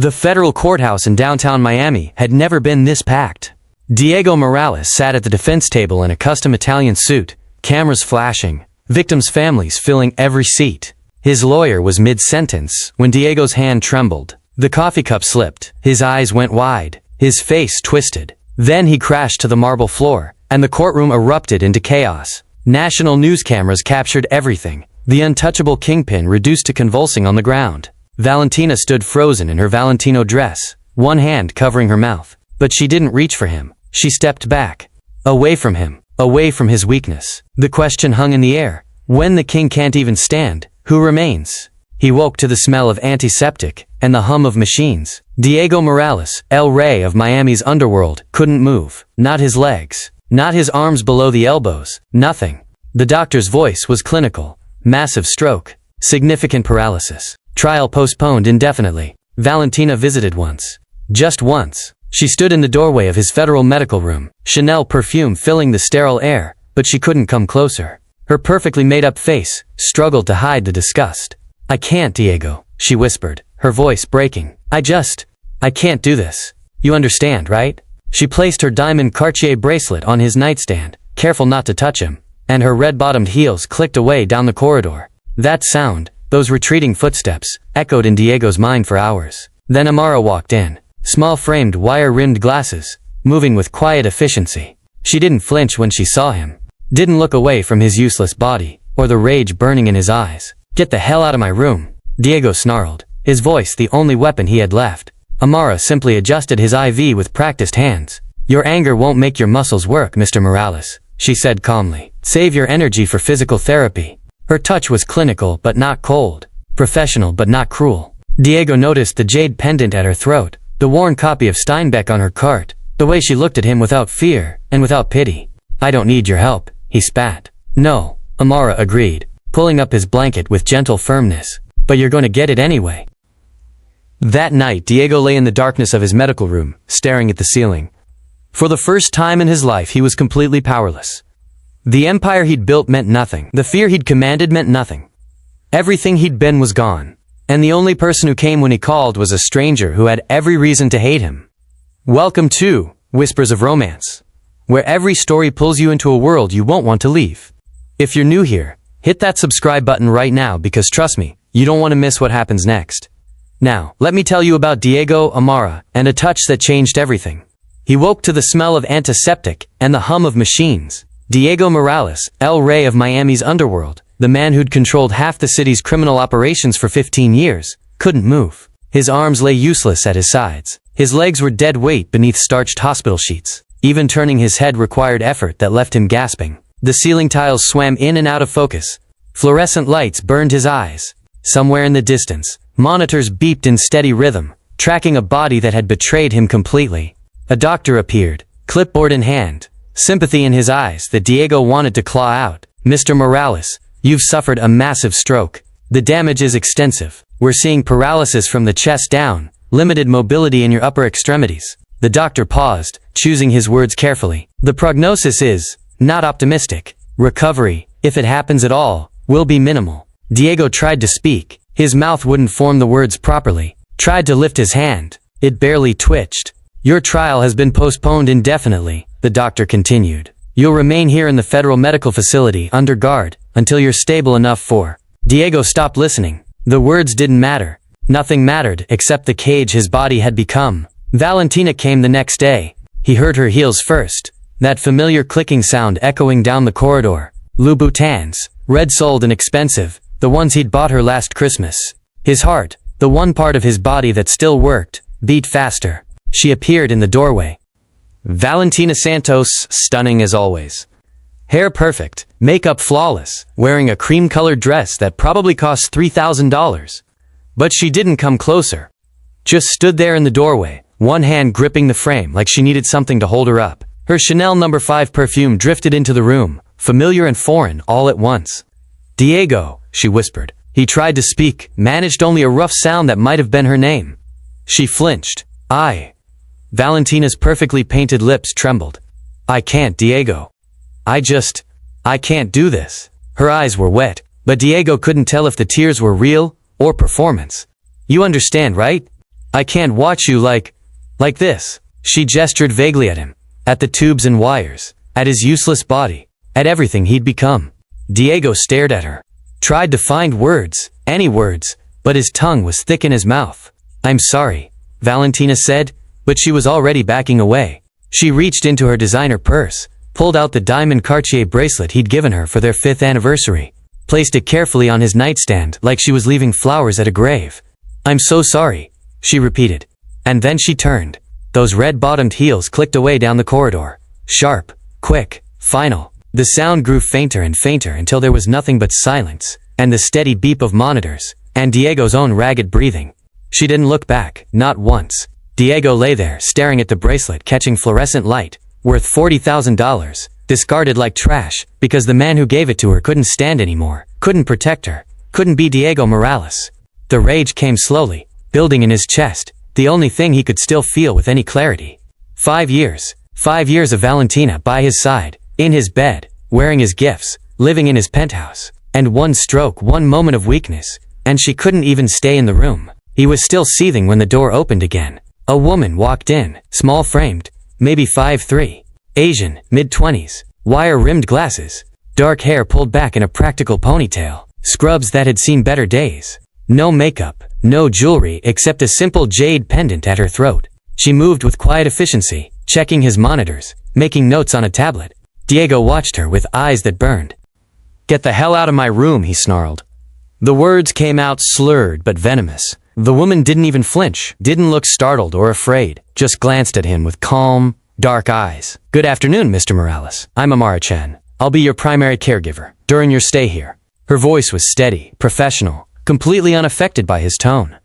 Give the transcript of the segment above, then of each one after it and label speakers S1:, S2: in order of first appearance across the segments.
S1: The federal courthouse in downtown Miami had never been this packed. Diego Morales sat at the defense table in a custom Italian suit, cameras flashing, victims' families filling every seat. His lawyer was mid-sentence when Diego's hand trembled. The coffee cup slipped, his eyes went wide, his face twisted. Then he crashed to the marble floor, and the courtroom erupted into chaos. National news cameras captured everything. The untouchable kingpin reduced to convulsing on the ground. Valentina stood frozen in her Valentino dress, one hand covering her mouth. But she didn't reach for him. She stepped back. Away from him. Away from his weakness. The question hung in the air. When the king can't even stand, who remains? He woke to the smell of antiseptic and the hum of machines. Diego Morales, El Rey of Miami's underworld, couldn't move. Not his legs. Not his arms below the elbows. Nothing. The doctor's voice was clinical. Massive stroke. Significant paralysis. Trial postponed indefinitely. Valentina visited once. Just once. She stood in the doorway of his federal medical room, Chanel perfume filling the sterile air, but she couldn't come closer. Her perfectly made-up face struggled to hide the disgust. "I can't, Diego," she whispered, her voice breaking. I can't do this. You understand, right?" She placed her diamond Cartier bracelet on his nightstand, careful not to touch him, and her red-bottomed heels clicked away down the corridor. That sound, those retreating footsteps, echoed in Diego's mind for hours. Then Amara walked in. Small-framed, wire-rimmed glasses, moving with quiet efficiency. She didn't flinch when she saw him. Didn't look away from his useless body, or the rage burning in his eyes. "Get the hell out of my room," Diego snarled, his voice the only weapon he had left. Amara simply adjusted his IV with practiced hands. "Your anger won't make your muscles work, Mr. Morales," she said calmly. "Save your energy for physical therapy." Her touch was clinical but not cold, professional but not cruel. Diego noticed the jade pendant at her throat, the worn copy of Steinbeck on her cart, the way she looked at him without fear and without pity. "I don't need your help," he spat. "No," Amara agreed, pulling up his blanket with gentle firmness. "But you're going to get it anyway." That night, Diego lay in the darkness of his medical room, staring at the ceiling. For the first time in his life, he was completely powerless. The empire he'd built meant nothing. The fear he'd commanded meant nothing. Everything he'd been was gone. And the only person who came when he called was a stranger who had every reason to hate him. Welcome to Whispers of Romance, where every story pulls you into a world you won't want to leave. If you're new here, hit that subscribe button right now because trust me, you don't want to miss what happens next. Now, let me tell you about Diego Amara and a touch that changed everything. He woke to the smell of antiseptic and the hum of machines. Diego Morales, El Rey of Miami's underworld, the man who'd controlled half the city's criminal operations for 15 years, couldn't move. His arms lay useless at his sides. His legs were dead weight beneath starched hospital sheets. Even turning his head required effort that left him gasping. The ceiling tiles swam in and out of focus. Fluorescent lights burned his eyes. Somewhere in the distance, monitors beeped in steady rhythm, tracking a body that had betrayed him completely. A doctor appeared, clipboard in hand, sympathy in his eyes that Diego wanted to claw out. "Mr. Morales, you've suffered a massive stroke. The damage is extensive. We're seeing paralysis from the chest down, limited mobility in your upper extremities." The doctor paused, choosing his words carefully. "The prognosis is not optimistic. Recovery, if it happens at all, will be minimal." Diego tried to speak. His mouth wouldn't form the words properly. Tried to lift his hand. It barely twitched. "Your trial has been postponed indefinitely," the doctor continued. "You'll remain here in the federal medical facility under guard until you're stable enough for—" Diego stopped listening. The words didn't matter. Nothing mattered except the cage his body had become. Valentina came the next day. He heard her heels first. That familiar clicking sound echoing down the corridor. Louboutins, red-soled and expensive, the ones he'd bought her last Christmas. His heart, the one part of his body that still worked, beat faster. She appeared in the doorway. Valentina Santos, stunning as always. Hair perfect, makeup flawless, wearing a cream-colored dress that probably cost $3,000. But she didn't come closer. Just stood there in the doorway, one hand gripping the frame like she needed something to hold her up. Her Chanel No. 5 perfume drifted into the room, familiar and foreign all at once. "Diego," she whispered. He tried to speak, managed only a rough sound that might have been her name. She flinched. Valentina's perfectly painted lips trembled. "I can't, Diego. I can't do this." Her eyes were wet, but Diego couldn't tell if the tears were real or performance. "You understand, right? I can't watch you like this. She gestured vaguely at him, at the tubes and wires, at his useless body, at everything he'd become. Diego stared at her, tried to find words, any words, but his tongue was thick in his mouth. I'm sorry, Valentina said, but she was already backing away. She reached into her designer purse, pulled out the diamond Cartier bracelet he'd given her for their 5th anniversary, placed it carefully on his nightstand like she was leaving flowers at a grave. I'm so sorry, she repeated. And then she turned. Those red-bottomed heels clicked away down the corridor. Sharp, quick, final. The sound grew fainter and fainter until there was nothing but silence, and the steady beep of monitors, and Diego's own ragged breathing. She didn't look back, not once. Diego lay there, staring at the bracelet catching fluorescent light, worth $40,000, discarded like trash, because the man who gave it to her couldn't stand anymore, couldn't protect her, couldn't be Diego Morales. The rage came slowly, building in his chest, the only thing he could still feel with any clarity. 5 years. 5 years of Valentina by his side, in his bed, wearing his gifts, living in his penthouse. And one stroke, one moment of weakness, and she couldn't even stay in the room. He was still seething when the door opened again. A woman walked in, small-framed, maybe 5'3", Asian, mid-20s, wire-rimmed glasses, dark hair pulled back in a practical ponytail, scrubs that had seen better days. No makeup, no jewelry except a simple jade pendant at her throat. She moved with quiet efficiency, checking his monitors, making notes on a tablet. Diego watched her with eyes that burned. Get the hell out of my room, he snarled. The words came out slurred but venomous. The woman didn't even flinch, didn't look startled or afraid, just glanced at him with calm, dark eyes. Good afternoon, Mr. Morales. I'm Amara Chen. I'll be your primary caregiver during your stay here. Her voice was steady, professional, completely unaffected by his tone.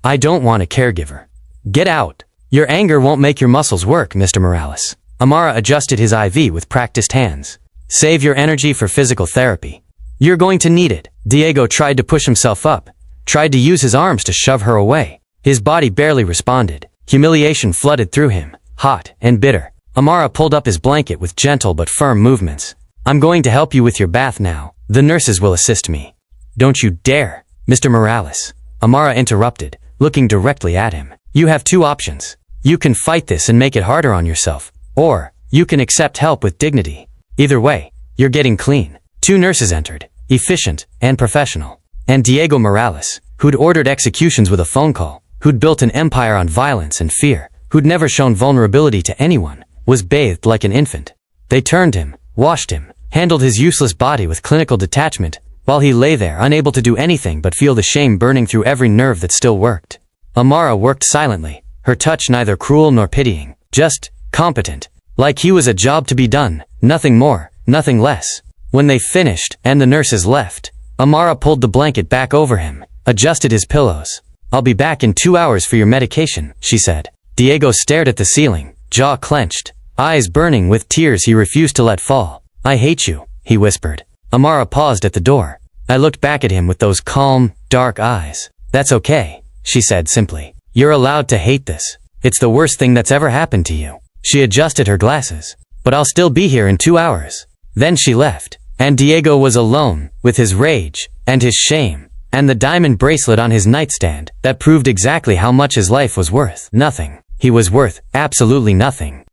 S1: I don't want a caregiver. Get out. Your anger won't make your muscles work, Mr. Morales. Amara adjusted his IV with practiced hands. Save your energy for physical therapy. You're going to need it. Diego tried to push himself up, tried to use his arms to shove her away. His body barely responded. Humiliation flooded through him, hot and bitter. Amara pulled up his blanket with gentle but firm movements. I'm going to help you with your bath now. The nurses will assist me. Don't you dare, Mr. Morales. Amara interrupted, looking directly at him. You have 2 options. You can fight this and make it harder on yourself, or you can accept help with dignity. Either way, you're getting clean. 2 nurses entered, efficient and professional. And Diego Morales, who'd ordered executions with a phone call, who'd built an empire on violence and fear, who'd never shown vulnerability to anyone, was bathed like an infant. They turned him, washed him, handled his useless body with clinical detachment, while he lay there unable to do anything but feel the shame burning through every nerve that still worked. Amara worked silently, her touch neither cruel nor pitying, just competent, like he was a job to be done, nothing more, nothing less. When they finished and the nurses left, Amara pulled the blanket back over him, adjusted his pillows. I'll be back in 2 hours for your medication, she said. Diego stared at the ceiling, jaw clenched, eyes burning with tears he refused to let fall. I hate you, he whispered. Amara paused at the door. I looked back at him with those calm, dark eyes. That's okay, she said simply. You're allowed to hate this. It's the worst thing that's ever happened to you. She adjusted her glasses. But I'll still be here in 2 hours. Then she left. And Diego was alone, with his rage, and his shame, and the diamond bracelet on his nightstand that proved exactly how much his life was worth. Nothing. He was worth absolutely nothing.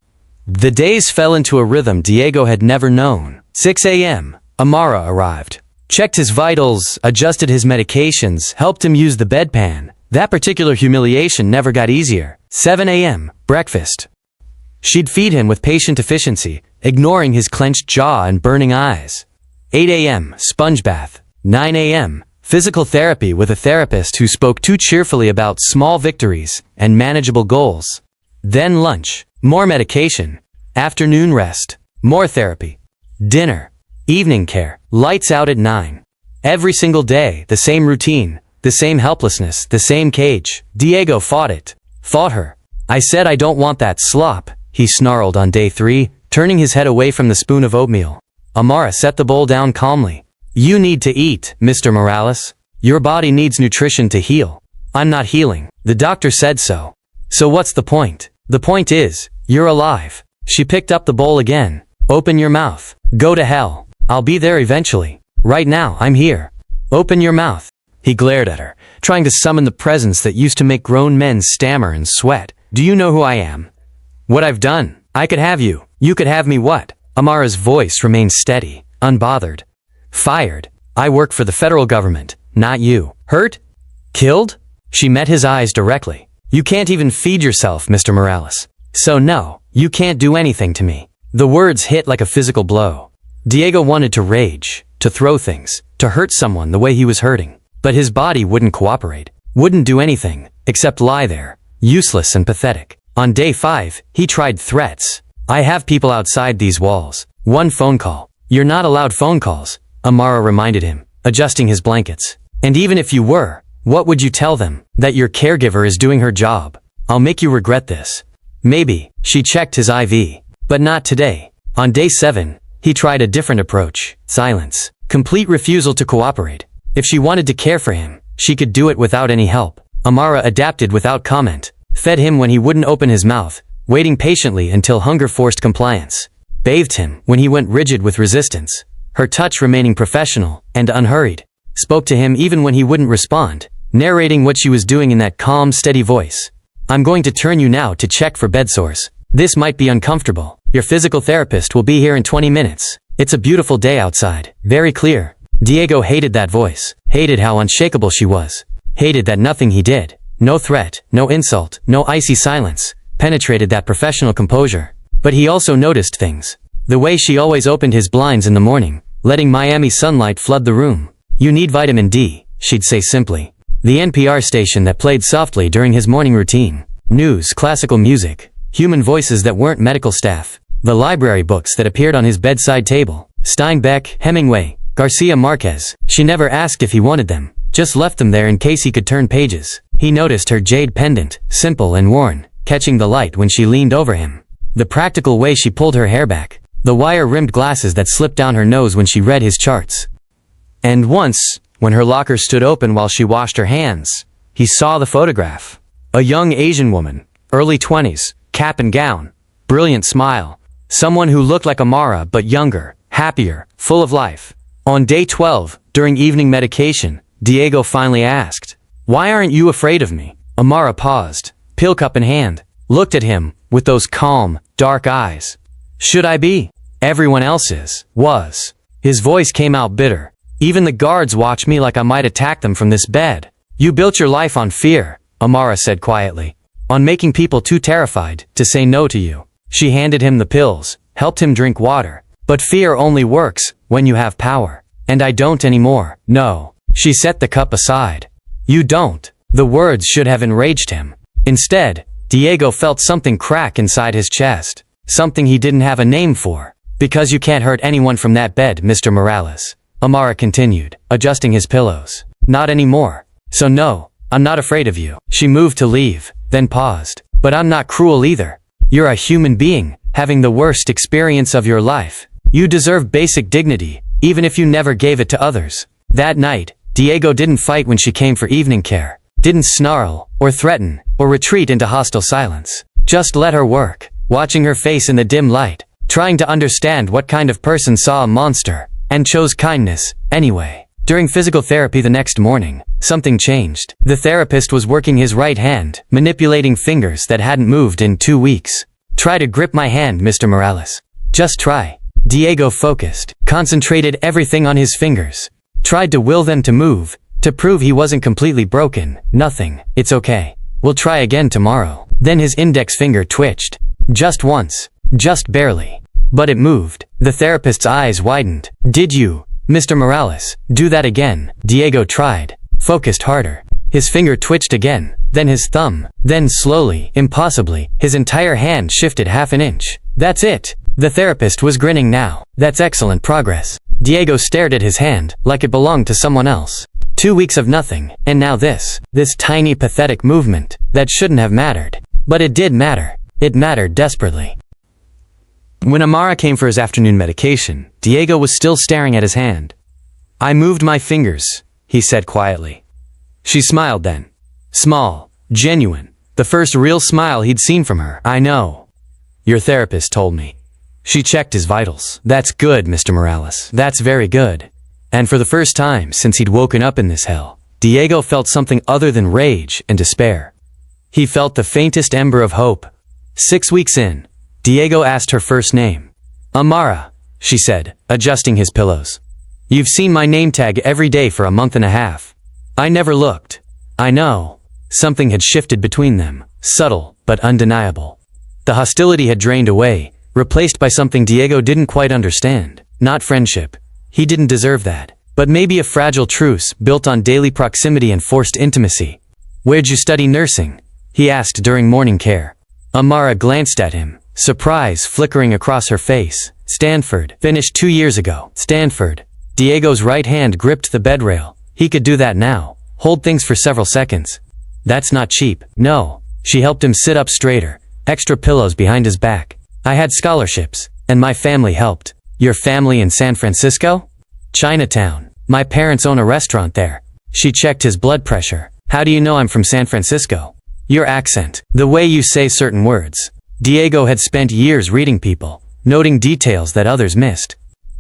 S1: The days fell into a rhythm Diego had never known. 6 a.m. Amara arrived. Checked his vitals, adjusted his medications, helped him use the bedpan. That particular humiliation never got easier. 7 a.m. Breakfast. She'd feed him with patient efficiency, ignoring his clenched jaw and burning eyes. 8 a.m. Sponge bath. 9 a.m. Physical therapy with a therapist who spoke too cheerfully about small victories and manageable goals. Then lunch. More medication. Afternoon rest. More therapy. Dinner. Evening care. Lights out at 9. Every single day, the same routine, the same helplessness, the same cage. Diego fought it. Fought her. I said I don't want that slop, he snarled on day 3, turning his head away from the spoon of oatmeal. Amara set the bowl down calmly. You need to eat, Mr. Morales. Your body needs nutrition to heal. I'm not healing. The doctor said so. So what's the point? The point is, you're alive. She picked up the bowl again. Open your mouth. Go to hell. I'll be there eventually. Right now, I'm here. Open your mouth. He glared at her, trying to summon the presence that used to make grown men stammer and sweat. Do you know who I am? What I've done? I could have you. You could have me what? Amara's voice remained steady, unbothered. Fired. I work for the federal government, not you. Hurt? Killed? She met his eyes directly. You can't even feed yourself, Mr. Morales. So no, you can't do anything to me. The words hit like a physical blow. Diego wanted to rage, to throw things, to hurt someone the way he was hurting. But his body wouldn't cooperate, wouldn't do anything, except lie there, useless and pathetic. On day 5, he tried threats. I have people outside these walls. One phone call. You're not allowed phone calls, Amara reminded him, adjusting his blankets. And even if you were, what would you tell them? That your caregiver is doing her job. I'll make you regret this. Maybe. She checked his IV. But not today. On day 7, he tried a different approach. Silence. Complete refusal to cooperate. If she wanted to care for him, she could do it without any help. Amara adapted without comment, fed him when he wouldn't open his mouth, waiting patiently until hunger forced compliance, bathed him when he went rigid with resistance, her touch remaining professional and unhurried, spoke to him even when he wouldn't respond, narrating what she was doing in that calm, steady voice. I'm going to turn you now to check for bed sores. This might be uncomfortable. Your physical therapist will be here in 20 minutes. It's a beautiful day outside. Very clear. Diego hated that voice, hated how unshakable she was, hated that nothing he did, no threat, no insult, no icy silence, penetrated that professional composure. But he also noticed things. The way she always opened his blinds in the morning, letting Miami sunlight flood the room. You need vitamin D, she'd say simply. The NPR station that played softly during his morning routine. News, classical music, human voices that weren't medical staff. The library books that appeared on his bedside table. Steinbeck, Hemingway, Garcia Marquez. She never asked if he wanted them, just left them there in case he could turn pages. He noticed her jade pendant, simple and worn, catching the light when she leaned over him. The practical way she pulled her hair back. The wire-rimmed glasses that slipped down her nose when she read his charts. And once, when her locker stood open while she washed her hands, he saw the photograph. A young Asian woman, early 20s, cap and gown, brilliant smile. Someone who looked like Amara but younger, happier, full of life. On day 12, during evening medication, Diego finally asked, "Why aren't you afraid of me?" Amara paused, pill cup in hand, looked at him with those calm, dark eyes. "Should I be? Everyone else was." His voice came out bitter. "Even the guards watch me like I might attack them from this bed." "You built your life on fear," Amara said quietly. "On making people too terrified to say no to you." She handed him the pills, helped him drink water. "But fear only works when you have power. And I don't anymore." "No." She set the cup aside. "You don't." The words should have enraged him. Instead, Diego felt something crack inside his chest. Something he didn't have a name for. "Because you can't hurt anyone from that bed, Mr. Morales," Amara continued, adjusting his pillows. "Not anymore. So no, I'm not afraid of you." She moved to leave, then paused. "But I'm not cruel either. You're a human being, having the worst experience of your life. You deserve basic dignity, even if you never gave it to others." That night, Diego didn't fight when she came for evening care, didn't snarl, or threaten, or retreat into hostile silence. Just let her work, watching her face in the dim light, trying to understand what kind of person saw a monster, and chose kindness, anyway. During physical therapy the next morning, something changed. The therapist was working his right hand, manipulating fingers that hadn't moved in 2 weeks. "Try to grip my hand, Mr. Morales. Just try." Diego focused, concentrated everything on his fingers. Tried to will them to move, to prove he wasn't completely broken. "Nothing. It's okay. We'll try again tomorrow." Then his index finger twitched. Just once. Just barely. But it moved. The therapist's eyes widened. "Did you, Mr. Morales, do that again?" Diego tried. Focused harder. His finger twitched again, then his thumb, then slowly, impossibly, his entire hand shifted half an inch. "That's it." The therapist was grinning now. "That's excellent progress." Diego stared at his hand, like it belonged to someone else. 2 weeks of nothing, and now this tiny pathetic movement, that shouldn't have mattered. But it did matter. It mattered desperately. When Amara came for his afternoon medication, Diego was still staring at his hand. "I moved my fingers," he said quietly. She smiled then. Small, genuine, the first real smile he'd seen from her. "I know. Your therapist told me." She checked his vitals. "That's good, Mr. Morales. That's very good." And for the first time since he'd woken up in this hell, Diego felt something other than rage and despair. He felt the faintest ember of hope. 6 weeks in, Diego asked her first name. Amara, she said, adjusting his pillows. You've seen my name tag every day for a month and a half. I never looked. I know. Something had shifted between them, subtle but undeniable. The hostility had drained away, replaced by something Diego didn't quite understand. Not friendship. He didn't deserve that. But maybe a fragile truce built on daily proximity and forced intimacy. Where'd you study nursing? He asked during morning care. Amara glanced at him, surprise flickering across her face. Stanford. Finished 2 years ago. Stanford. Diego's right hand gripped the bedrail. He could do that now. Hold things for several seconds. That's not cheap. No. She helped him sit up straighter. Extra pillows behind his back. I had scholarships, and my family helped. Your family in San Francisco? Chinatown. My parents own a restaurant there. She checked his blood pressure. How do you know I'm from San Francisco? Your accent. The way you say certain words. Diego had spent years reading people, noting details that others missed.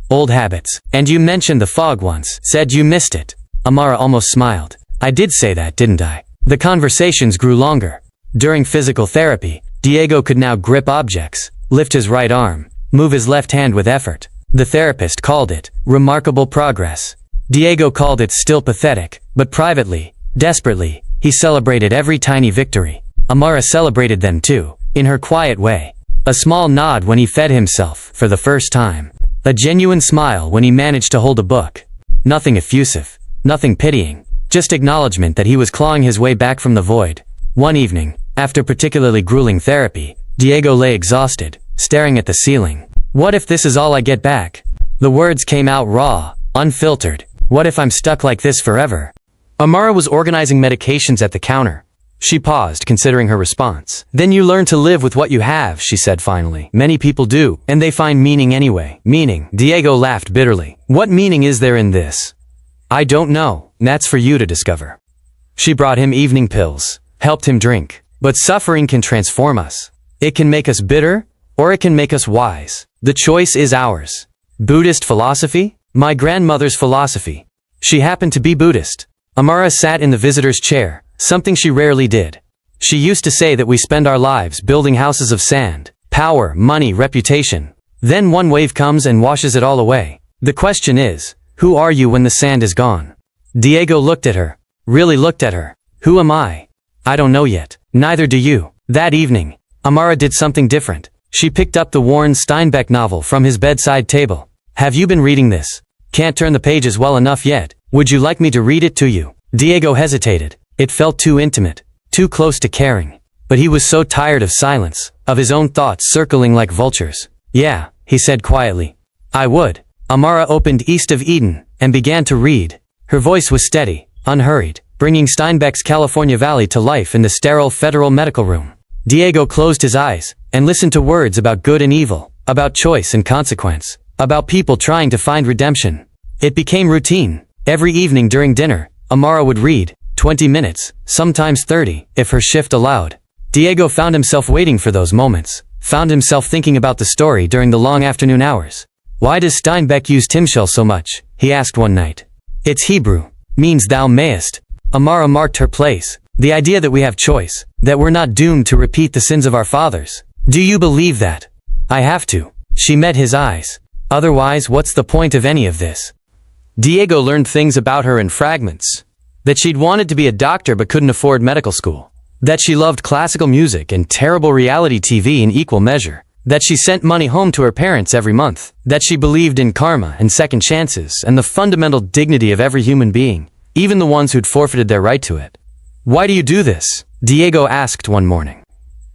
S1: Old habits. And you mentioned the fog once. Said you missed it. Amara almost smiled. I did say that, didn't I? The conversations grew longer. During physical therapy, Diego could now grip objects, lift his right arm, move his left hand with effort. The therapist called it remarkable progress. Diego called it still pathetic, but privately, desperately, he celebrated every tiny victory. Amara celebrated them too, in her quiet way. A small nod when he fed himself for the first time. A genuine smile when he managed to hold a book. Nothing effusive, nothing pitying, just acknowledgement that he was clawing his way back from the void. One evening, after particularly grueling therapy, Diego lay exhausted, staring at the ceiling. What if this is all I get back? The words came out raw, unfiltered. What if I'm stuck like this forever? Amara was organizing medications at the counter. She paused, considering her response. Then you learn to live with what you have, she said finally. Many people do, and they find meaning anyway. Meaning? Diego laughed bitterly. What meaning is there in this? I don't know. That's for you to discover. She brought him evening pills, helped him drink. But suffering can transform us. It can make us bitter, or it can make us wise. The choice is ours. Buddhist philosophy? My grandmother's philosophy. She happened to be Buddhist. Amara sat in the visitor's chair, something she rarely did. She used to say that we spend our lives building houses of sand, power, money, reputation. Then one wave comes and washes it all away. The question is, who are you when the sand is gone? Diego looked at her. Really looked at her. Who am I? I don't know yet. Neither do you. That evening, Amara did something different. She picked up the Warren Steinbeck novel from his bedside table. Have you been reading this? Can't turn the pages well enough yet. Would you like me to read it to you? Diego hesitated. It felt too intimate, too close to caring. But he was so tired of silence, of his own thoughts circling like vultures. Yeah, he said quietly. I would. Amara opened East of Eden and began to read. Her voice was steady, unhurried, bringing Steinbeck's California Valley to life in the sterile federal medical room. Diego closed his eyes and listened to words about good and evil, about choice and consequence, about people trying to find redemption. It became routine. Every evening during dinner, Amara would read, 20 minutes, sometimes 30, if her shift allowed. Diego found himself waiting for those moments, found himself thinking about the story during the long afternoon hours. Why does Steinbeck use Timshel so much? He asked one night. It's Hebrew. Means thou mayest. Amara marked her place. The idea that we have choice, that we're not doomed to repeat the sins of our fathers. Do you believe that? I have to. She met his eyes. Otherwise, what's the point of any of this? Diego learned things about her in fragments. That she'd wanted to be a doctor but couldn't afford medical school. That she loved classical music and terrible reality TV in equal measure. That she sent money home to her parents every month. That she believed in karma and second chances and the fundamental dignity of every human being, even the ones who'd forfeited their right to it. Why do you do this? Diego asked one morning.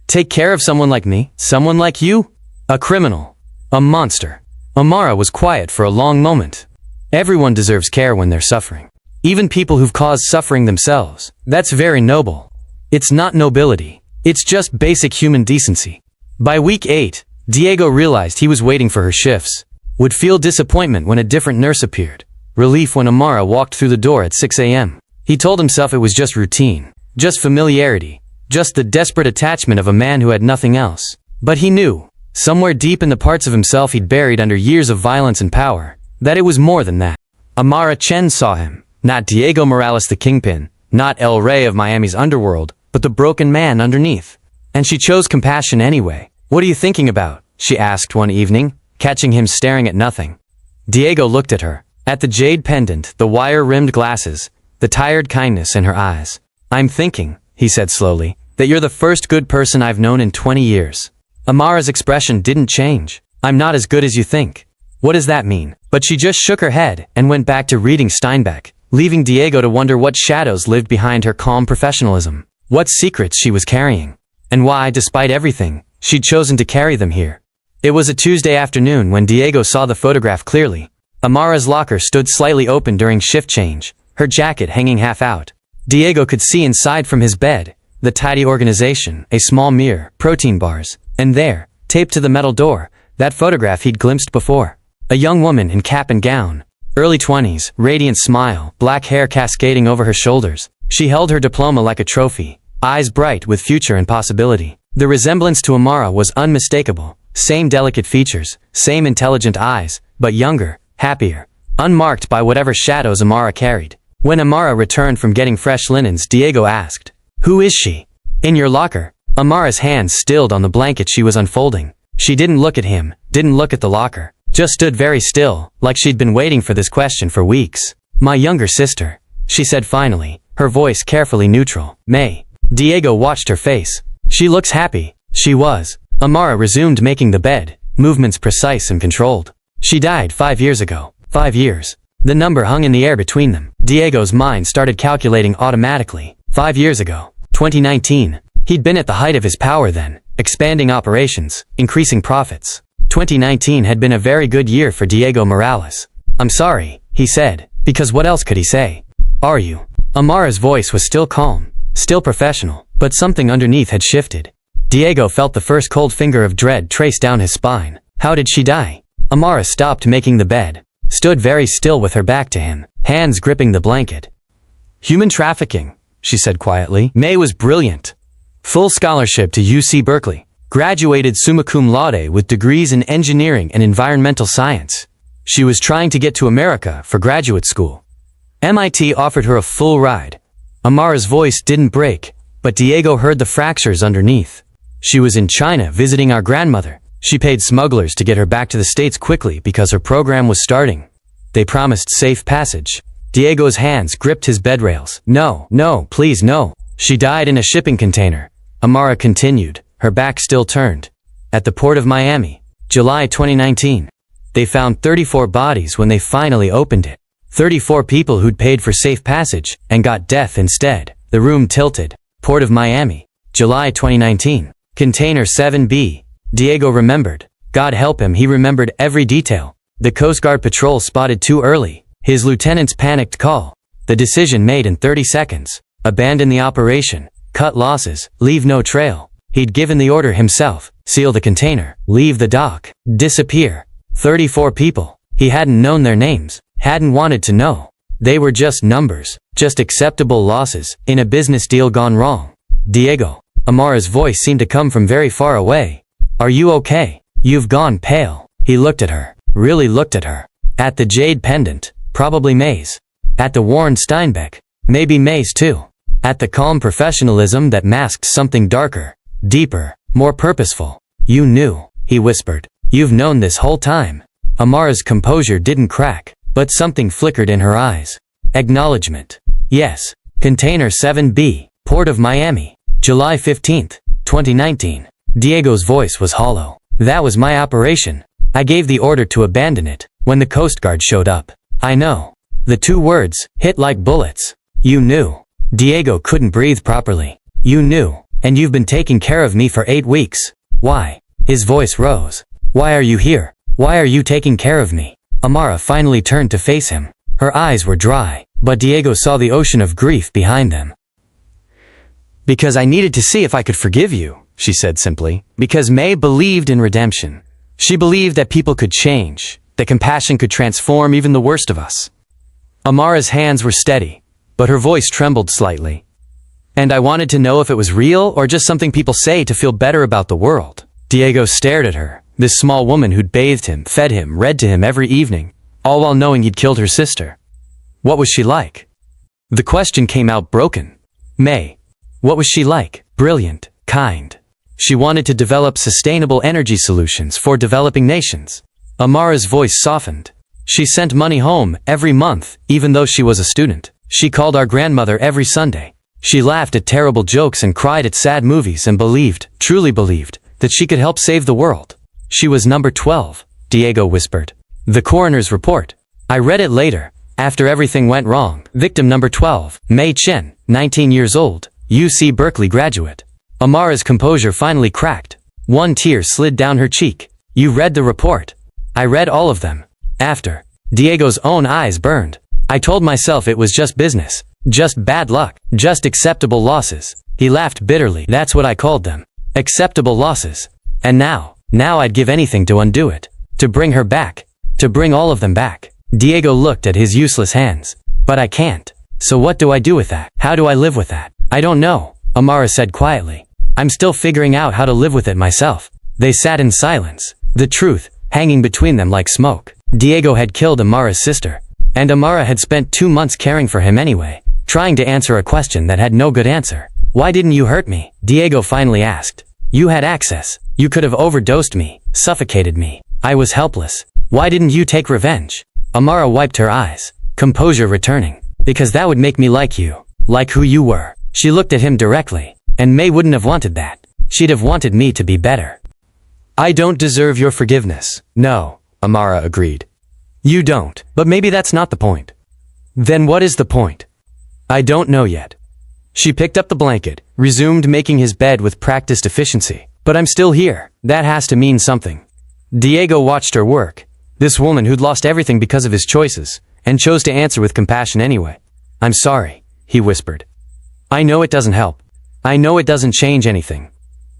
S1: Take care of someone like me? Someone like you? A criminal. A monster. Amara was quiet for a long moment. Everyone deserves care when they're suffering. Even people who've caused suffering themselves. That's very noble. It's not nobility. It's just basic human decency. By week 8, Diego realized he was waiting for her shifts. Would feel disappointment when a different nurse appeared. Relief when Amara walked through the door at 6 a.m. He told himself it was just routine. Just familiarity. Just the desperate attachment of a man who had nothing else. But he knew, somewhere deep in the parts of himself he'd buried under years of violence and power, that it was more than that. Amara Chen saw him, Not Diego Morales the kingpin, not El Rey of Miami's underworld, but the broken man underneath. And she chose compassion anyway. "What are you thinking about?" she asked one evening, catching him staring at nothing. Diego looked at her, at the jade pendant, the wire-rimmed glasses, the tired kindness in her eyes. "I'm thinking," he said slowly, "that you're the first good person I've known in 20 years. Amara's expression didn't change. "I'm not as good as you think." "What does that mean?" But she just shook her head and went back to reading Steinbeck, leaving Diego to wonder what shadows lived behind her calm professionalism, what secrets she was carrying, and why, despite everything, she'd chosen to carry them here. It was a Tuesday afternoon when Diego saw the photograph clearly. Amara's locker stood slightly open during shift change, her jacket hanging half out. Diego could see inside from his bed, the tidy organization, a small mirror, protein bars, and there, taped to the metal door, that photograph he'd glimpsed before. A young woman in cap and gown, early 20s, radiant smile, black hair cascading over her shoulders. She held her diploma like a trophy, eyes bright with future and possibility. The resemblance to Amara was unmistakable. Same delicate features, same intelligent eyes, but younger, happier, unmarked by whatever shadows Amara carried. When Amara returned from getting fresh linens, Diego asked, "Who is she?" "In your locker." Amara's hands stilled on the blanket she was unfolding. She didn't look at him, didn't look at the locker, just stood very still, like she'd been waiting for this question for weeks. "My younger sister," she said finally, her voice carefully neutral. "May." Diego watched her face. "She looks happy." She was. Amara resumed making the bed, movements precise and controlled. "She died 5 years ago." 5 years. The number hung in the air between them. Diego's mind started calculating automatically. 5 years ago. 2019. He'd been at the height of his power then, expanding operations, increasing profits. 2019 had been a very good year for Diego Morales. "I'm sorry," he said, because what else could he say? "Are you?" Amara's voice was still calm, still professional, but something underneath had shifted. Diego felt the first cold finger of dread trace down his spine. How did she die? Amara stopped making the bed, stood very still with her back to him, hands gripping the blanket. "Human trafficking," she said quietly. "May was brilliant. Full scholarship to UC Berkeley. Graduated summa cum laude with degrees in engineering and environmental science. She was trying to get to America for graduate school. MIT offered her a full ride." Amara's voice didn't break, but Diego heard the fractures underneath. "She was in China visiting our grandmother. She paid smugglers to get her back to the States quickly because her program was starting. They promised safe passage." Diego's hands gripped his bed rails. "No, no, please no. She died in a shipping container," Amara continued, her back still turned. "At the port of Miami, July 2019. They found 34 bodies when they finally opened it. 34 people who'd paid for safe passage and got death instead." The room tilted. "Port of Miami, July 2019. Container 7B. Diego remembered. God help him, he remembered every detail. The Coast Guard patrol spotted too early. His lieutenant's panicked call. The decision made in 30 seconds. Abandon the operation. Cut losses. Leave no trail. He'd given the order himself. Seal the container. Leave the dock. Disappear. 34 people. He hadn't known their names. Hadn't wanted to know. They were just numbers. Just acceptable losses in a business deal gone wrong. Diego. Amara's voice seemed to come from very far away. "Are you okay? You've gone pale." He looked at her. Really looked at her. At the jade pendant. Probably May's. At the worn Steinbeck. Maybe May's too. At the calm professionalism that masked something darker, deeper, more purposeful. "You knew," he whispered. "You've known this whole time." Amara's composure didn't crack, but something flickered in her eyes. Acknowledgement. "Yes. Container 7B, Port of Miami, July 15th, 2019. Diego's voice was hollow. "That was my operation. I gave the order to abandon it when the Coast Guard showed up." "I know." The two words hit like bullets. "You knew." Diego couldn't breathe properly. "You knew, and you've been taking care of me for 8 weeks. Why?" His voice rose. "Why are you here? Why are you taking care of me?" Amara finally turned to face him. Her eyes were dry, but Diego saw the ocean of grief behind them. "Because I needed to see if I could forgive you," she said simply. "Because May believed in redemption. She believed that people could change, that compassion could transform even the worst of us." Amara's hands were steady, but her voice trembled slightly. "And I wanted to know if it was real or just something people say to feel better about the world." Diego stared at her, this small woman who'd bathed him, fed him, read to him every evening, all while knowing he'd killed her sister. What was she like? The question came out broken. May. What was she like? Brilliant, kind. She wanted to develop sustainable energy solutions for developing nations. Amara's voice softened. She sent money home every month, even though she was a student. She called our grandmother every Sunday. She laughed at terrible jokes and cried at sad movies and believed, truly believed, that she could help save the world. She was number 12, Diego whispered. The coroner's report. I read it later, after everything went wrong. Victim number 12, May Chen, 19 years old, UC Berkeley graduate. Amara's composure finally cracked. One tear slid down her cheek. You read the report? I read all of them. After. Diego's own eyes burned. I told myself it was just business. Just bad luck. Just acceptable losses. He laughed bitterly. That's what I called them. Acceptable losses. And now I'd give anything to undo it. To bring her back. To bring all of them back. Diego looked at his useless hands. But I can't. So what do I do with that? How do I live with that? I don't know, Amara said quietly. I'm still figuring out how to live with it myself. They sat in silence. The truth, hanging between them like smoke. Diego had killed Amara's sister. And Amara had spent 2 months caring for him anyway, trying to answer a question that had no good answer. Why didn't you hurt me? Diego finally asked. You had access. You could have overdosed me, suffocated me. I was helpless. Why didn't you take revenge? Amara wiped her eyes, composure returning. Because that would make me like you. Like who you were. She looked at him directly. And May wouldn't have wanted that. She'd have wanted me to be better. I don't deserve your forgiveness. No, Amara agreed. You don't. But maybe that's not the point. Then what is the point? I don't know yet. She picked up the blanket, resumed making his bed with practiced efficiency. But I'm still here. That has to mean something. Diego watched her work. This woman who'd lost everything because of his choices, and chose to answer with compassion anyway. I'm sorry, he whispered. I know it doesn't help. I know it doesn't change anything.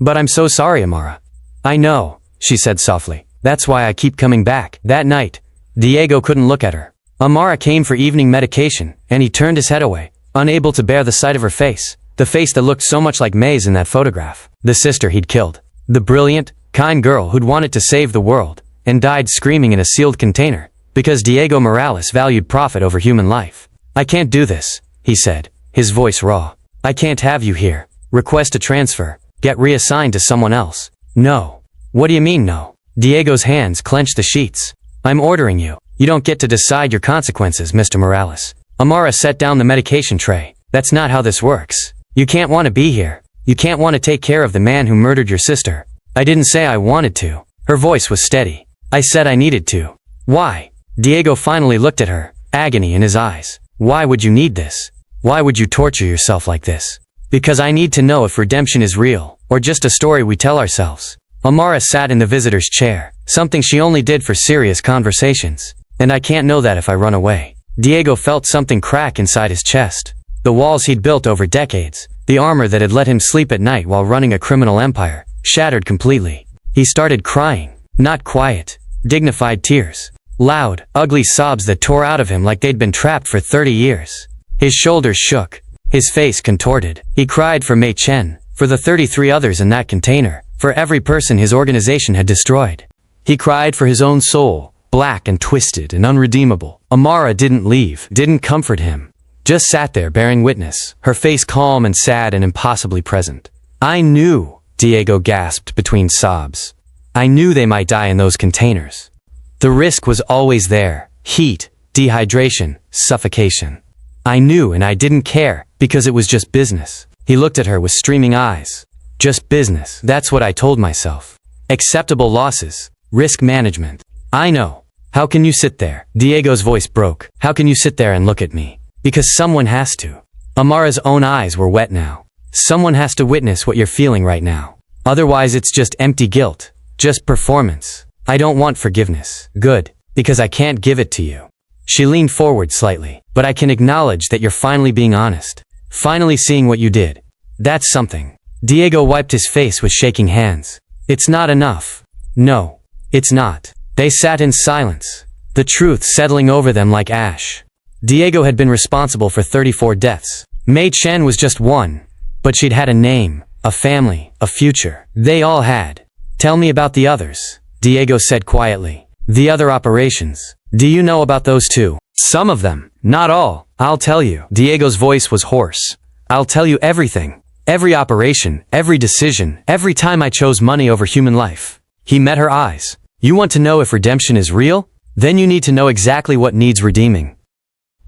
S1: But I'm so sorry, Amara. I know, she said softly. That's why I keep coming back. That night, Diego couldn't look at her. Amara came for evening medication, and he turned his head away, unable to bear the sight of her face, the face that looked so much like May's in that photograph, the sister he'd killed, the brilliant, kind girl who'd wanted to save the world, and died screaming in a sealed container, because Diego Morales valued profit over human life. I can't do this, he said, his voice raw. I can't have you here. Request a transfer. Get reassigned to someone else. No. What do you mean no? Diego's hands clenched the sheets. I'm ordering you. You don't get to decide your consequences, Mr. Morales. Amara set down the medication tray. That's not how this works. You can't want to be here. You can't want to take care of the man who murdered your sister. I didn't say I wanted to. Her voice was steady. I said I needed to. Why? Diego finally looked at her, agony in his eyes. Why would you need this? Why would you torture yourself like this? Because I need to know if redemption is real, or just a story we tell ourselves. Amara sat in the visitor's chair, something she only did for serious conversations. And I can't know that if I run away. Diego felt something crack inside his chest. The walls he'd built over decades, the armor that had let him sleep at night while running a criminal empire, shattered completely. He started crying, not quiet, dignified tears. Loud, ugly sobs that tore out of him like they'd been trapped for 30 years. His shoulders shook. His face contorted. He cried for Mei Chen, for the 33 others in that container, for every person his organization had destroyed. He cried for his own soul, black and twisted and unredeemable. Amara didn't leave, didn't comfort him. Just sat there bearing witness, her face calm and sad and impossibly present. I knew, Diego gasped between sobs. I knew they might die in those containers. The risk was always there. Heat, dehydration, suffocation. I knew and I didn't care, because it was just business. He looked at her with streaming eyes. Just business. That's what I told myself. Acceptable losses. Risk management. I know. How can you sit there? Diego's voice broke. How can you sit there and look at me? Because someone has to. Amara's own eyes were wet now. Someone has to witness what you're feeling right now. Otherwise it's just empty guilt. Just performance. I don't want forgiveness. Good. Because I can't give it to you. She leaned forward slightly. But I can acknowledge that you're finally being honest. Finally seeing what you did. That's something. Diego wiped his face with shaking hands. It's not enough. No. It's not. They sat in silence. The truth settling over them like ash. Diego had been responsible for 34 deaths. Mei Chen was just one. But she'd had a name, a family, a future. They all had. Tell me about the others, Diego said quietly. The other operations. Do you know about those too? Some of them. Not all. I'll tell you. Diego's voice was hoarse. I'll tell you everything. Every operation, every decision, every time I chose money over human life. He met her eyes. You want to know if redemption is real? Then you need to know exactly what needs redeeming.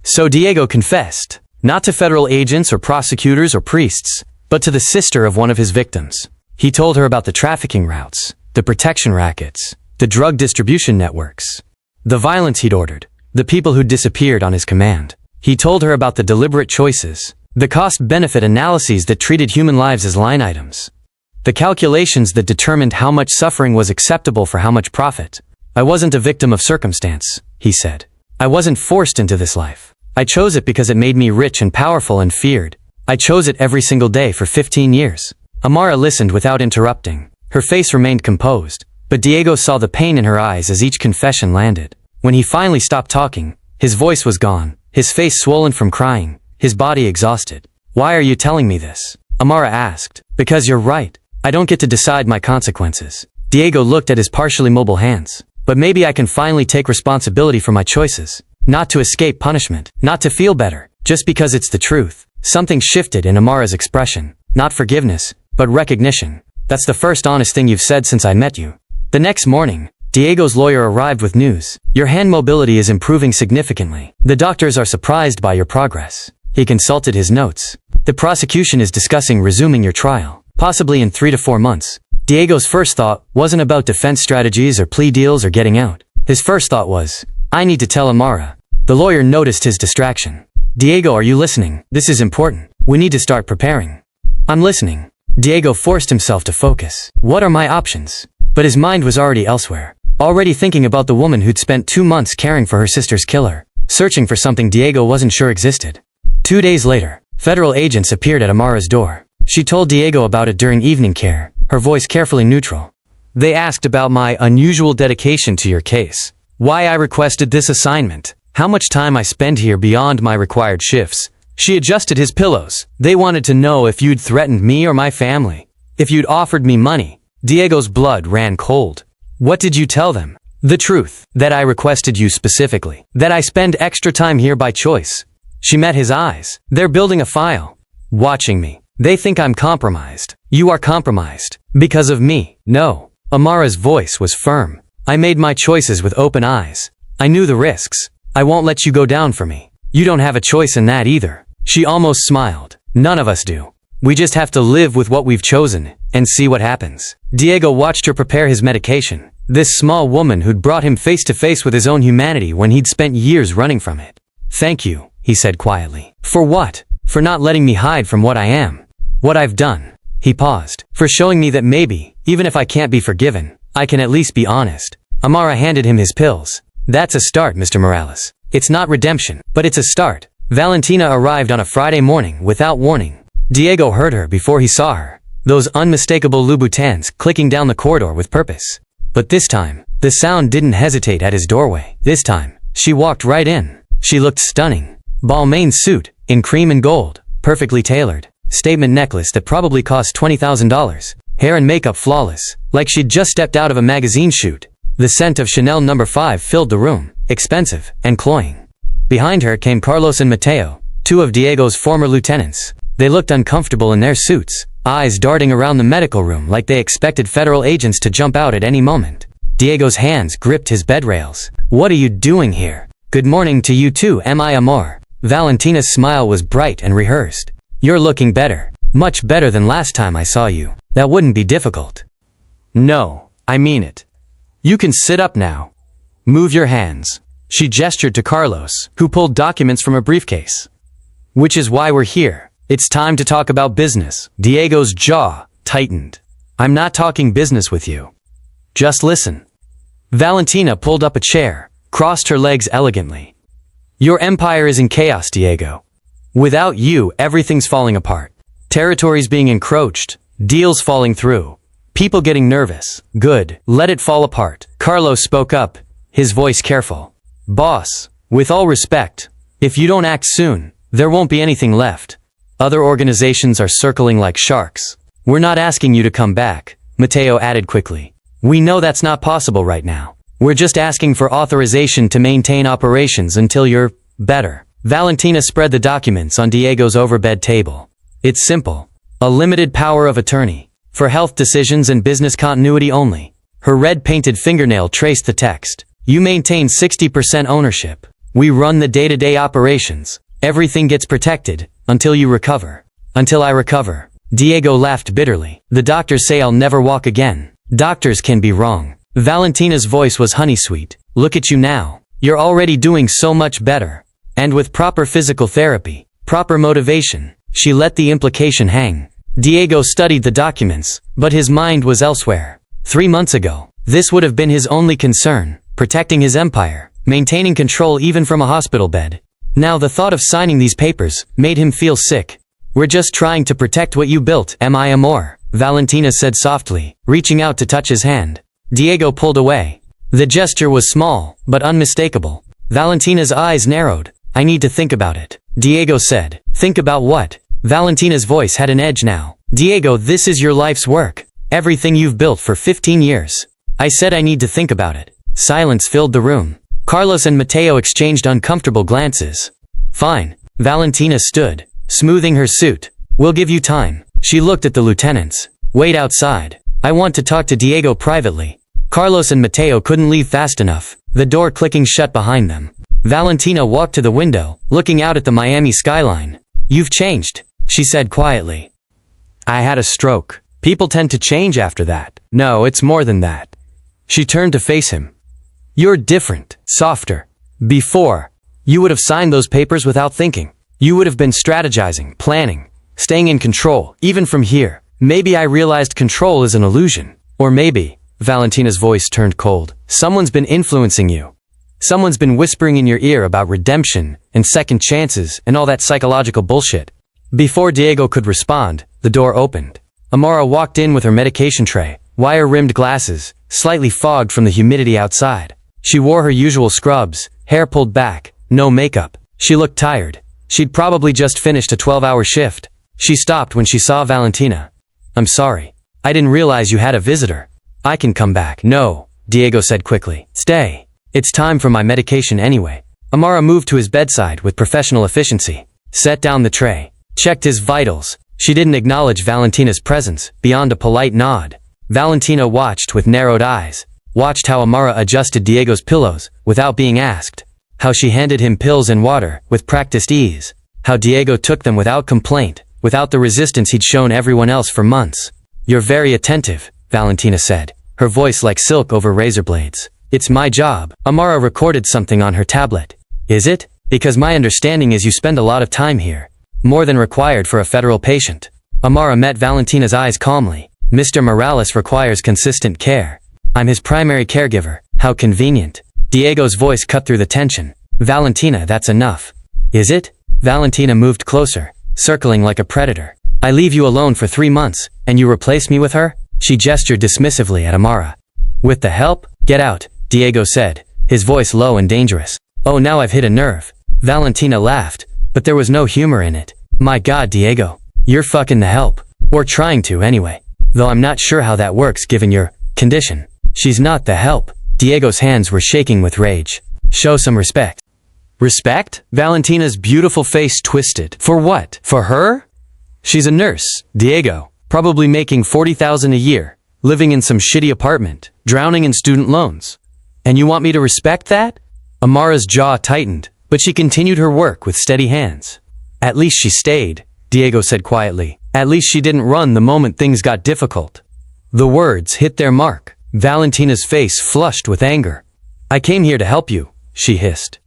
S1: So Diego confessed, not to federal agents or prosecutors or priests, but to the sister of one of his victims. He told her about the trafficking routes, the protection rackets, the drug distribution networks, the violence he'd ordered, the people who'd disappeared on his command. He told her about the deliberate choices, the cost-benefit analyses that treated human lives as line items, the calculations that determined how much suffering was acceptable for how much profit. I wasn't a victim of circumstance, he said. I wasn't forced into this life. I chose it because it made me rich and powerful and feared. I chose it every single day for 15 years. Amara listened without interrupting. Her face remained composed, but Diego saw the pain in her eyes as each confession landed. When he finally stopped talking, his voice was gone, his face swollen from crying, his body exhausted. Why are you telling me this? Amara asked. Because you're right. I don't get to decide my consequences. Diego looked at his partially mobile hands. But maybe I can finally take responsibility for my choices. Not to escape punishment, not to feel better, just because it's the truth. Something shifted in Amara's expression. Not forgiveness, but recognition. That's the first honest thing you've said since I met you. The next morning, Diego's lawyer arrived with news. Your hand mobility is improving significantly. The doctors are surprised by your progress. He consulted his notes. The prosecution is discussing resuming your trial, possibly in 3 to 4 months. Diego's first thought wasn't about defense strategies or plea deals or getting out. His first thought was, I need to tell Amara. The lawyer noticed his distraction. Diego, are you listening? This is important. We need to start preparing. I'm listening. Diego forced himself to focus. What are my options? But his mind was already elsewhere. Already thinking about the woman who'd spent 2 months caring for her sister's killer, searching for something Diego wasn't sure existed. 2 days later, federal agents appeared at Amara's door. She told Diego about it during evening care, her voice carefully neutral. They asked about my unusual dedication to your case, why I requested this assignment, how much time I spend here beyond my required shifts. She adjusted his pillows. They wanted to know if you'd threatened me or my family, if you'd offered me money. Diego's blood ran cold. What did you tell them? The truth, that I requested you specifically, that I spend extra time here by choice. She met his eyes. They're building a file. Watching me. They think I'm compromised. You are compromised. Because of me. No. Amara's voice was firm. I made my choices with open eyes. I knew the risks. I won't let you go down for me. You don't have a choice in that either. She almost smiled. None of us do. We just have to live with what we've chosen and see what happens. Diego watched her prepare his medication. This small woman who'd brought him face to face with his own humanity when he'd spent years running from it. Thank you, he said quietly. For what? For not letting me hide from what I am. What I've done. He paused. For showing me that maybe, even if I can't be forgiven, I can at least be honest. Amara handed him his pills. That's a start, Mr. Morales. It's not redemption, but it's a start. Valentina arrived on a Friday morning without warning. Diego heard her before he saw her. Those unmistakable Louboutins clicking down the corridor with purpose. But this time, the sound didn't hesitate at his doorway. This time, she walked right in. She looked stunning. Balmain suit, in cream and gold, perfectly tailored. Statement necklace that probably cost $20,000. Hair and makeup flawless, like she'd just stepped out of a magazine shoot. The scent of Chanel No. 5 filled the room, expensive and cloying. Behind her came Carlos and Mateo, 2 of Diego's former lieutenants. They looked uncomfortable in their suits, eyes darting around the medical room like they expected federal agents to jump out at any moment. Diego's hands gripped his bed rails. What are you doing here? Good morning to you too, mi amor. Valentina's smile was bright and rehearsed. You're looking better. Much better than last time I saw you. That wouldn't be difficult. No, I mean it. You can sit up now. Move your hands. She gestured to Carlos, who pulled documents from a briefcase. Which is why we're here. It's time to talk about business. Diego's jaw tightened. I'm not talking business with you. Just listen. Valentina pulled up a chair, crossed her legs elegantly. Your empire is in chaos, Diego. Without you, everything's falling apart. Territories being encroached, deals falling through, people getting nervous. Good, let it fall apart. Carlos spoke up, his voice careful. Boss, with all respect, if you don't act soon, there won't be anything left. Other organizations are circling like sharks. We're not asking you to come back, Mateo added quickly. We know that's not possible right now. We're just asking for authorization to maintain operations until you're Better. Valentina spread the documents on Diego's overbed table. It's simple. A limited power of attorney. For health decisions and business continuity only. Her red-painted fingernail traced the text. You maintain 60% ownership. We run the day-to-day operations. Everything gets protected, until you recover. Until I recover. Diego laughed bitterly. The doctors say I'll never walk again. Doctors can be wrong. Valentina's voice was honey-sweet. Look at you now. You're already doing so much better. And with proper physical therapy, proper motivation. She let the implication hang. Diego studied the documents, but his mind was elsewhere. 3 months ago, this would have been his only concern, protecting his empire, maintaining control even from a hospital bed. Now the thought of signing these papers made him feel sick. We're just trying to protect what you built, mi amor, Valentina said softly, reaching out to touch his hand. Diego pulled away. The gesture was small, but unmistakable. Valentina's eyes narrowed. I need to think about it, Diego said. Think about what? Valentina's voice had an edge now. Diego, this is your life's work. Everything you've built for 15 years. I said I need to think about it. Silence filled the room. Carlos and Mateo exchanged uncomfortable glances. Fine. Valentina stood, smoothing her suit. We'll give you time. She looked at the lieutenants. Wait outside. I want to talk to Diego privately. Carlos and Mateo couldn't leave fast enough, the door clicking shut behind them. Valentina walked to the window, looking out at the Miami skyline. You've changed, she said quietly. I had a stroke. People tend to change after that. No, it's more than that. She turned to face him. You're different, softer. Before, you would have signed those papers without thinking. You would have been strategizing, planning, staying in control, even from here. Maybe I realized control is an illusion. Or maybe, Valentina's voice turned cold, someone's been influencing you. Someone's been whispering in your ear about redemption and second chances and all that psychological bullshit. Before Diego could respond, the door opened. Amara walked in with her medication tray, wire-rimmed glasses, slightly fogged from the humidity outside. She wore her usual scrubs, hair pulled back, no makeup. She looked tired. She'd probably just finished a 12-hour shift. She stopped when she saw Valentina. I'm sorry. I didn't realize you had a visitor. I can come back. No, Diego said quickly. Stay. It's time for my medication anyway. Amara moved to his bedside with professional efficiency, set down the tray, checked his vitals. She didn't acknowledge Valentina's presence, beyond a polite nod. Valentina watched with narrowed eyes, watched how Amara adjusted Diego's pillows without being asked, how she handed him pills and water with practiced ease, how Diego took them without complaint, without the resistance he'd shown everyone else for months. You're very attentive, Valentina said, her voice like silk over razor blades. It's my job. Amara recorded something on her tablet. Is it? Because my understanding is you spend a lot of time here. More than required for a federal patient. Amara met Valentina's eyes calmly. Mr. Morales requires consistent care. I'm his primary caregiver. How convenient. Diego's voice cut through the tension. Valentina, that's enough. Is it? Valentina moved closer, circling like a predator. I leave you alone for 3 months, and you replace me with her? She gestured dismissively at Amara. With the help? Get out, Diego said, his voice low and dangerous. Oh, now I've hit a nerve. Valentina laughed, but there was no humor in it. My God, Diego. You're fucking the help. Or trying to, anyway. Though I'm not sure how that works given your condition. She's not the help. Diego's hands were shaking with rage. Show some respect. Respect? Valentina's beautiful face twisted. For what? For her? She's a nurse, Diego. Probably making $40,000 a year. Living in some shitty apartment. Drowning in student loans. And you want me to respect that? Amara's jaw tightened, but she continued her work with steady hands. At least she stayed, Diego said quietly. At least she didn't run the moment things got difficult. The words hit their mark. Valentina's face flushed with anger. I came here to help you, she hissed.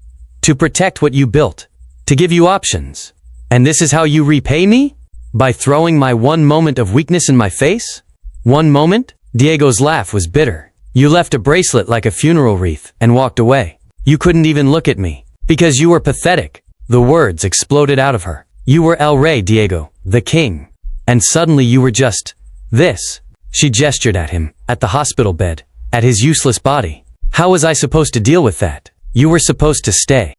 S1: To protect what you built. To give you options. And this is how you repay me? By throwing my one moment of weakness in my face? One moment? Diego's laugh was bitter. You left a bracelet like a funeral wreath and walked away. You couldn't even look at me. Because you were pathetic. The words exploded out of her. You were El Rey, Diego, the king. And suddenly you were just this. She gestured at him, at the hospital bed, at his useless body. How was I supposed to deal with that? You were supposed to stay.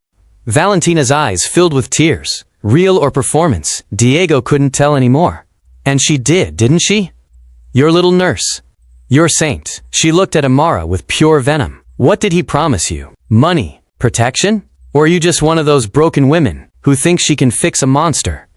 S1: Valentina's eyes filled with tears. Real or performance, Diego couldn't tell anymore. And she did, didn't she? Your little nurse. Your saint. She looked at Amara with pure venom. What did he promise you? Money? Protection? Or are you just one of those broken women who thinks she can fix a monster?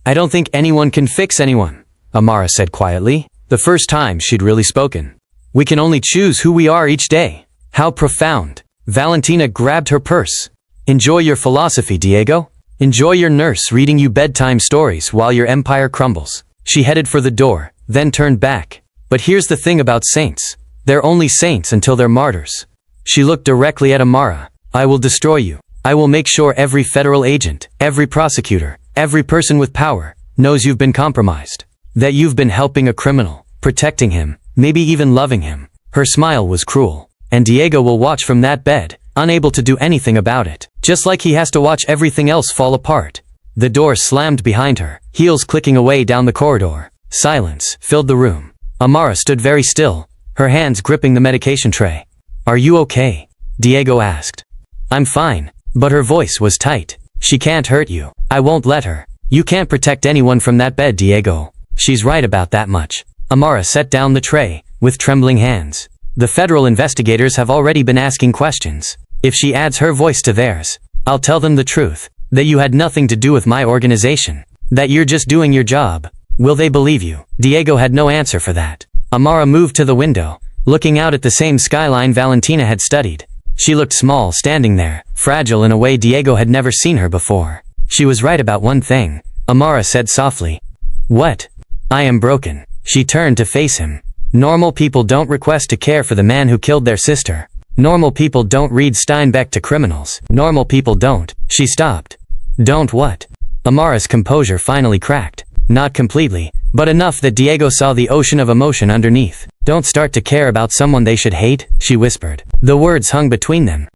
S1: I don't think anyone can fix anyone, Amara said quietly, the first time she'd really spoken. We can only choose who we are each day. How profound. Valentina grabbed her purse. Enjoy your philosophy, Diego. Enjoy your nurse reading you bedtime stories while your empire crumbles. She headed for the door, then turned back. But here's the thing about saints. They're only saints until they're martyrs. She looked directly at Amara. I will destroy you. I will make sure every federal agent, every prosecutor, every person with power knows you've been compromised. That you've been helping a criminal, protecting him, maybe even loving him. Her smile was cruel. And Diego will watch from that bed, unable to do anything about it. Just like he has to watch everything else fall apart. The door slammed behind her, heels clicking away down the corridor. Silence filled the room. Amara stood very still, her hands gripping the medication tray. Are you okay? Diego asked. I'm fine, but her voice was tight. She can't hurt you. I won't let her. You can't protect anyone from that bed, Diego. She's right about that much. Amara set down the tray, with trembling hands. The federal investigators have already been asking questions. If she adds her voice to theirs, I'll tell them the truth. That you had nothing to do with my organization. That you're just doing your job. Will they believe you? Diego had no answer for that. Amara moved to the window, looking out at the same skyline Valentina had studied. She looked small standing there, fragile in a way Diego had never seen her before. She was right about one thing, Amara said softly. What? I am broken. She turned to face him. Normal people don't request to care for the man who killed their sister. Normal people don't read Steinbeck to criminals. Normal people don't. She stopped. Don't what? Amara's composure finally cracked. Not completely, but enough that Diego saw the ocean of emotion underneath. Don't start to care about someone they should hate, she whispered. The words hung between them.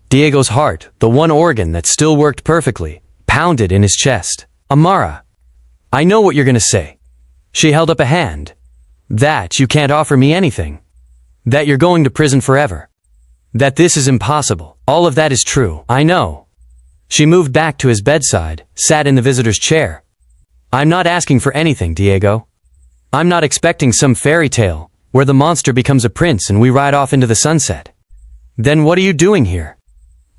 S1: Diego's heart, the one organ that still worked perfectly, pounded in his chest. Amara, I know what you're gonna say. She held up a hand. That you can't offer me anything. That you're going to prison forever. That this is impossible. All of that is true. I know. She moved back to his bedside, sat in the visitor's chair. I'm not asking for anything, Diego. I'm not expecting some fairy tale, where the monster becomes a prince and we ride off into the sunset. Then what are you doing here?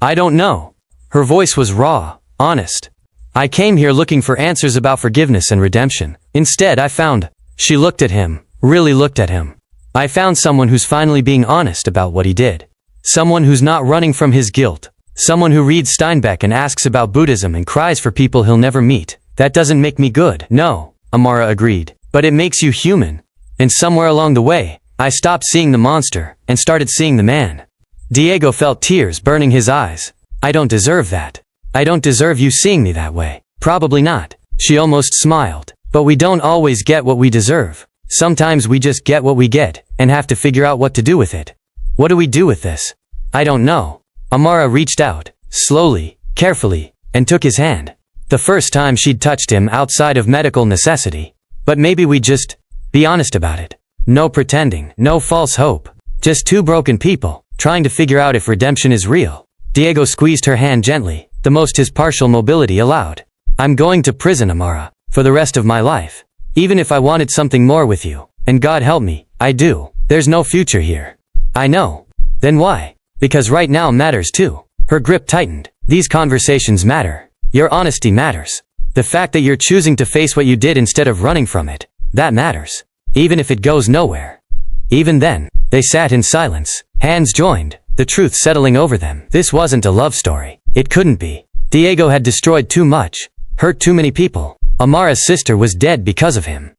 S1: I don't know. Her voice was raw, honest. I came here looking for answers about forgiveness and redemption. Instead, I found... She looked at him, really looked at him. I found someone who's finally being honest about what he did. Someone who's not running from his guilt. Someone who reads Steinbeck and asks about Buddhism and cries for people he'll never meet. That doesn't make me good. No, Amara agreed. But it makes you human. And somewhere along the way, I stopped seeing the monster and started seeing the man. Diego felt tears burning his eyes. I don't deserve that. I don't deserve you seeing me that way. Probably not. She almost smiled. But we don't always get what we deserve. Sometimes we just get what we get and have to figure out what to do with it. What do we do with this? I don't know. Amara reached out, slowly, carefully, and took his hand. The first time she'd touched him outside of medical necessity. But maybe we just be honest about it. No pretending, no false hope. Just two broken people, trying to figure out if redemption is real. Diego squeezed her hand gently, the most his partial mobility allowed. I'm going to prison, Amara, for the rest of my life. Even if I wanted something more with you, and God help me, I do. There's no future here. I know. Then why? Because right now matters too. Her grip tightened. These conversations matter. Your honesty matters. The fact that you're choosing to face what you did instead of running from it, that matters. Even if it goes nowhere. Even then, they sat in silence, hands joined, the truth settling over them. This wasn't a love story. It couldn't be. Diego had destroyed too much, hurt too many people. Amara's sister was dead because of him.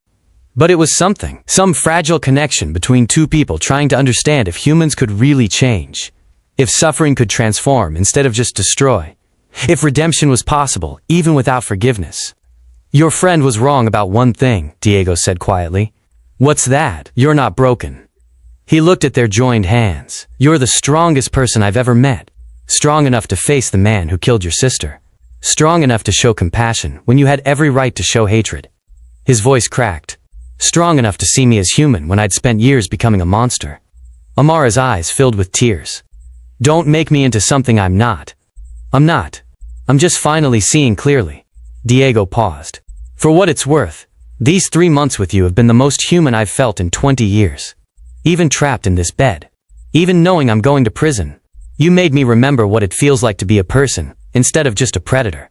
S1: But it was something, some fragile connection between two people trying to understand if humans could really change. If suffering could transform instead of just destroy. If redemption was possible, even without forgiveness. Your friend was wrong about one thing, Diego said quietly. What's that? You're not broken. He looked at their joined hands. You're the strongest person I've ever met. Strong enough to face the man who killed your sister. Strong enough to show compassion when you had every right to show hatred. His voice cracked. Strong enough to see me as human when I'd spent years becoming a monster. Amara's eyes filled with tears. Don't make me into something I'm not. I'm not. I'm just finally seeing clearly. Diego paused. For what it's worth, these 3 months with you have been the most human I've felt in 20 years. Even trapped in this bed. Even knowing I'm going to prison. You made me remember what it feels like to be a person, instead of just a predator.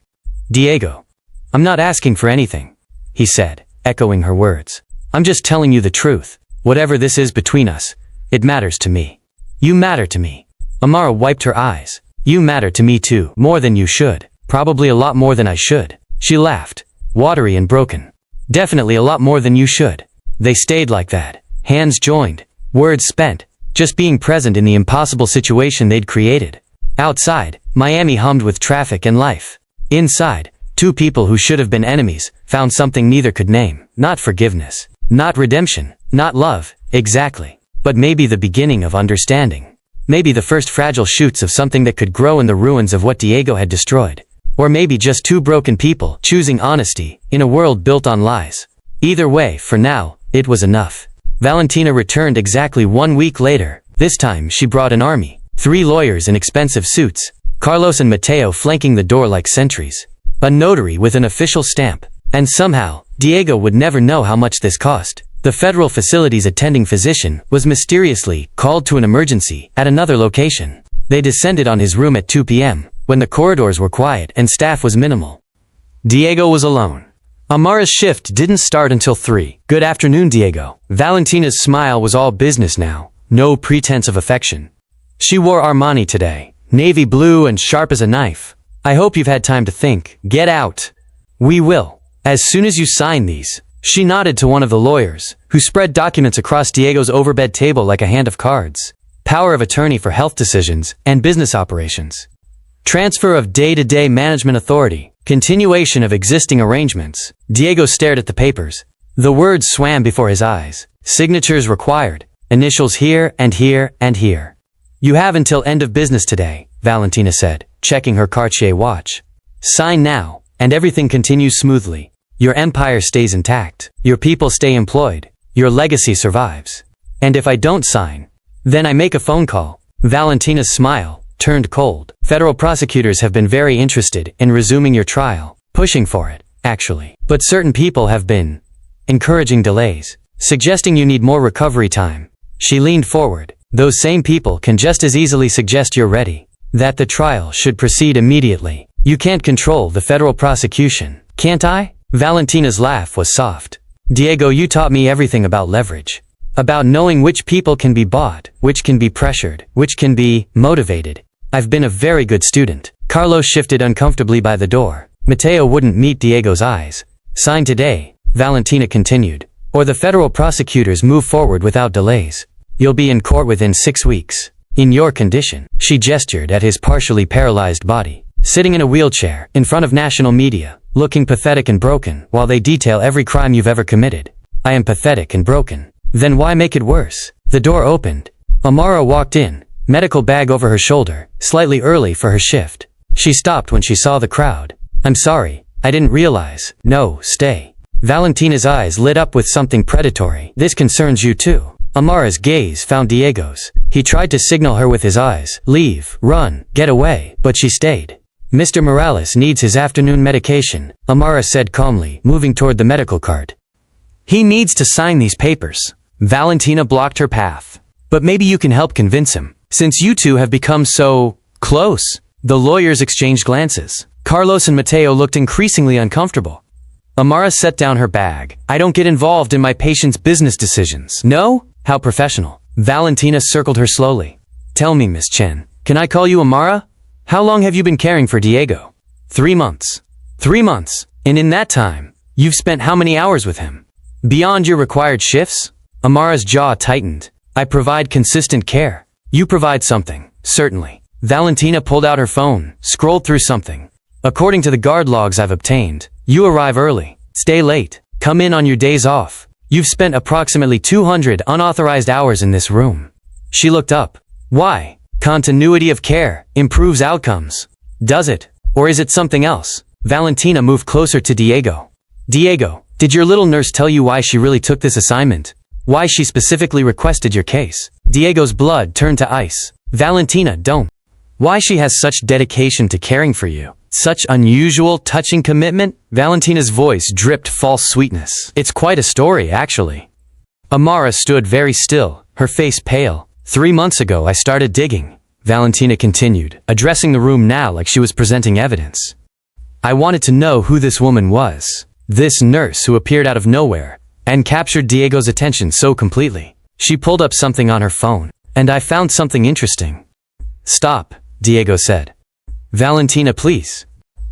S1: Diego. I'm not asking for anything, he said, echoing her words. I'm just telling you the truth. Whatever this is between us, it matters to me. You matter to me. Amara wiped her eyes. You matter to me too, more than you should. Probably a lot more than I should. She laughed, watery and broken. Definitely a lot more than you should. They stayed like that, hands joined, words spent, just being present in the impossible situation they'd created. Outside, Miami hummed with traffic and life. Inside, two people who should have been enemies found something neither could name. Not forgiveness, not redemption, not love, exactly. But maybe the beginning of understanding. Maybe the first fragile shoots of something that could grow in the ruins of what Diego had destroyed. Or maybe just two broken people choosing honesty in a world built on lies. Either way, for now, it was enough. Valentina returned exactly 1 week later. This time she brought an army. 3 lawyers in expensive suits. Carlos and Mateo flanking the door like sentries. A notary with an official stamp. And somehow, Diego would never know how much this cost. The federal facility's attending physician was mysteriously called to an emergency at another location. They descended on his room at 2 p.m. when the corridors were quiet and staff was minimal. Diego was alone. Amara's shift didn't start until 3. Good afternoon, Diego. Valentina's smile was all business now, no pretense of affection. She wore Armani today, navy blue and sharp as a knife. I hope you've had time to think. Get out. We will. As soon as you sign these. She nodded to one of the lawyers, who spread documents across Diego's overbed table like a hand of cards. Power of attorney for health decisions and business operations. Transfer of day-to-day management authority. Continuation of existing arrangements. Diego stared at the papers. The words swam before his eyes. Signatures required. Initials here and here and here. You have until end of business today, Valentina said, checking her Cartier watch. Sign now, and everything continues smoothly. Your empire stays intact. Your people stay employed. Your legacy survives. And if I don't sign, then I make a phone call. Valentina's smile turned cold. Federal prosecutors have been very interested in resuming your trial, pushing for it, actually. But certain people have been encouraging delays, suggesting you need more recovery time. She leaned forward. Those same people can just as easily suggest you're ready, that the trial should proceed immediately. You can't control the federal prosecution, can't I? Valentina's laugh was soft. Diego, you taught me everything about leverage. About knowing which people can be bought, which can be pressured, which can be motivated. I've been a very good student. Carlos shifted uncomfortably by the door. Mateo wouldn't meet Diego's eyes. Sign today, Valentina continued, or the federal prosecutors move forward without delays. You'll be in court within 6 weeks. In your condition. She gestured at his partially paralyzed body, sitting in a wheelchair, in front of national media, looking pathetic and broken, while they detail every crime you've ever committed. I am pathetic and broken. Then why make it worse? The door opened. Amara walked in, medical bag over her shoulder, slightly early for her shift. She stopped when she saw the crowd. I'm sorry, I didn't realize. No, stay. Valentina's eyes lit up with something predatory. This concerns you too. Amara's gaze found Diego's. He tried to signal her with his eyes. Leave, run, get away, but she stayed. Mr. Morales needs his afternoon medication, Amara said calmly, moving toward the medical cart. He needs to sign these papers. Valentina blocked her path. But maybe you can help convince him, since you two have become so close. The lawyers exchanged glances. Carlos and Mateo looked increasingly uncomfortable. Amara set down her bag. I don't get involved in my patient's business decisions. No? How professional. Valentina circled her slowly. Tell me, Miss Chen, can I call you Amara? How long have you been caring for Diego? 3 months. 3 months. And in that time, you've spent how many hours with him? Beyond your required shifts? Amara's jaw tightened. I provide consistent care. You provide something, certainly. Valentina pulled out her phone, scrolled through something. According to the guard logs I've obtained, you arrive early, stay late, come in on your days off. You've spent approximately 200 unauthorized hours in this room. She looked up. Why? Continuity of care improves outcomes. Does it? Or is it something else? Valentina moved closer to Diego. Diego, did your little nurse tell you why she really took this assignment? Why she specifically requested your case? Diego's blood turned to ice. Valentina, don't. Why she has such dedication to caring for you? Such unusual, touching commitment? Valentina's voice dripped false sweetness. It's quite a story, actually. Amara stood very still, her face pale. 3 months ago I started digging. Valentina continued, addressing the room now like she was presenting evidence. I wanted to know who this woman was. This nurse who appeared out of nowhere and captured Diego's attention so completely. She pulled up something on her phone, and I found something interesting. Stop, Diego said. Valentina, please.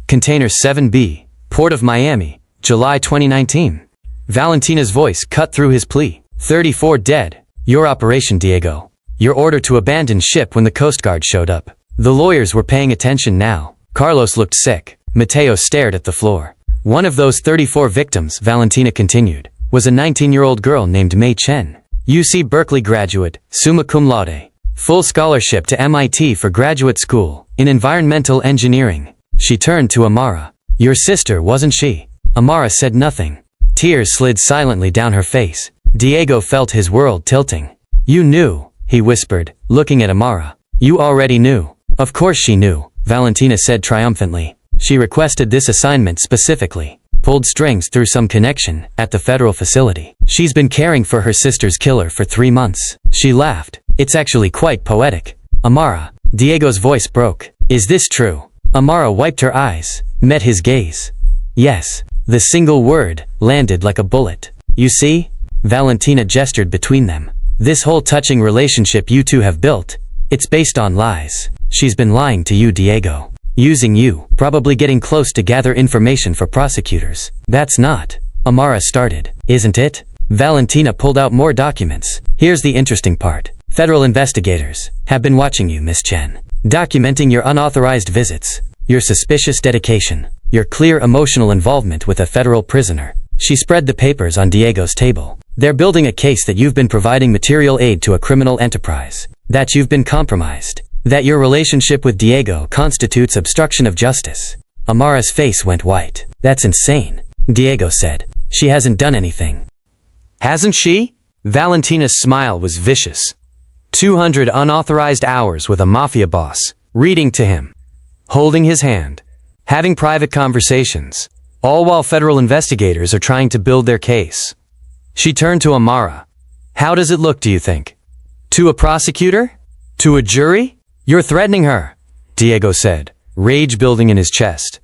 S1: Container 7B, Port of Miami, July 2019. Valentina's voice cut through his plea. 34 dead. Your operation, Diego. Your order to abandon ship when the Coast Guard showed up. The lawyers were paying attention now. Carlos looked sick. Mateo stared at the floor. One of those 34 victims, Valentina continued, was a 19-year-old girl named Mei Chen. UC Berkeley graduate, summa cum laude. Full scholarship to MIT for graduate school in environmental engineering. She turned to Amara. Your sister, wasn't she? Amara said nothing. Tears slid silently down her face. Diego felt his world tilting. You knew, he whispered, looking at Amara. You already knew. Of course she knew, Valentina said triumphantly. She requested this assignment specifically. Pulled strings through some connection at the federal facility. She's been caring for her sister's killer for 3 months. She laughed. It's actually quite poetic. Amara. Diego's voice broke. Is this true? Amara wiped her eyes, met his gaze. Yes. The single word landed like a bullet. You see? Valentina gestured between them. This whole touching relationship you two have built, it's based on lies. She's been lying to you, Diego. Using you, probably getting close to gather information for prosecutors. That's not. Amara started. Isn't it? Valentina pulled out more documents. Here's the interesting part. Federal investigators have been watching you, Miss Chen. Documenting your unauthorized visits, your suspicious dedication, your clear emotional involvement with a federal prisoner. She spread the papers on Diego's table. They're building a case that you've been providing material aid to a criminal enterprise, that you've been compromised, that your relationship with Diego constitutes obstruction of justice. Amara's face went white. That's insane, Diego said. She hasn't done anything. Hasn't she? Valentina's smile was vicious. 200 unauthorized hours with a mafia boss, reading to him, holding his hand, having private conversations, all while federal investigators are trying to build their case. She turned to Amara. How does it look, do you think? To a prosecutor? To a jury? You're threatening her, Diego said, rage building in his chest.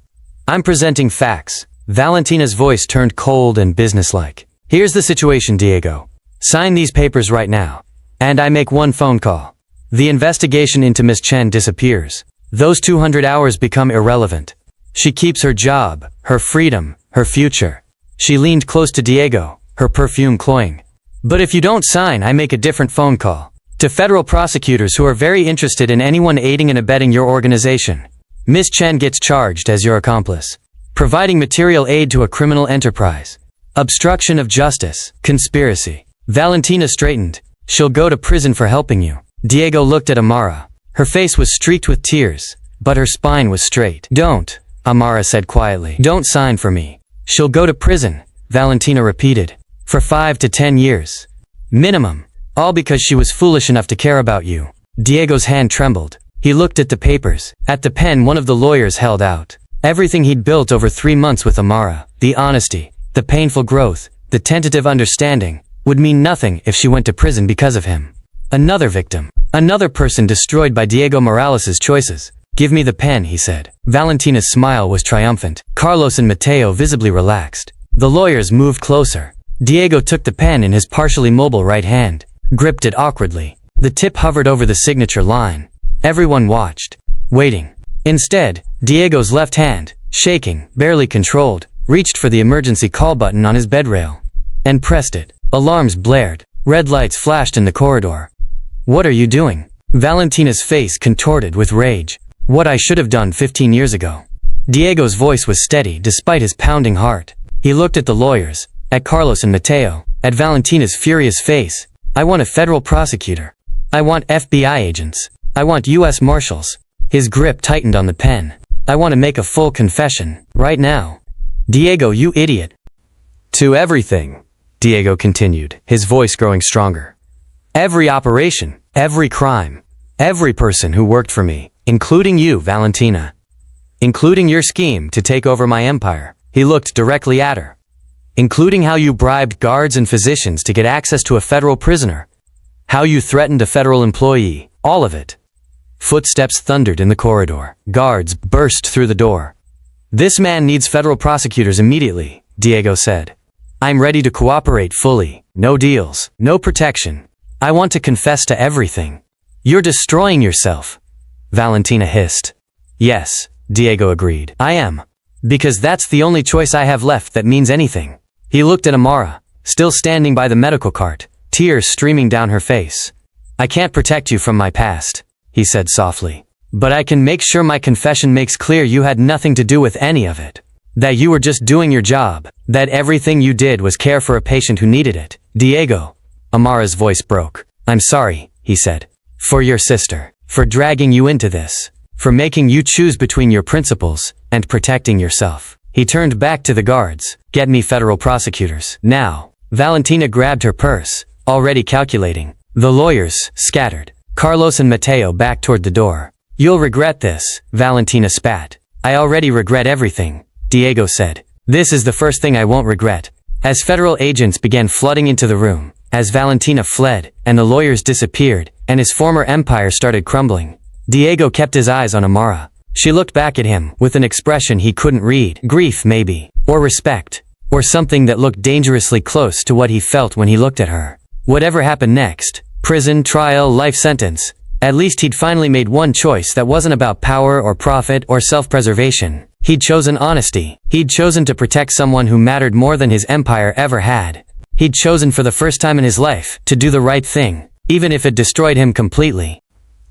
S1: I'm presenting facts. Valentina's voice turned cold and businesslike. Here's the situation, Diego. Sign these papers right now. And I make one phone call. The investigation into Miss Chen disappears. Those 200 hours become irrelevant. She keeps her job, her freedom, her future. She leaned close to Diego, her perfume cloying. But if you don't sign, I make a different phone call. To federal prosecutors who are very interested in anyone aiding and abetting your organization. Miss Chen gets charged as your accomplice. Providing material aid to a criminal enterprise. Obstruction of justice. Conspiracy. Valentina straightened. She'll go to prison for helping you. Diego looked at Amara. Her face was streaked with tears, but her spine was straight. Don't, Amara said quietly. Don't sign for me. She'll go to prison, Valentina repeated. For 5 to 10 years. Minimum. All because she was foolish enough to care about you. Diego's hand trembled. He looked at the papers, at the pen one of the lawyers held out. Everything he'd built over 3 months with Amara, the honesty, the painful growth, the tentative understanding, would mean nothing if she went to prison because of him. Another victim. Another person destroyed by Diego Morales' choices. Give me the pen, he said. Valentina's smile was triumphant. Carlos and Mateo visibly relaxed. The lawyers moved closer. Diego took the pen in his partially mobile right hand, gripped it awkwardly. The tip hovered over the signature line. Everyone watched, waiting. Instead, Diego's left hand, shaking, barely controlled, reached for the emergency call button on his bedrail and pressed it. Alarms blared. Red lights flashed in the corridor. What are you doing? Valentina's face contorted with rage. What I should have done 15 years ago. Diego's voice was steady despite his pounding heart. He looked at the lawyers, at Carlos and Mateo, at Valentina's furious face. I want a federal prosecutor. I want FBI agents. I want U.S. Marshals. His grip tightened on the pen. I want to make a full confession, right now. Diego, you idiot. To everything, Diego continued, his voice growing stronger. Every operation, every crime, every person who worked for me, including you, Valentina. Including your scheme to take over my empire. He looked directly at her. Including how you bribed guards and physicians to get access to a federal prisoner. How you threatened a federal employee. All of it. Footsteps thundered in the corridor. Guards burst through the door. "This man needs federal prosecutors immediately," Diego said. "I'm ready to cooperate fully. No deals, no protection. I want to confess to everything." "You're destroying yourself," Valentina hissed. "Yes," Diego agreed. "I am. Because that's the only choice I have left that means anything." He looked at Amara, still standing by the medical cart, tears streaming down her face. "I can't protect you from my past," he said softly. "But I can make sure my confession makes clear you had nothing to do with any of it. That you were just doing your job. That everything you did was care for a patient who needed it." "Diego," Amara's voice broke. "I'm sorry," he said. "For your sister. For dragging you into this. For making you choose between your principles and protecting yourself." He turned back to the guards. "Get me federal prosecutors. Now." Valentina grabbed her purse, already calculating. The lawyers scattered. Carlos and Mateo backed toward the door. "You'll regret this," Valentina spat. "I already regret everything," Diego said. "This is the first thing I won't regret." As federal agents began flooding into the room, as Valentina fled, and the lawyers disappeared, and his former empire started crumbling, Diego kept his eyes on Amara. She looked back at him with an expression he couldn't read. Grief, maybe. Or respect. Or something that looked dangerously close to what he felt when he looked at her. Whatever happened next, prison, trial, life sentence, at least he'd finally made one choice that wasn't about power or profit or self-preservation. He'd chosen honesty. He'd chosen to protect someone who mattered more than his empire ever had. He'd chosen for the first time in his life to do the right thing, even if it destroyed him completely.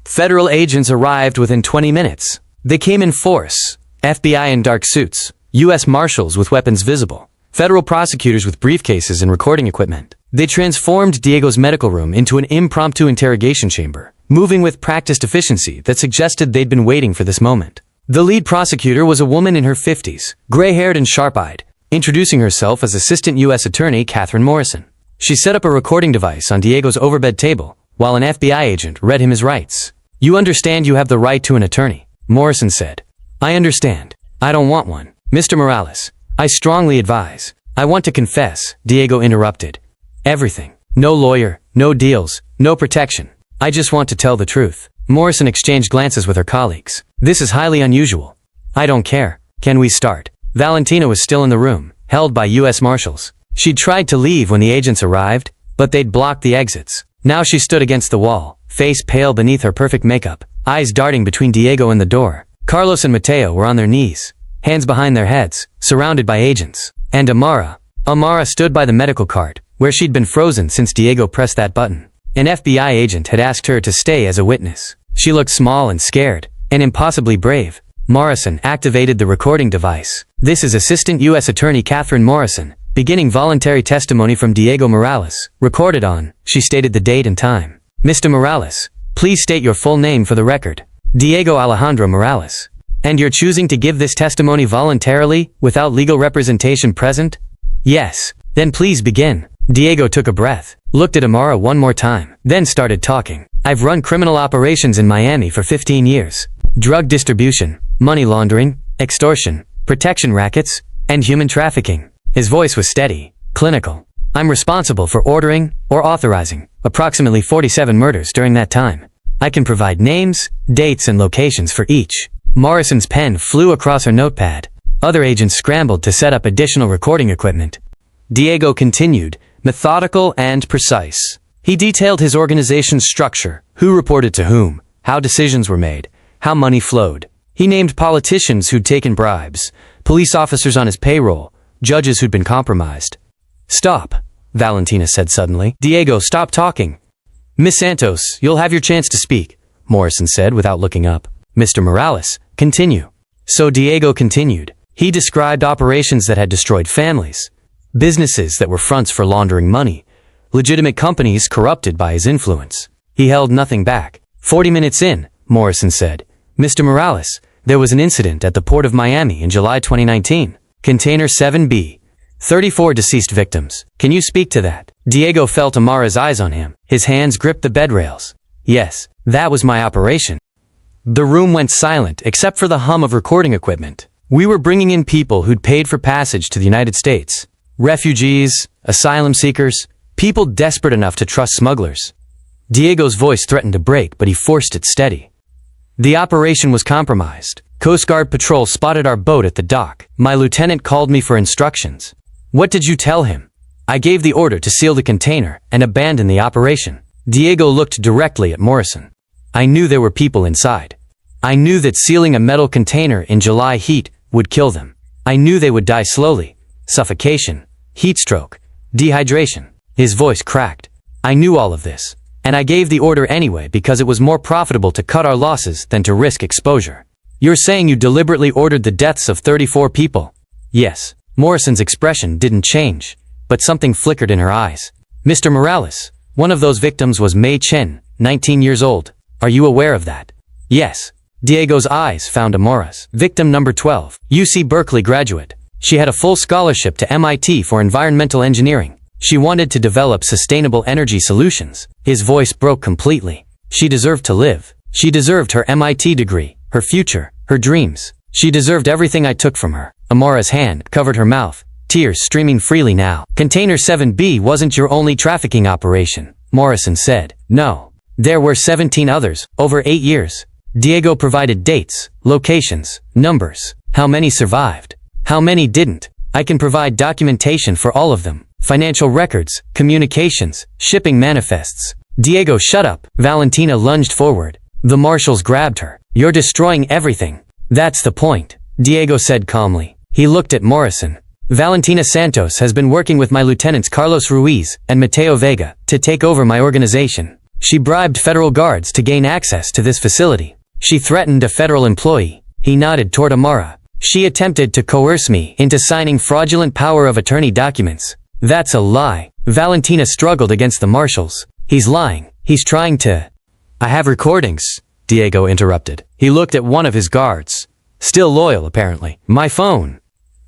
S1: Federal agents arrived within 20 minutes. They came in force. FBI in dark suits, U.S. Marshals with weapons visible, federal prosecutors with briefcases and recording equipment. They transformed Diego's medical room into an impromptu interrogation chamber, moving with practiced efficiency that suggested they'd been waiting for this moment. The lead prosecutor was a woman in her 50s, gray-haired and sharp-eyed, introducing herself as Assistant U.S. Attorney Catherine Morrison. She set up a recording device on Diego's overbed table, while an FBI agent read him his rights. "You understand you have the right to an attorney," Morrison said. "I understand. I don't want one. Mr. Morales, I strongly advise." "I want to confess," Diego interrupted. "Everything. No lawyer, no deals, no protection. I just want to tell the truth." Morrison exchanged glances with her colleagues. "This is highly unusual." "I don't care. Can we start?" Valentina was still in the room, held by U.S. Marshals. She'd tried to leave when the agents arrived, but they'd blocked the exits. Now she stood against the wall, face pale beneath her perfect makeup, eyes darting between Diego and the door. Carlos and Mateo were on their knees, hands behind their heads, surrounded by agents. And Amara stood by the medical cart, where she'd been frozen since Diego pressed that button. An FBI agent had asked her to stay as a witness. She looked small and scared, and impossibly brave. Morrison activated the recording device. "This is Assistant U.S. Attorney Catherine Morrison, beginning voluntary testimony from Diego Morales, recorded on," she stated the date and time. "Mr. Morales, please state your full name for the record." "Diego Alejandro Morales." "And you're choosing to give this testimony voluntarily, without legal representation present?" "Yes." "Then please begin." Diego took a breath, looked at Amara one more time, then started talking. "I've run criminal operations in Miami for 15 years. Drug distribution, money laundering, extortion, protection rackets, and human trafficking." His voice was steady, clinical. "I'm responsible for ordering, or authorizing, approximately 47 murders during that time. I can provide names, dates, and locations for each." Morrison's pen flew across her notepad. Other agents scrambled to set up additional recording equipment. Diego continued, methodical and precise. He detailed his organization's structure, who reported to whom, how decisions were made, how money flowed. He named politicians who'd taken bribes, police officers on his payroll, judges who'd been compromised. "Stop," Valentina said suddenly. "Diego, stop talking." "Miss Santos, you'll have your chance to speak," Morrison said without looking up. "Mr. Morales, continue." So Diego continued. He described operations that had destroyed families, businesses that were fronts for laundering money, legitimate companies corrupted by his influence. He held nothing back. 40 minutes in, Morrison said, "Mr. Morales, there was an incident at the port of Miami in July 2019. Container 7B. 34 deceased victims. Can you speak to that?" Diego felt Amara's eyes on him. His hands gripped the bed rails. "Yes, that was my operation." The room went silent except for the hum of recording equipment. "We were bringing in people who'd paid for passage to the United States. Refugees, asylum seekers, people desperate enough to trust smugglers." Diego's voice threatened to break, but he forced it steady. The operation was compromised. Coast Guard patrol spotted our boat at the dock. My lieutenant called me for instructions. What did you tell him? I gave the order to seal the container and abandon the operation. Diego looked directly at Morrison. I knew there were people inside. I knew that sealing a metal container in July heat would kill them. I knew they would die slowly. Suffocation, heat stroke, dehydration. His voice cracked. I knew all of this, and I gave the order anyway because it was more profitable to cut our losses than to risk exposure. You're saying you deliberately ordered the deaths of 34 people? Yes. Morrison's expression didn't change, but something flickered in her eyes. Mr. Morales, one of those victims was Mei Chen, 19 years old. Are you aware of that? Yes. Diego's eyes found Amora's. Victim number 12, UC Berkeley graduate. She had a full scholarship to MIT for environmental engineering. She wanted to develop sustainable energy solutions. His voice broke completely. She deserved to live. She deserved her MIT degree, her future, her dreams. She deserved everything I took from her. Amora's hand covered her mouth, tears streaming freely now. Container 7B wasn't your only trafficking operation, Morrison said. No. There were 17 others, over 8 years. Diego provided dates, locations, numbers. How many survived? How many didn't? I can provide documentation for all of them. Financial records, communications, shipping manifests. Diego, shut up. Valentina lunged forward. The marshals grabbed her. You're destroying everything. That's the point, Diego said calmly. He looked at Morrison. Valentina Santos has been working with my lieutenants Carlos Ruiz and Mateo Vega to take over my organization. She bribed federal guards to gain access to this facility. She threatened a federal employee. He nodded toward Amara. She attempted to coerce me into signing fraudulent power of attorney documents. That's a lie. Valentina struggled against the marshals. He's lying. He's trying to... I have recordings, Diego interrupted. He looked at one of his guards. Still loyal, apparently. My phone.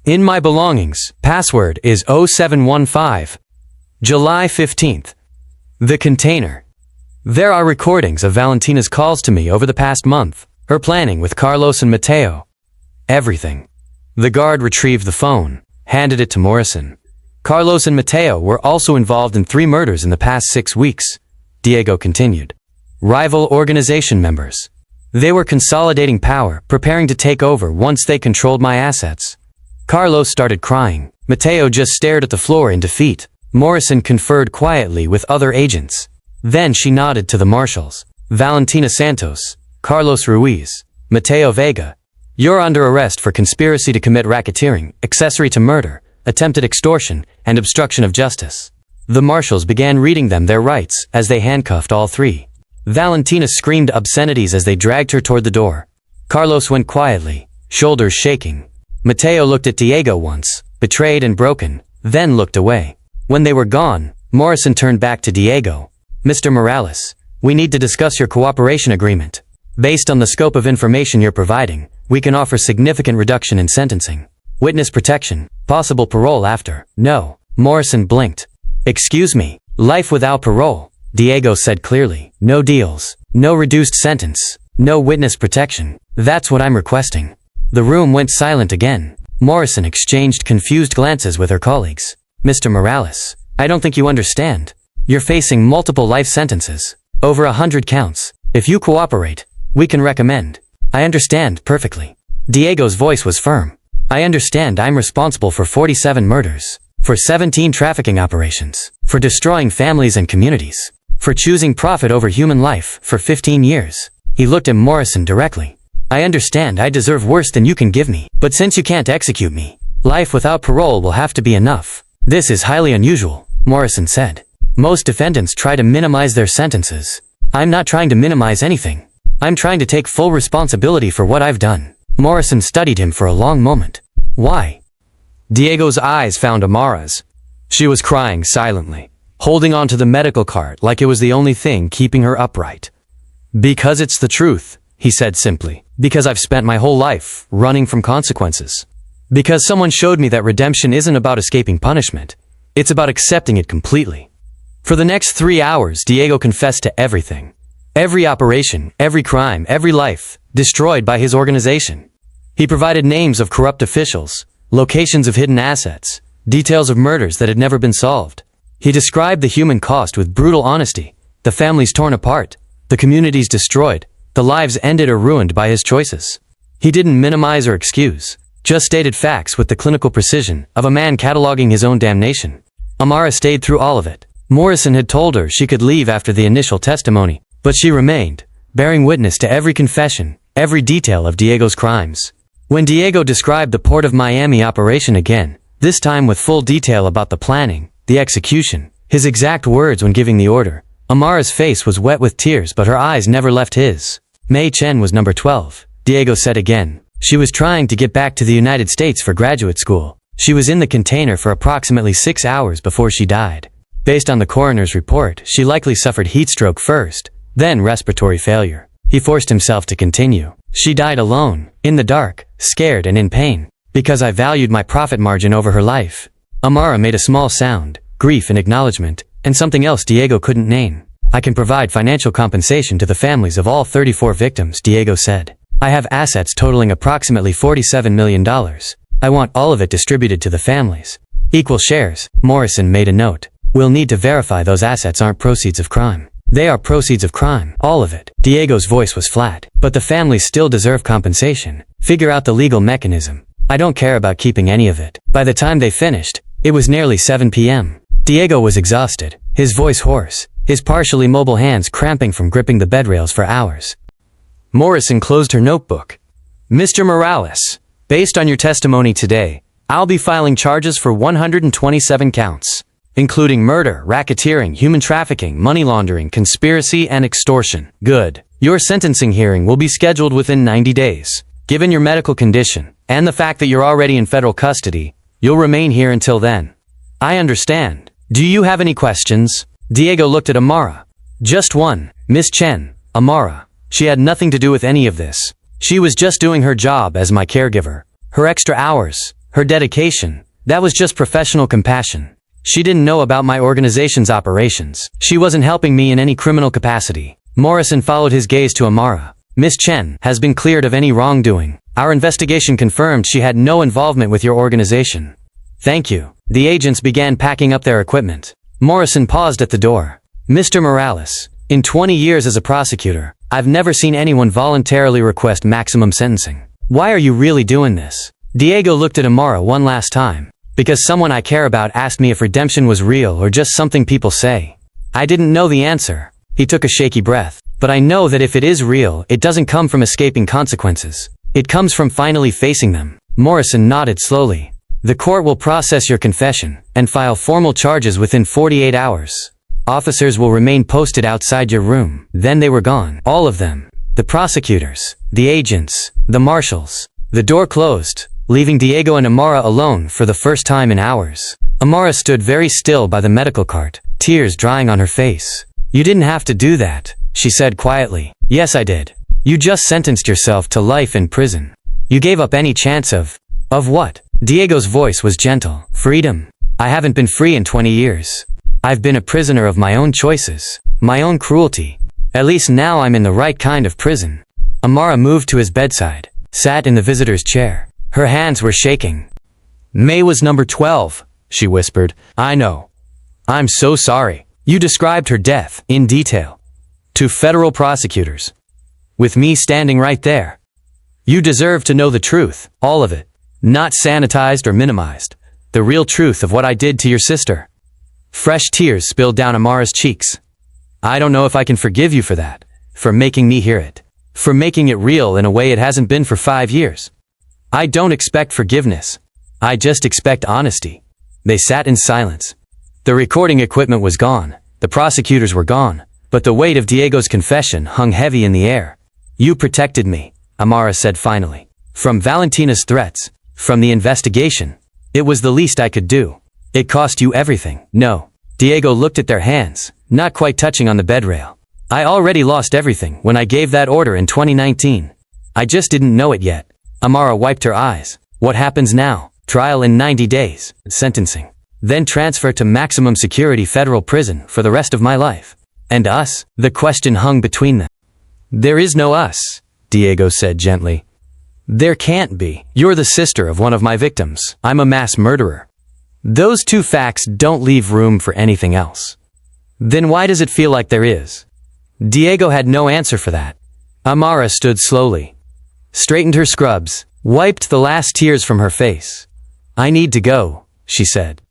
S1: In my belongings. Password is 0715. July 15th. The container. There are recordings of Valentina's calls to me over the past month. Her planning with Carlos and Mateo. Everything. The guard retrieved the phone, handed it to Morrison. Carlos and Mateo were also involved in 3 murders in the past 6 weeks, Diego continued. Rival organization members. They were consolidating power, preparing to take over once they controlled my assets. Carlos started crying. Mateo just stared at the floor in defeat. Morrison conferred quietly with other agents. Then she nodded to the marshals. Valentina Santos, Carlos Ruiz, Mateo Vega. You're under arrest for conspiracy to commit racketeering, accessory to murder, attempted extortion, and obstruction of justice. The marshals began reading them their rights as they handcuffed all 3. Valentina screamed obscenities as they dragged her toward the door. Carlos went quietly, shoulders shaking. Mateo looked at Diego once, betrayed and broken, then looked away. When they were gone, Morrison turned back to Diego. Mr. Morales, we need to discuss your cooperation agreement. Based on the scope of information you're providing, we can offer significant reduction in sentencing. Witness protection, possible parole after. No. Morrison blinked. Excuse me. Life without parole, Diego said clearly. No deals. No reduced sentence. No witness protection. That's what I'm requesting. The room went silent again. Morrison exchanged confused glances with her colleagues. Mr. Morales, I don't think you understand. You're facing multiple life sentences. Over 100 counts. If you cooperate, we can recommend. I understand perfectly. Diego's voice was firm. I understand I'm responsible for 47 murders, for 17 trafficking operations, for destroying families and communities, for choosing profit over human life for 15 years. He looked at Morrison directly. I understand I deserve worse than you can give me, but since you can't execute me, life without parole will have to be enough. This is highly unusual, Morrison said. Most defendants try to minimize their sentences. I'm not trying to minimize anything. I'm trying to take full responsibility for what I've done. Morrison studied him for a long moment. Why? Diego's eyes found Amara's. She was crying silently, holding onto the medical cart like it was the only thing keeping her upright. Because it's the truth, he said simply. Because I've spent my whole life running from consequences. Because someone showed me that redemption isn't about escaping punishment. It's about accepting it completely. For the next 3 hours, Diego confessed to everything. Every operation, every crime, every life, destroyed by his organization. He provided names of corrupt officials, locations of hidden assets, details of murders that had never been solved. He described the human cost with brutal honesty, the families torn apart, the communities destroyed, the lives ended or ruined by his choices. He didn't minimize or excuse, just stated facts with the clinical precision of a man cataloging his own damnation. Amara stayed through all of it. Morrison had told her she could leave after the initial testimony, but she remained, bearing witness to every confession, every detail of Diego's crimes. When Diego described the Port of Miami operation again, this time with full detail about the planning, the execution, his exact words when giving the order, Amara's face was wet with tears but her eyes never left his. Mei Chen was number 12, Diego said again. She was trying to get back to the United States for graduate school. She was in the container for approximately 6 hours before she died. Based on the coroner's report, she likely suffered heat stroke first, then respiratory failure. He forced himself to continue. She died alone, in the dark, scared and in pain, because I valued my profit margin over her life. Amara made a small sound, grief and acknowledgement, and something else Diego couldn't name. I can provide financial compensation to the families of all 34 victims, Diego said. I have assets totaling approximately $47 million. I want all of it distributed to the families. Equal shares, Morrison made a note. We'll need to verify those assets aren't proceeds of crime. They are proceeds of crime, all of it. Diego's voice was flat. But the families still deserve compensation. Figure out the legal mechanism. I don't care about keeping any of it. By the time they finished, it was nearly 7 p.m. Diego was exhausted, his voice hoarse, his partially mobile hands cramping from gripping the bed rails for hours. Morrison closed her notebook. Mr. Morales, based on your testimony today, I'll be filing charges for 127 counts, including murder, racketeering, human trafficking, money laundering, conspiracy, and extortion. Good. Your sentencing hearing will be scheduled within 90 days. Given your medical condition, and the fact that you're already in federal custody, you'll remain here until then. I understand. Do you have any questions? Diego looked at Amara. Just one, Miss Chen. Amara. She had nothing to do with any of this. She was just doing her job as my caregiver. Her extra hours, her dedication, that was just professional compassion. She didn't know about my organization's operations. She wasn't helping me in any criminal capacity. Morrison followed his gaze to Amara. Miss Chen has been cleared of any wrongdoing. Our investigation confirmed she had no involvement with your organization. Thank you. The agents began packing up their equipment. Morrison paused at the door. Mr. Morales, in 20 years as a prosecutor, I've never seen anyone voluntarily request maximum sentencing. Why are you really doing this? Diego looked at Amara one last time. Because someone I care about asked me if redemption was real or just something people say. I didn't know the answer. He took a shaky breath. But I know that if it is real, it doesn't come from escaping consequences. It comes from finally facing them. Morrison nodded slowly. The court will process your confession and file formal charges within 48 hours. Officers will remain posted outside your room. Then they were gone. All of them. The prosecutors, the agents, the marshals. The door closed, leaving Diego and Amara alone for the first time in hours. Amara stood very still by the medical cart, tears drying on her face. You didn't have to do that, she said quietly. Yes, I did. You just sentenced yourself to life in prison. You gave up any chance of what? Diego's voice was gentle. Freedom. I haven't been free in 20 years. I've been a prisoner of my own choices, my own cruelty. At least now I'm in the right kind of prison. Amara moved to his bedside, sat in the visitor's chair. Her hands were shaking. May was number 12, she whispered. I know. I'm so sorry. You described her death, in detail, to federal prosecutors, with me standing right there. You deserve to know the truth, all of it, not sanitized or minimized, the real truth of what I did to your sister. Fresh tears spilled down Amara's cheeks. I don't know if I can forgive you for that, for making me hear it, for making it real in a way it hasn't been for 5 years. I don't expect forgiveness. I just expect honesty. They sat in silence. The recording equipment was gone. The prosecutors were gone. But the weight of Diego's confession hung heavy in the air. You protected me, Amara said finally. From Valentina's threats, from the investigation. It was the least I could do. It cost you everything. No. Diego looked at their hands, not quite touching on the bed rail. I already lost everything when I gave that order in 2019. I just didn't know it yet. Amara wiped her eyes. What happens now? Trial in 90 days. Sentencing. Then transfer to maximum security federal prison for the rest of my life. And us? The question hung between them. There is no us, Diego said gently. There can't be. You're the sister of one of my victims. I'm a mass murderer. Those two facts don't leave room for anything else. Then why does it feel like there is? Diego had no answer for that. Amara stood slowly, straightened her scrubs, wiped the last tears from her face. "I need to go," she said.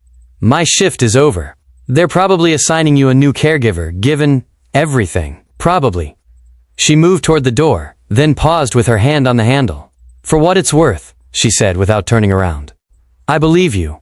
S1: "My shift is over. They're probably assigning you a new caregiver, given everything. Probably." She moved toward the door, then paused with her hand on the handle. "For what it's worth," she said without turning around. "I believe you.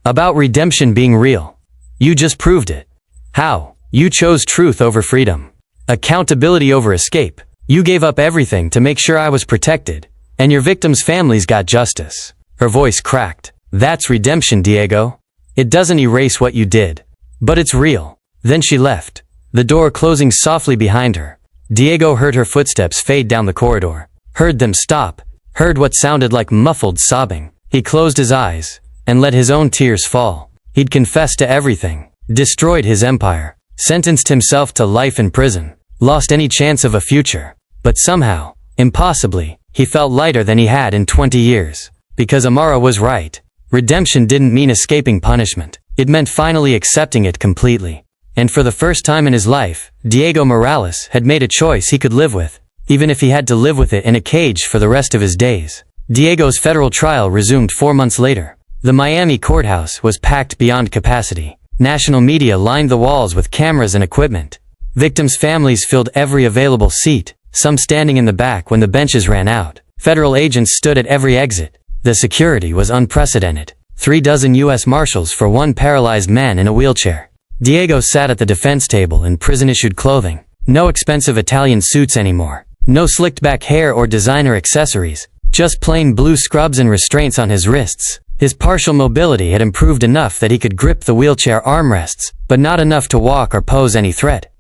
S1: About redemption being real. You just proved it. How? You chose truth over freedom. Accountability over escape. You gave up everything to make sure I was protected, and your victims' families got justice." Her voice cracked. "That's redemption, Diego. It doesn't erase what you did, but it's real." Then she left, the door closing softly behind her. Diego heard her footsteps fade down the corridor, heard them stop, heard what sounded like muffled sobbing. He closed his eyes and let his own tears fall. He'd confessed to everything, destroyed his empire, sentenced himself to life in prison, lost any chance of a future. But somehow, impossibly, he felt lighter than he had in 20 years. Because Amara was right. Redemption didn't mean escaping punishment. It meant finally accepting it completely. And for the first time in his life, Diego Morales had made a choice he could live with, even if he had to live with it in a cage for the rest of his days. Diego's federal trial resumed 4 months later. The Miami courthouse was packed beyond capacity. National media lined the walls with cameras and equipment. Victims' families filled every available seat, some standing in the back when the benches ran out. Federal agents stood at every exit. The security was unprecedented. 36 U.S. Marshals for one paralyzed man in a wheelchair. Diego sat at the defense table in prison-issued clothing. No expensive Italian suits anymore. No slicked-back hair or designer accessories. Just plain blue scrubs and restraints on his wrists. His partial mobility had improved enough that he could grip the wheelchair armrests, but not enough to walk or pose any threat.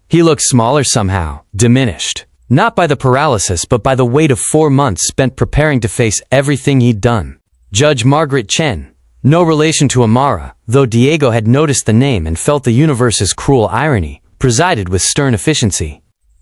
S1: He looked smaller somehow, diminished. Not by the paralysis, but by the weight of 4 months spent preparing to face everything he'd done. Judge Margaret Chen, no relation to Amara, though Diego had noticed the name and felt the universe's cruel irony, presided with stern efficiency.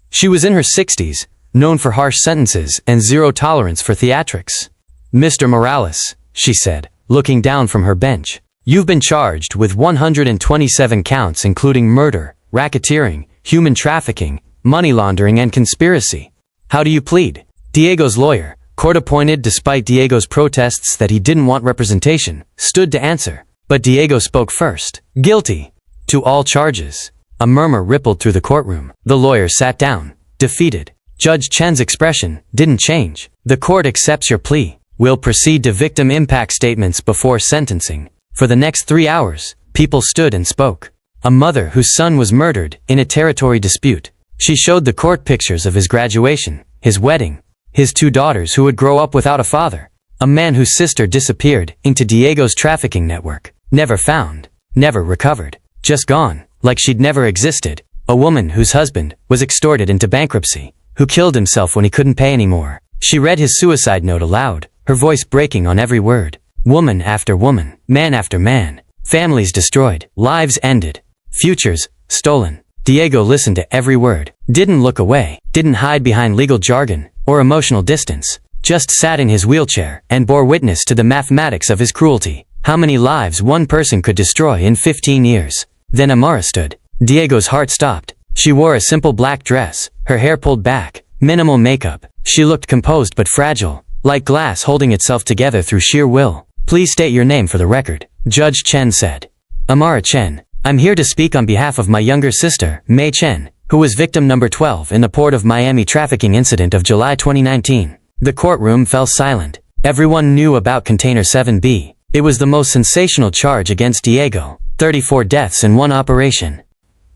S1: She was in her 60s, known for harsh sentences and zero tolerance for theatrics. "Mr. Morales," she said, looking down from her bench, "you've been charged with 127 counts including murder, racketeering, human trafficking, money laundering and conspiracy. How do you plead?" Diego's lawyer, court-appointed despite Diego's protests that he didn't want representation, stood to answer. But Diego spoke first. "Guilty. To all charges." A murmur rippled through the courtroom. The lawyer sat down, defeated. Judge Chen's expression didn't change. "The court accepts your plea. We'll proceed to victim impact statements before sentencing." For the next 3 hours, people stood and spoke. A mother whose son was murdered in a territory dispute. She showed the court pictures of his graduation, his wedding, his 2 daughters who would grow up without a father. A man whose sister disappeared into Diego's trafficking network. Never found, never recovered, just gone, like she'd never existed. A woman whose husband was extorted into bankruptcy, who killed himself when he couldn't pay anymore. She read his suicide note aloud, her voice breaking on every word. Woman after woman, man after man, families destroyed, lives ended, futures stolen. Diego listened to every word, didn't look away, didn't hide behind legal jargon or emotional distance, just sat in his wheelchair and bore witness to the mathematics of his cruelty. How many lives one person could destroy in 15 years. Then Amara stood. Diego's heart stopped. She wore a simple black dress, her hair pulled back, minimal makeup. She looked composed but fragile, like glass holding itself together through sheer will. "Please state your name for the record," Judge Chen said. "Amara Chen. I'm here to speak on behalf of my younger sister, Mei Chen, who was victim number 12 in the Port of Miami trafficking incident of July 2019. The courtroom fell silent. Everyone knew about Container 7B. It was the most sensational charge against Diego. 34 deaths in one operation.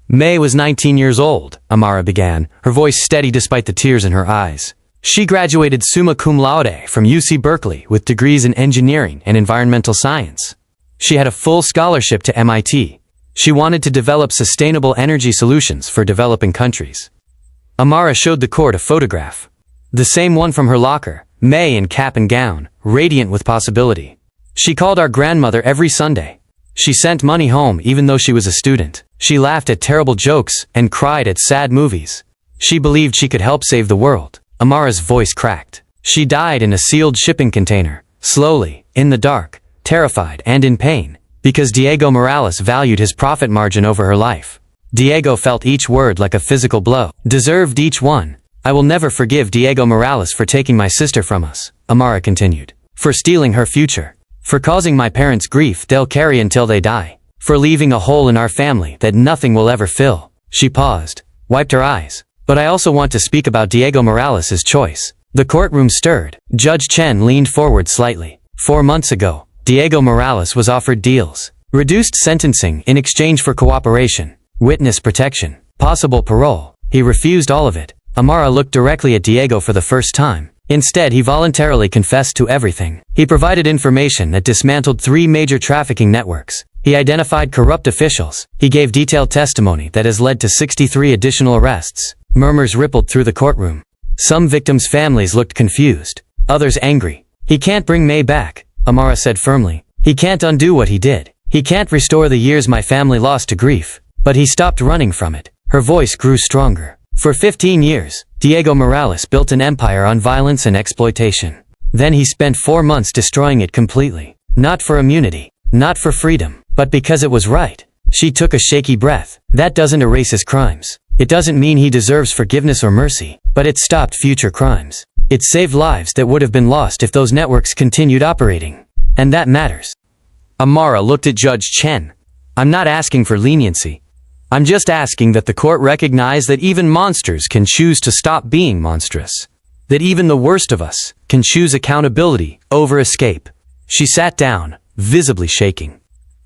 S1: May was 19 years old, Amara began, her voice steady despite the tears in her eyes. She graduated summa cum laude from UC Berkeley with degrees in engineering and environmental science. She had a full scholarship to MIT. She wanted to develop sustainable energy solutions for developing countries. Amara showed the court a photograph. The same one from her locker, May in cap and gown, radiant with possibility. She called our grandmother every Sunday. She sent money home even though she was a student. She laughed at terrible jokes and cried at sad movies. She believed she could help save the world. Amara's voice cracked. She died in a sealed shipping container, slowly, in the dark, terrified and in pain, because Diego Morales valued his profit margin over her life. Diego felt each word like a physical blow, deserved each one, I will never forgive Diego Morales for taking my sister from us, Amara continued. For stealing her future. For causing my parents grief they'll carry until they die. For leaving a hole in our family that nothing will ever fill. She paused, wiped her eyes. But I also want to speak about Diego Morales' choice. The courtroom stirred. Judge Chen leaned forward slightly. 4 months ago, Diego Morales was offered deals. Reduced sentencing in exchange for cooperation. Witness protection. Possible parole. He refused all of it. Amara looked directly at Diego for the first time. Instead, he voluntarily confessed to everything. He provided information that dismantled 3 major trafficking networks. He identified corrupt officials. He gave detailed testimony that has led to 63 additional arrests. Murmurs rippled through the courtroom. Some victims' families looked confused. Others angry. He can't bring May back, Amara said firmly. He can't undo what he did. He can't restore the years my family lost to grief. But he stopped running from it. Her voice grew stronger. For 15 years, Diego Morales built an empire on violence and exploitation. Then he spent 4 months destroying it completely. Not for immunity. Not for freedom. But because it was right. She took a shaky breath. That doesn't erase his crimes. It doesn't mean he deserves forgiveness or mercy. But it stopped future crimes. It saved lives that would have been lost if those networks continued operating. And that matters. Amara looked at Judge Chen. I'm not asking for leniency. I'm just asking that the court recognize that even monsters can choose to stop being monstrous. That even the worst of us can choose accountability over escape. She sat down, visibly shaking.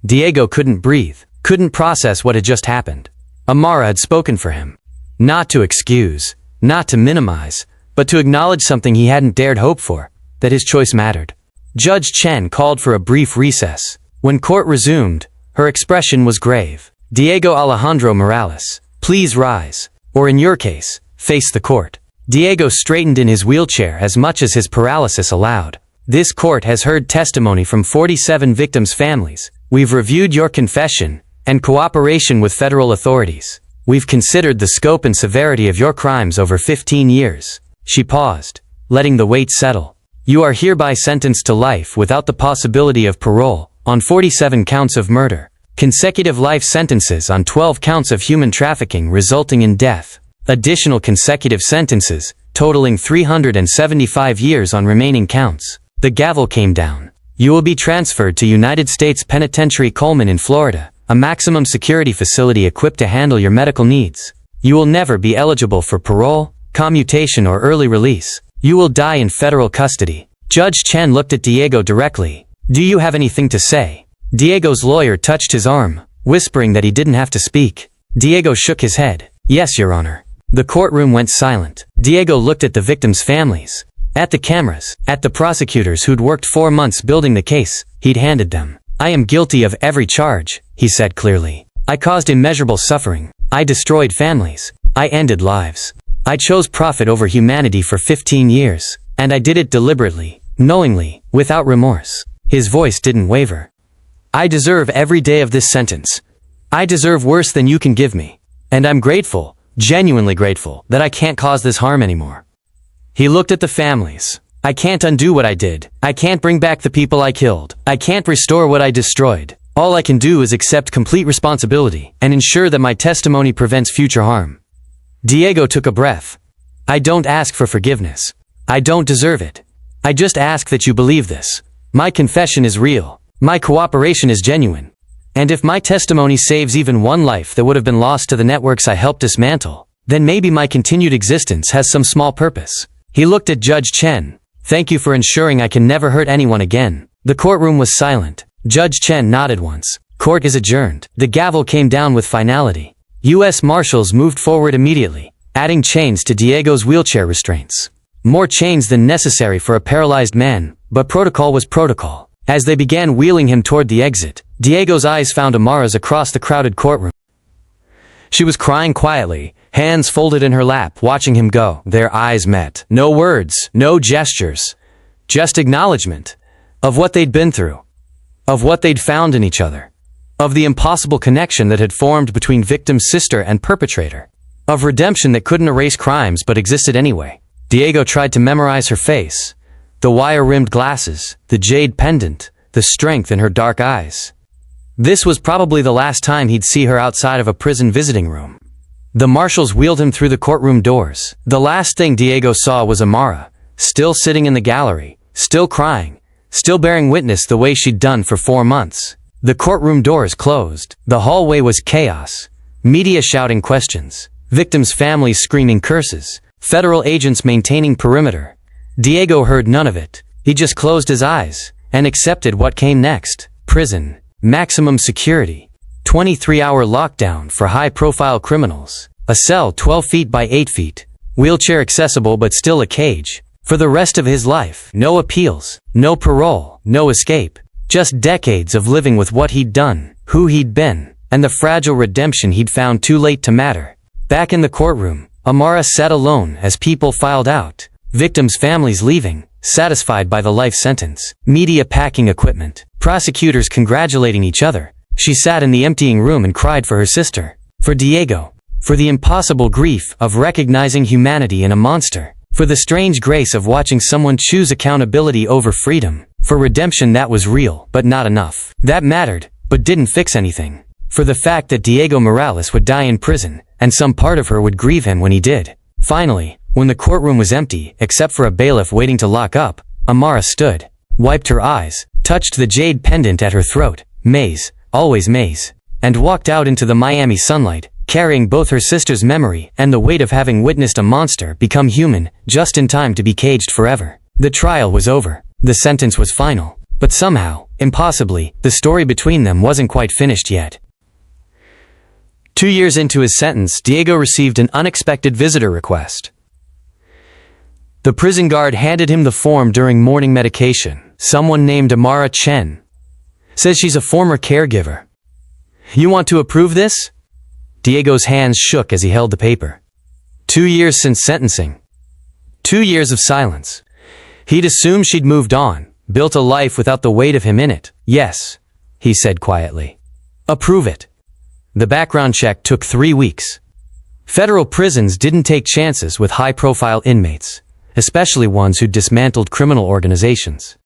S1: Diego couldn't breathe, couldn't process what had just happened. Amara had spoken for him. Not to excuse, not to minimize, but to acknowledge something he hadn't dared hope for, that his choice mattered. Judge Chen called for a brief recess. When court resumed, her expression was grave. Diego Alejandro Morales, please rise, or in your case, face the court. Diego straightened in his wheelchair as much as his paralysis allowed. This court has heard testimony from 47 victims' families. We've reviewed your confession and cooperation with federal authorities. We've considered the scope and severity of your crimes over 15 years. She paused, letting the weight settle. You are hereby sentenced to life without the possibility of parole on 47 counts of murder. Consecutive life sentences on 12 counts of human trafficking resulting in death. Additional consecutive sentences, totaling 375 years on remaining counts. The gavel came down. You will be transferred to United States Penitentiary Coleman in Florida, a maximum security facility equipped to handle your medical needs. You will never be eligible for parole, commutation or early release. You will die in federal custody. Judge Chen looked at Diego directly. Do you have anything to say? Diego's lawyer touched his arm, whispering that he didn't have to speak. Diego shook his head. Yes, Your Honor. The courtroom went silent. Diego looked at the victims' families. At the cameras. At the prosecutors who'd worked 4 months building the case he'd handed them. I am guilty of every charge, he said clearly. I caused immeasurable suffering. I destroyed families. I ended lives. I chose profit over humanity for 15 years. And I did it deliberately, knowingly, without remorse. His voice didn't waver. I deserve every day of this sentence. I deserve worse than you can give me. And I'm grateful, genuinely grateful, that I can't cause this harm anymore. He looked at the families. I can't undo what I did. I can't bring back the people I killed. I can't restore what I destroyed. All I can do is accept complete responsibility and ensure that my testimony prevents future harm. Diego took a breath. I don't ask for forgiveness. I don't deserve it. I just ask that you believe this. My confession is real. My cooperation is genuine. And if my testimony saves even one life that would have been lost to the networks I helped dismantle, then maybe my continued existence has some small purpose. He looked at Judge Chen. Thank you for ensuring I can never hurt anyone again. The courtroom was silent. Judge Chen nodded once. Court is adjourned. The gavel came down with finality. U.S. Marshals moved forward immediately, adding chains to Diego's wheelchair restraints. More chains than necessary for a paralyzed man, but protocol was protocol. As they began wheeling him toward the exit, Diego's eyes found Amara's across the crowded courtroom. She was crying quietly, hands folded in her lap, watching him go. Their eyes met. No words, no gestures, just acknowledgement of what they'd been through, of what they'd found in each other, of the impossible connection that had formed between victim's sister and perpetrator, of redemption that couldn't erase crimes but existed anyway. Diego tried to memorize her face. The wire-rimmed glasses, the jade pendant, the strength in her dark eyes. This was probably the last time he'd see her outside of a prison visiting room. The marshals wheeled him through the courtroom doors. The last thing Diego saw was Amara, still sitting in the gallery, still crying, still bearing witness the way she'd done for 4 months. The courtroom doors closed. The hallway was chaos. Media shouting questions. Victims' families screaming curses. Federal agents maintaining perimeter. Diego heard none of it. He just closed his eyes and accepted what came next. Prison. Maximum security. 23-hour lockdown for high-profile criminals. A cell 12 feet by 8 feet. Wheelchair accessible but still a cage. For the rest of his life, no appeals, no parole, no escape. Just decades of living with what he'd done, who he'd been, and the fragile redemption he'd found too late to matter. Back in the courtroom, Amara sat alone as people filed out. Victims' families leaving, satisfied by the life sentence. Media packing equipment. Prosecutors congratulating each other. She sat in the emptying room and cried for her sister. For Diego. For the impossible grief of recognizing humanity in a monster. For the strange grace of watching someone choose accountability over freedom. For redemption that was real, but not enough. That mattered, but didn't fix anything. For the fact that Diego Morales would die in prison, and some part of her would grieve him when he did. Finally, when the courtroom was empty, except for a bailiff waiting to lock up, Amara stood, wiped her eyes, touched the jade pendant at her throat, Maze, always Maze, and walked out into the Miami sunlight, carrying both her sister's memory and the weight of having witnessed a monster become human, just in time to be caged forever. The trial was over. The sentence was final. But somehow, impossibly, the story between them wasn't quite finished yet. 2 years into his sentence, Diego received an unexpected visitor request. The prison guard handed him the form during morning medication. Someone named Amara Chen. Says she's a former caregiver. You want to approve this? Diego's hands shook as he held the paper. 2 years since sentencing. 2 years of silence. He'd assumed she'd moved on, built a life without the weight of him in it. Yes, he said quietly. Approve it. The background check took 3 weeks. Federal prisons didn't take chances with high-profile inmates, especially ones who'd dismantled criminal organizations.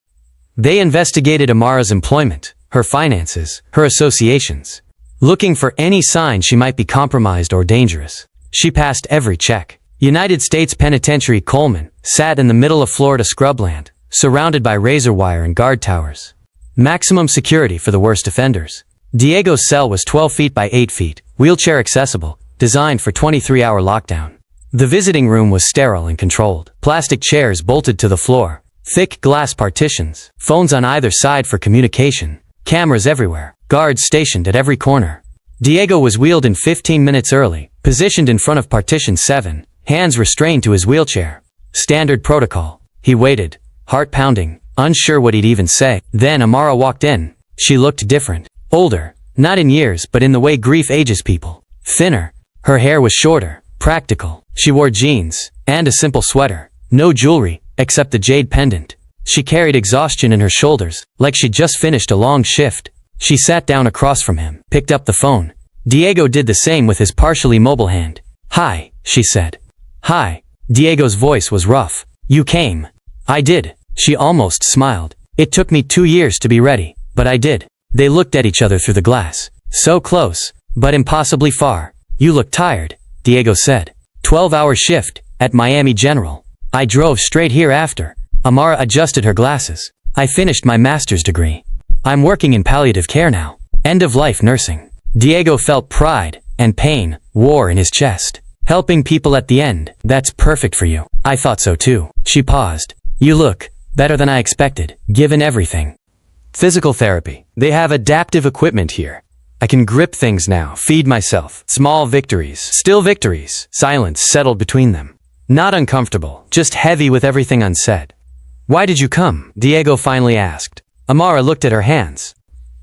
S1: They investigated Amara's employment, her finances, her associations, looking for any sign she might be compromised or dangerous. She passed every check. United States Penitentiary Coleman sat in the middle of Florida scrubland, surrounded by razor wire and guard towers. Maximum security for the worst offenders. Diego's cell was 12 feet by 8 feet, wheelchair accessible, designed for 23-hour lockdown. The visiting room was sterile and controlled. Plastic chairs bolted to the floor. Thick glass partitions. Phones on either side for communication. Cameras everywhere. Guards stationed at every corner. Diego was wheeled in 15 minutes early, positioned in front of partition 7, hands restrained to his wheelchair. Standard protocol. He waited, heart pounding, unsure what he'd even say. Then Amara walked in. She looked different. Older. Not in years, but in the way grief ages people. Thinner. Her hair was shorter. Practical. She wore jeans, and a simple sweater. No jewelry, except the jade pendant. She carried exhaustion in her shoulders, like she'd just finished a long shift. She sat down across from him, picked up the phone. Diego did the same with his partially mobile hand. Hi, she said. Hi. Diego's voice was rough. You came. I did. She almost smiled. It took me 2 years to be ready, but I did. They looked at each other through the glass. So close, but impossibly far. You look tired, Diego said. 12-hour shift, at Miami General. I drove straight here after. Amara adjusted her glasses. I finished my master's degree. I'm working in palliative care now. End-of-life nursing. Diego felt pride and pain war in his chest. Helping people at the end, that's perfect for you. I thought so too. She paused. You look better than I expected, given everything. Physical therapy. They have adaptive equipment here. I can grip things now, feed myself. Small victories, still victories. Silence settled between them. Not uncomfortable, just heavy with everything unsaid. Why did you come? Diego finally asked. Amara looked at her hands.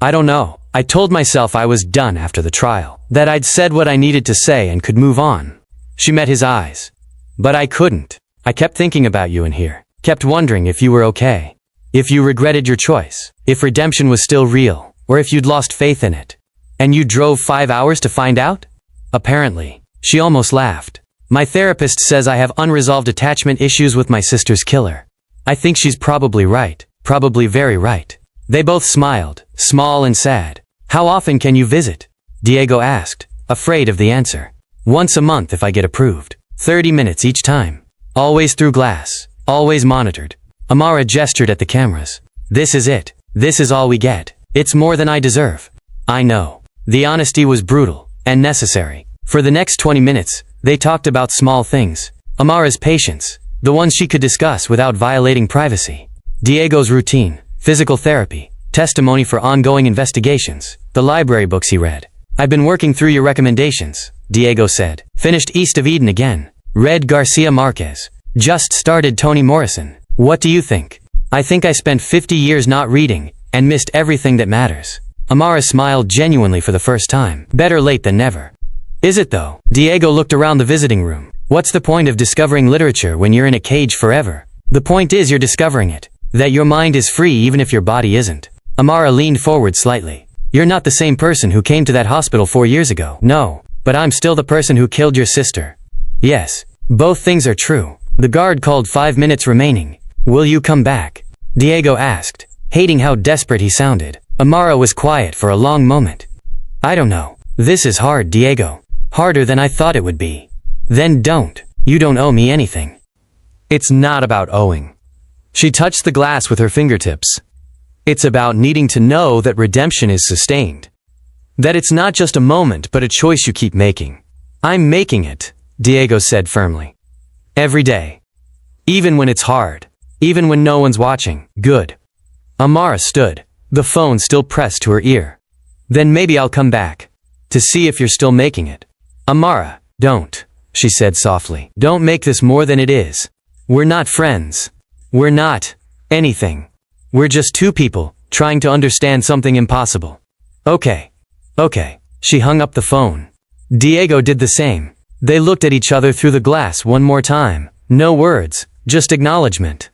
S1: I don't know. I told myself I was done after the trial. That I'd said what I needed to say and could move on. She met his eyes. But I couldn't. I kept thinking about you in here. Kept wondering if you were okay. If you regretted your choice. If redemption was still real. Or if you'd lost faith in it. And you drove 5 hours to find out? Apparently. She almost laughed. My therapist says I have unresolved attachment issues with my sister's killer. I think she's probably right. Probably very right. They both smiled, small and sad. How often can you visit? Diego asked, afraid of the answer. Once a month if I get approved. 30 minutes each time. Always through glass. Always monitored. Amara gestured at the cameras. This is it. This is all we get. It's more than I deserve. I know. The honesty was brutal and necessary. For the next 20 minutes, they talked about small things. Amara's patients, the ones she could discuss without violating privacy. Diego's routine, physical therapy, testimony for ongoing investigations, the library books he read. I've been working through your recommendations, Diego said. Finished East of Eden again. Read Garcia Marquez. Just started Toni Morrison. What do you think? I think I spent 50 years not reading and missed everything that matters. Amara smiled genuinely for the first time. Better late than never. Is it though? Diego looked around the visiting room. What's the point of discovering literature when you're in a cage forever? The point is you're discovering it. That your mind is free even if your body isn't. Amara leaned forward slightly. You're not the same person who came to that hospital 4 years ago. No, but I'm still the person who killed your sister. Yes, both things are true. The guard called 5 minutes remaining. Will you come back? Diego asked, hating how desperate he sounded. Amara was quiet for a long moment. I don't know. This is hard, Diego. Harder than I thought it would be. Then don't. You don't owe me anything. It's not about owing. She touched the glass with her fingertips. It's about needing to know that redemption is sustained. That it's not just a moment but a choice you keep making. I'm making it, Diego said firmly. Every day. Even when it's hard. Even when no one's watching. Good. Amara stood, the phone still pressed to her ear. Then maybe I'll come back. To see if you're still making it. Amara, don't, she said softly. Don't make this more than it is. We're not friends. We're not anything. We're just two people trying to understand something impossible. Okay. Okay. She hung up the phone. Diego did the same. They looked at each other through the glass one more time. No words, just acknowledgement.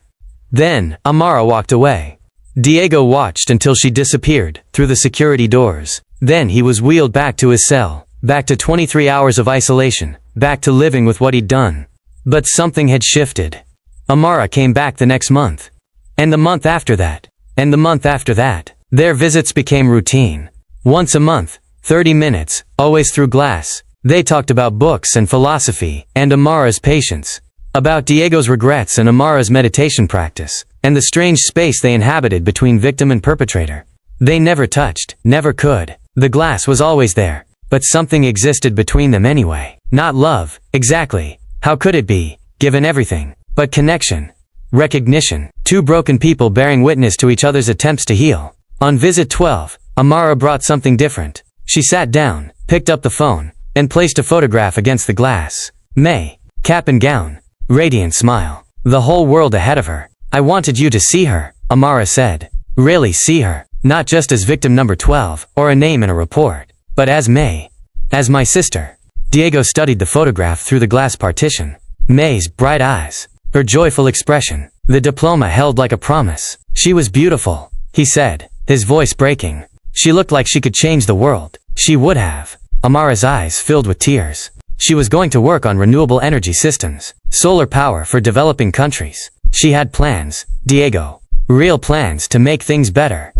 S1: Then, Amara walked away. Diego watched until she disappeared through the security doors. Then he was wheeled back to his cell, back to 23 hours of isolation, back to living with what he'd done. But something had shifted. Amara came back the next month. And the month after that. And the month after that. Their visits became routine. Once a month, 30 minutes, always through glass. They talked about books and philosophy, and Amara's patience. About Diego's regrets and Amara's meditation practice, and the strange space they inhabited between victim and perpetrator. They never touched, never could. The glass was always there, but something existed between them anyway. Not love, exactly. How could it be, given everything? But connection. Recognition. Two broken people bearing witness to each other's attempts to heal. On visit 12, Amara brought something different. She sat down, picked up the phone, and placed a photograph against the glass. May. Cap and gown. Radiant smile. The whole world ahead of her. I wanted you to see her, Amara said. Really see her. Not just as victim number 12, or a name in a report, but as May. As my sister. Diego studied the photograph through the glass partition. May's bright eyes. Her joyful expression. The diploma held like a promise. She was beautiful, he said, his voice breaking. She looked like she could change the world. She would have. Amara's eyes filled with tears. She was going to work on renewable energy systems. Solar power for developing countries. She had plans, Diego. Real plans to make things better.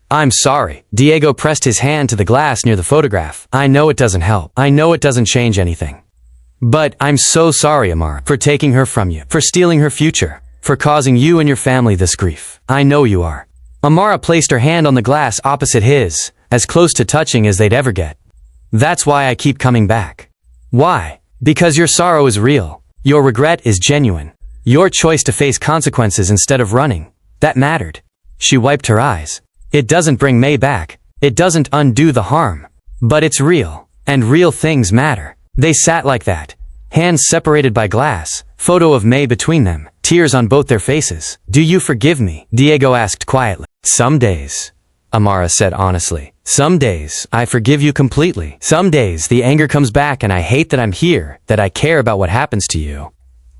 S1: I'm sorry. Diego pressed his hand to the glass near the photograph. I know it doesn't help. I know it doesn't change anything. But I'm so sorry, Amara, for taking her from you, for stealing her future, for causing you and your family this grief. I know you are. Amara placed her hand on the glass opposite his, as close to touching as they'd ever get. That's why I keep coming back. Why? Because your sorrow is real. Your regret is genuine. Your choice to face consequences instead of running. That mattered. She wiped her eyes. It doesn't bring May back. It doesn't undo the harm. But it's real. And real things matter. They sat like that. Hands separated by glass. Photo of May between them. Tears on both their faces. Do you forgive me? Diego asked quietly. Some days, Amara said honestly. Some days, I forgive you completely. Some days, the anger comes back and I hate that I'm here, that I care about what happens to you.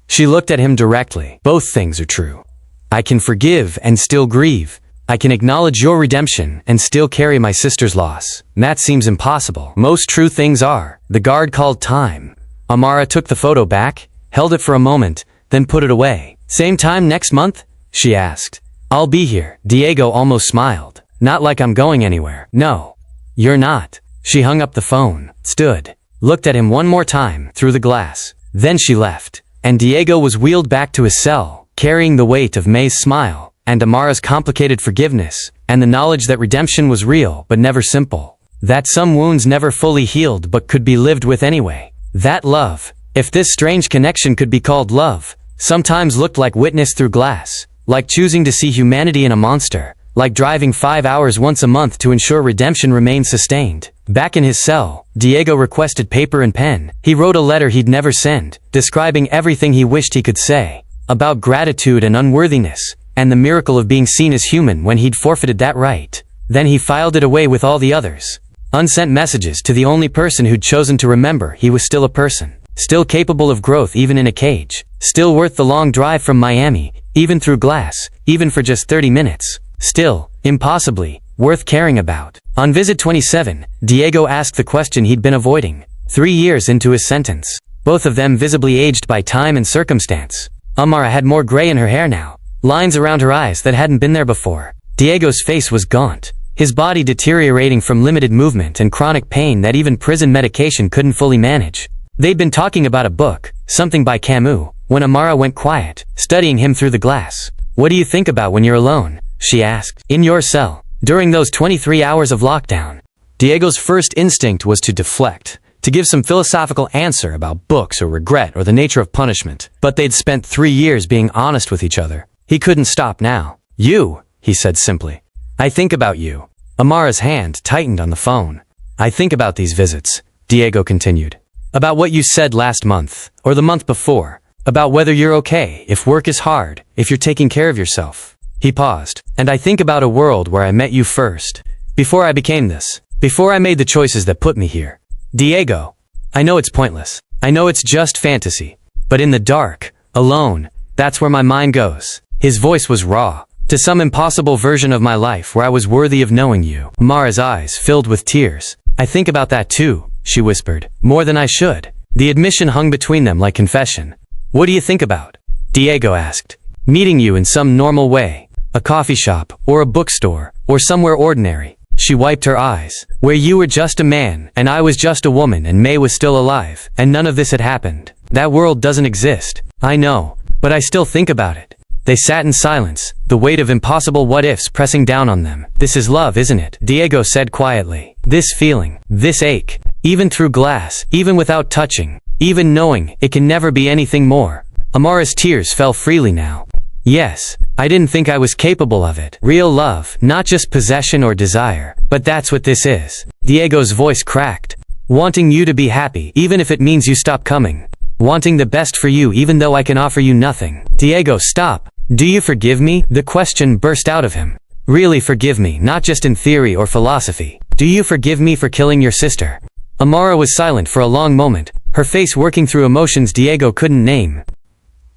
S1: She looked at him directly. Both things are true. I can forgive and still grieve. I can acknowledge your redemption and still carry my sister's loss. That seems impossible. Most true things are. The guard called time. Amara took the photo back, held it for a moment, then put it away. Same time next month? She asked. I'll be here. Diego almost smiled. Not like I'm going anywhere. No. You're not. She hung up the phone, stood, looked at him one more time through the glass. Then she left, and Diego was wheeled back to his cell, carrying the weight of May's smile, and Amara's complicated forgiveness, and the knowledge that redemption was real but never simple. That some wounds never fully healed but could be lived with anyway. That love, if this strange connection could be called love, sometimes looked like witness through glass, like choosing to see humanity in a monster, like driving 5 hours once a month to ensure redemption remained sustained. Back in his cell, Diego requested paper and pen. He wrote a letter he'd never send, describing everything he wished he could say, about gratitude and unworthiness, and the miracle of being seen as human when he'd forfeited that right. Then he filed it away with all the others. Unsent messages to the only person who'd chosen to remember he was still a person, still capable of growth even in a cage, still worth the long drive from Miami, even through glass, even for just 30 minutes, still, impossibly, worth caring about. On visit 27, Diego asked the question he'd been avoiding. 3 years into his sentence, both of them visibly aged by time and circumstance. Amara had more gray in her hair now, lines around her eyes that hadn't been there before. Diego's face was gaunt, his body deteriorating from limited movement and chronic pain that even prison medication couldn't fully manage. They'd been talking about a book, something by Camus, when Amara went quiet, studying him through the glass. "What do you think about when you're alone?" she asked. "In your cell, during those 23 hours of lockdown." Diego's first instinct was to deflect, to give some philosophical answer about books or regret or the nature of punishment. But they'd spent 3 years being honest with each other. He couldn't stop now. "You," he said simply. "I think about you." Amara's hand tightened on the phone. "I think about these visits," Diego continued. "About what you said last month, or the month before. About whether you're okay, if work is hard, if you're taking care of yourself." He paused. "And I think about a world where I met you first. Before I became this. Before I made the choices that put me here. Diego, I know it's pointless. I know it's just fantasy. But in the dark, alone, that's where my mind goes." His voice was raw. "To some impossible version of my life where I was worthy of knowing you." Amara's eyes filled with tears. "I think about that too," she whispered. "More than I should." The admission hung between them like confession. "What do you think about?" Diego asked. "Meeting you in some normal way. A coffee shop, or a bookstore, or somewhere ordinary." She wiped her eyes. "Where you were just a man, and I was just a woman, and May was still alive, and none of this had happened. That world doesn't exist. I know, but I still think about it." They sat in silence, the weight of impossible what-ifs pressing down on them. "This is love, isn't it?" Diego said quietly. "This feeling, this ache, even through glass, even without touching, even knowing it can never be anything more." Amara's tears fell freely now. "Yes, I didn't think I was capable of it. Real love, not just possession or desire. But that's what this is." Diego's voice cracked. "Wanting you to be happy, even if it means you stop coming. Wanting the best for you even though I can offer you nothing." "Diego, stop. Do you forgive me?" The question burst out of him. "Really forgive me, not just in theory or philosophy. Do you forgive me for killing your sister?" Amara was silent for a long moment, her face working through emotions Diego couldn't name.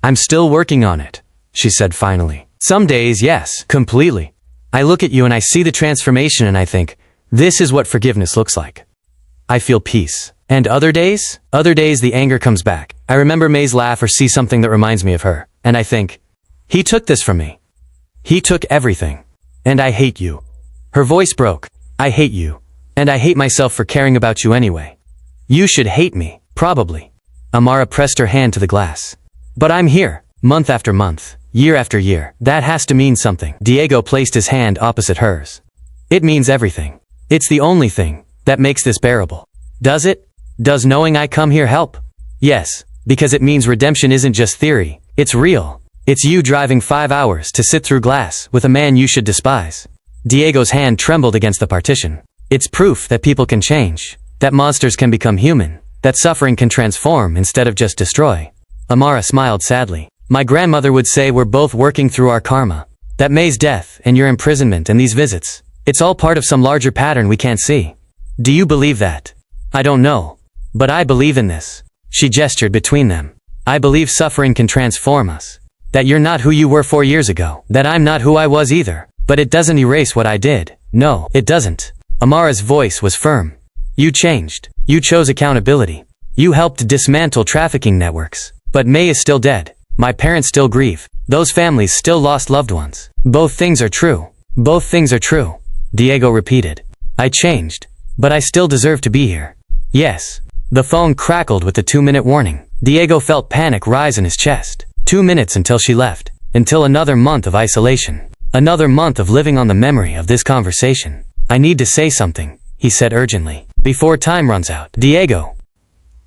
S1: "I'm still working on it," she said finally. "Some days, yes, completely. I look at you and I see the transformation and I think, this is what forgiveness looks like. I feel peace. And other days the anger comes back. I remember May's laugh or see something that reminds me of her, and I think, he took this from me. He took everything. And I hate you." Her voice broke. "I hate you. And I hate myself for caring about you anyway. You should hate me, probably." Amara pressed her hand to the glass. "But I'm here, month after month, year after year. That has to mean something." Diego placed his hand opposite hers. "It means everything. It's the only thing that makes this bearable." "Does it? Does knowing I come here help?" "Yes, because it means redemption isn't just theory, it's real. It's you driving 5 hours to sit through glass with a man you should despise." Diego's hand trembled against the partition. "It's proof that people can change, that monsters can become human, that suffering can transform instead of just destroy." Amara smiled sadly. "My grandmother would say we're both working through our karma. That May's death and your imprisonment and these visits, it's all part of some larger pattern we can't see. Do you believe that?" "I don't know. But I believe in this." She gestured between them. "I believe suffering can transform us. That you're not who you were 4 years ago. That I'm not who I was either. But it doesn't erase what I did. No, it doesn't." Amara's voice was firm. "You changed. You chose accountability. You helped dismantle trafficking networks. But May is still dead. My parents still grieve. Those families still lost loved ones. Both things are true. Both things are true." Diego repeated. "I changed. But I still deserve to be here. Yes. The phone crackled with the 2-minute warning. Diego felt panic rise in his chest. 2 minutes until she left. Until another month of isolation. Another month of living on the memory of this conversation. I need to say something, he said urgently, before time runs out. Diego.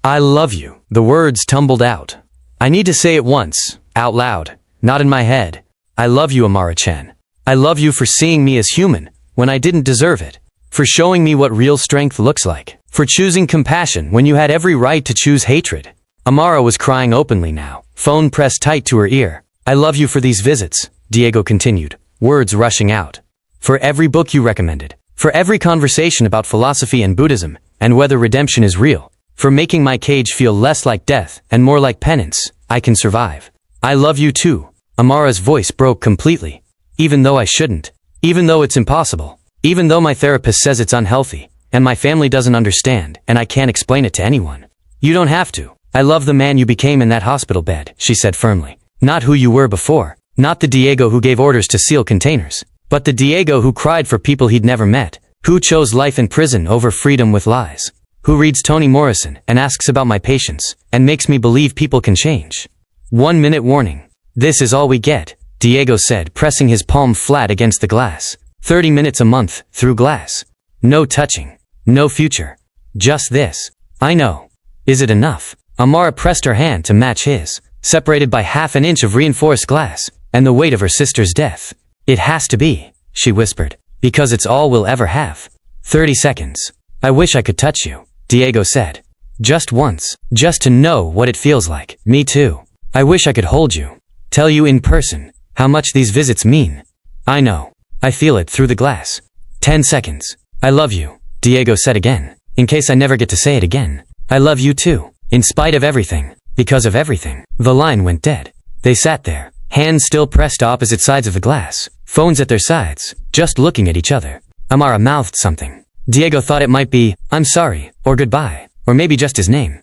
S1: I love you. The words tumbled out. I need to say it once, out loud, not in my head. I love you, Amara-chan. I love you for seeing me as human, when I didn't deserve it. For showing me what real strength looks like. For choosing compassion when you had every right to choose hatred. Amara was crying openly now, phone pressed tight to her ear. I love you for these visits, Diego continued, words rushing out. For every book you recommended. For every conversation about philosophy and Buddhism, and whether redemption is real. For making my cage feel less like death and more like penance. I can survive. I love you too. Amara's voice broke completely. Even though I shouldn't. Even though it's impossible. Even though my therapist says it's unhealthy, and my family doesn't understand, and I can't explain it to anyone. You don't have to. I love the man you became in that hospital bed, she said firmly. Not who you were before. Not the Diego who gave orders to seal containers. But the Diego who cried for people he'd never met. Who chose life in prison over freedom with lies. Who reads Toni Morrison and asks about my patience, and makes me believe people can change. 1 minute warning. This is all we get, Diego said, pressing his palm flat against the glass. 30 minutes a month, through glass. No touching. No future. Just this. I know. Is it enough? Amara pressed her hand to match his, separated by half an inch of reinforced glass, and the weight of her sister's death. It has to be, she whispered, because it's all we'll ever have. 30 seconds. I wish I could touch you, Diego said. Just once. Just to know what it feels like. Me too. I wish I could hold you. Tell you in person how much these visits mean. I know. I feel it through the glass. 10 seconds. I love you, Diego said again, in case I never get to say it again. I love you too, in spite of everything, because of everything. The line went dead. They sat there, hands still pressed opposite sides of the glass, phones at their sides, just looking at each other. Amara mouthed something. Diego thought it might be, I'm sorry, or goodbye, or maybe just his name.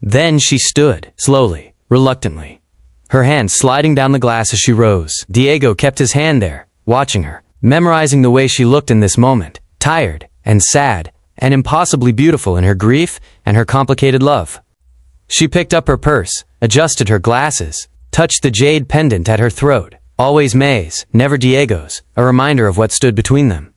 S1: Then she stood, slowly, reluctantly, her hand sliding down the glass as she rose. Diego kept his hand there, watching her, memorizing the way she looked in this moment, tired and sad and impossibly beautiful in her grief and her complicated love. She picked up her purse, adjusted her glasses, touched the jade pendant at her throat, always May's, never Diego's, a reminder of what stood between them.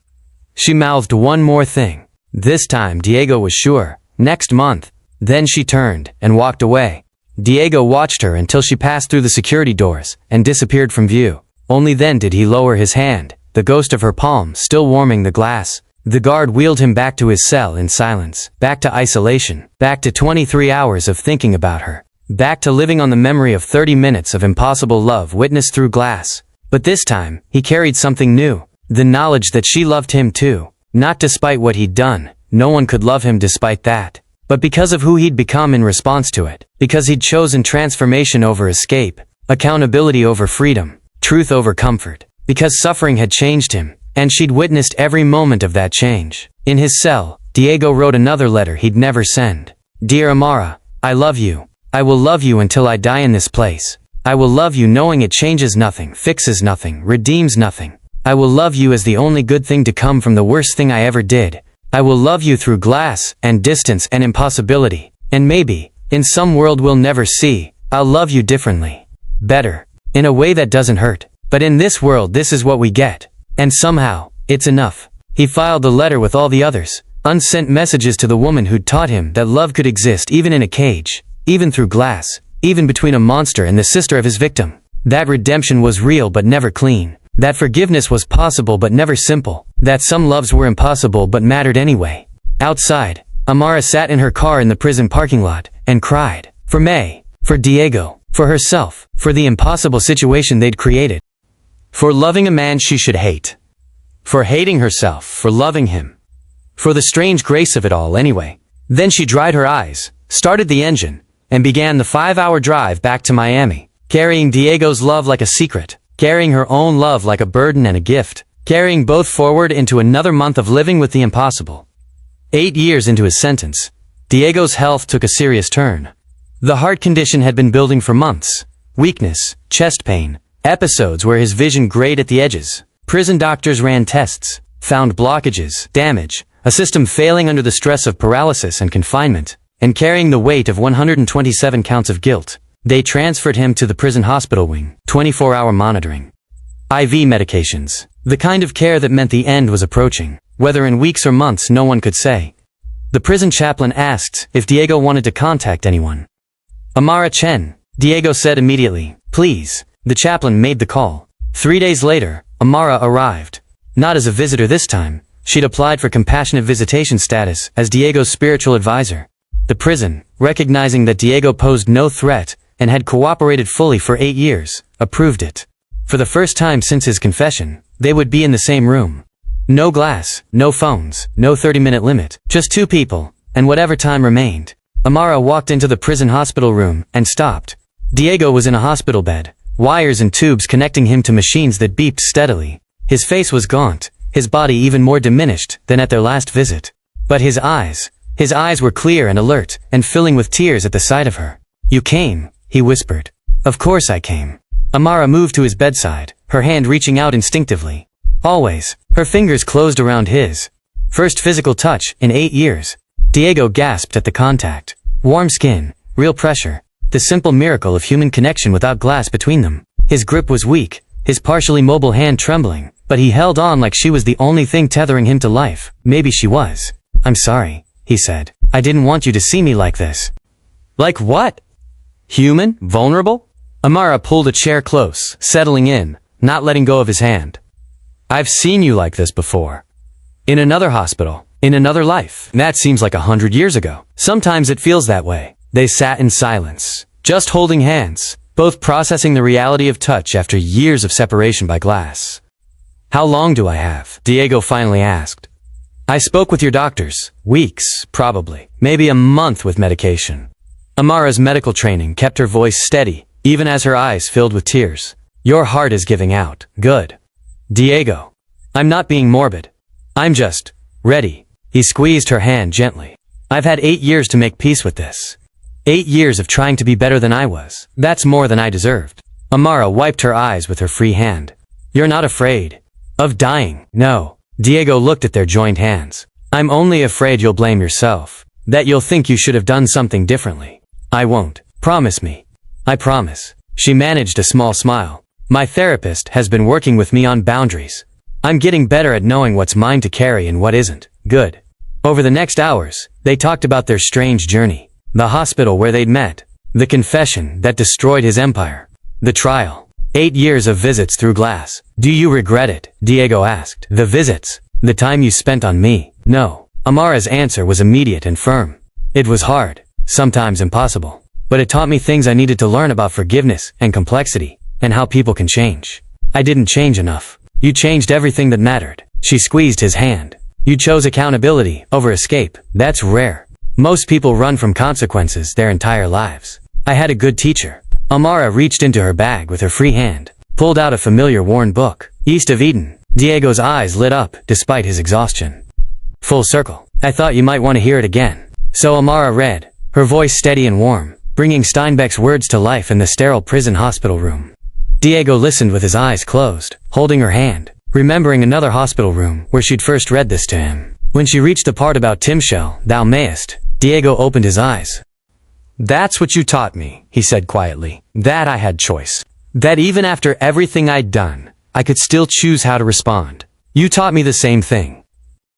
S1: She mouthed one more thing. This time Diego was sure, next month. Then she turned and walked away. Diego watched her until she passed through the security doors and disappeared from view. Only then did he lower his hand, the ghost of her palm still warming the glass. The guard wheeled him back to his cell in silence, back to isolation, back to 23 hours of thinking about her, back to living on the memory of 30 minutes of impossible love witnessed through glass. But this time, he carried something new, the knowledge that she loved him too, not despite what he'd done. No one could love him despite that, but because of who he'd become in response to it, because he'd chosen transformation over escape, accountability over freedom, truth over comfort, because suffering had changed him, and she'd witnessed every moment of that change. In his cell, Diego wrote another letter he'd never send. Dear Amara, I love you. I will love you until I die in this place. I will love you knowing it changes nothing, fixes nothing, redeems nothing. I will love you as the only good thing to come from the worst thing I ever did. I will love you through glass, and distance, and impossibility. And maybe, in some world we'll never see, I'll love you differently. Better. In a way that doesn't hurt. But in this world this is what we get. And somehow, it's enough. He filed the letter with all the others, unsent messages to the woman who'd taught him that love could exist even in a cage, even through glass, even between a monster and the sister of his victim. That redemption was real but never clean. That forgiveness was possible but never simple. That some loves were impossible but mattered anyway. Outside, Amara sat in her car in the prison parking lot and cried. For May, for Diego, for herself, for the impossible situation they'd created. For loving a man she should hate. For hating herself, for loving him. For the strange grace of it all anyway. Then she dried her eyes, started the engine, and began the 5-hour drive back to Miami, carrying Diego's love like a secret, carrying her own love like a burden and a gift, carrying both forward into another month of living with the impossible. 8 years into his sentence, Diego's health took a serious turn. The heart condition had been building for months. Weakness, chest pain, episodes where his vision grayed at the edges. Prison doctors ran tests, found blockages, damage, a system failing under the stress of paralysis and confinement. and carrying the weight of 127 counts of guilt, they transferred him to the prison hospital wing, 24-hour monitoring. IV medications. The kind of care that meant the end was approaching. Whether in weeks or months, no one could say. The prison chaplain asked if Diego wanted to contact anyone. Amara Chen, Diego said immediately. Please. The chaplain made the call. 3 days later, Amara arrived. Not as a visitor this time. She'd applied for compassionate visitation status as Diego's spiritual advisor. The prison, recognizing that Diego posed no threat and had cooperated fully for 8 years, approved it. For the first time since his confession, they would be in the same room. No glass, no phones, no 30-minute limit, just 2 people, and whatever time remained. Amara walked into the prison hospital room and stopped. Diego was in a hospital bed, wires and tubes connecting him to machines that beeped steadily. His face was gaunt, his body even more diminished than at their last visit. But his eyes were clear and alert, and filling with tears at the sight of her. You came, he whispered. Of course I came. Amara moved to his bedside, her hand reaching out instinctively. Always, her fingers closed around his. First physical touch in 8 years. Diego gasped at the contact. Warm skin, real pressure, the simple miracle of human connection without glass between them. His grip was weak, his partially mobile hand trembling, but he held on like she was the only thing tethering him to life. Maybe she was. I'm sorry, he said. I didn't want you to see me like this. Like what? Human? Vulnerable? Amara pulled a chair close, settling in, not letting go of his hand. I've seen you like this before. In another hospital, in another life. That seems like 100 years ago. Sometimes it feels that way. They sat in silence, just holding hands, both processing the reality of touch after years of separation by glass. How long do I have? Diego finally asked. I spoke with your doctors. Weeks, probably. Maybe a month with medication. Amara's medical training kept her voice steady, even as her eyes filled with tears. Your heart is giving out. Good. Diego. I'm not being morbid. I'm just ready. He squeezed her hand gently. I've had 8 years to make peace with this. 8 years of trying to be better than I was. That's more than I deserved. Amara wiped her eyes with her free hand. You're not afraid of dying? No. Diego looked at their joined hands. I'm only afraid you'll blame yourself. That you'll think you should have done something differently. I won't. Promise me. I promise. She managed a small smile. My therapist has been working with me on boundaries. I'm getting better at knowing what's mine to carry and what isn't. Good. Over the next hours, they talked about their strange journey. The hospital where they'd met. The confession that destroyed his empire. The trial. 8 years of visits through glass. Do you regret it? Diego asked. The visits. The time you spent on me. No. Amara's answer was immediate and firm. It was hard. Sometimes impossible. But it taught me things I needed to learn about forgiveness and complexity, and how people can change. I didn't change enough. You changed everything that mattered. She squeezed his hand. You chose accountability over escape. That's rare. Most people run from consequences their entire lives. I had a good teacher. Amara reached into her bag with her free hand, pulled out a familiar worn book. East of Eden. Diego's eyes lit up despite his exhaustion. Full circle. I thought you might want to hear it again. So Amara read, her voice steady and warm, bringing Steinbeck's words to life in the sterile prison hospital room. Diego listened with his eyes closed, holding her hand, remembering another hospital room where she'd first read this to him. When she reached the part about Timshel, thou mayest, Diego opened his eyes. That's what you taught me, he said quietly. That I had choice. That even after everything I'd done, I could still choose how to respond. You taught me the same thing.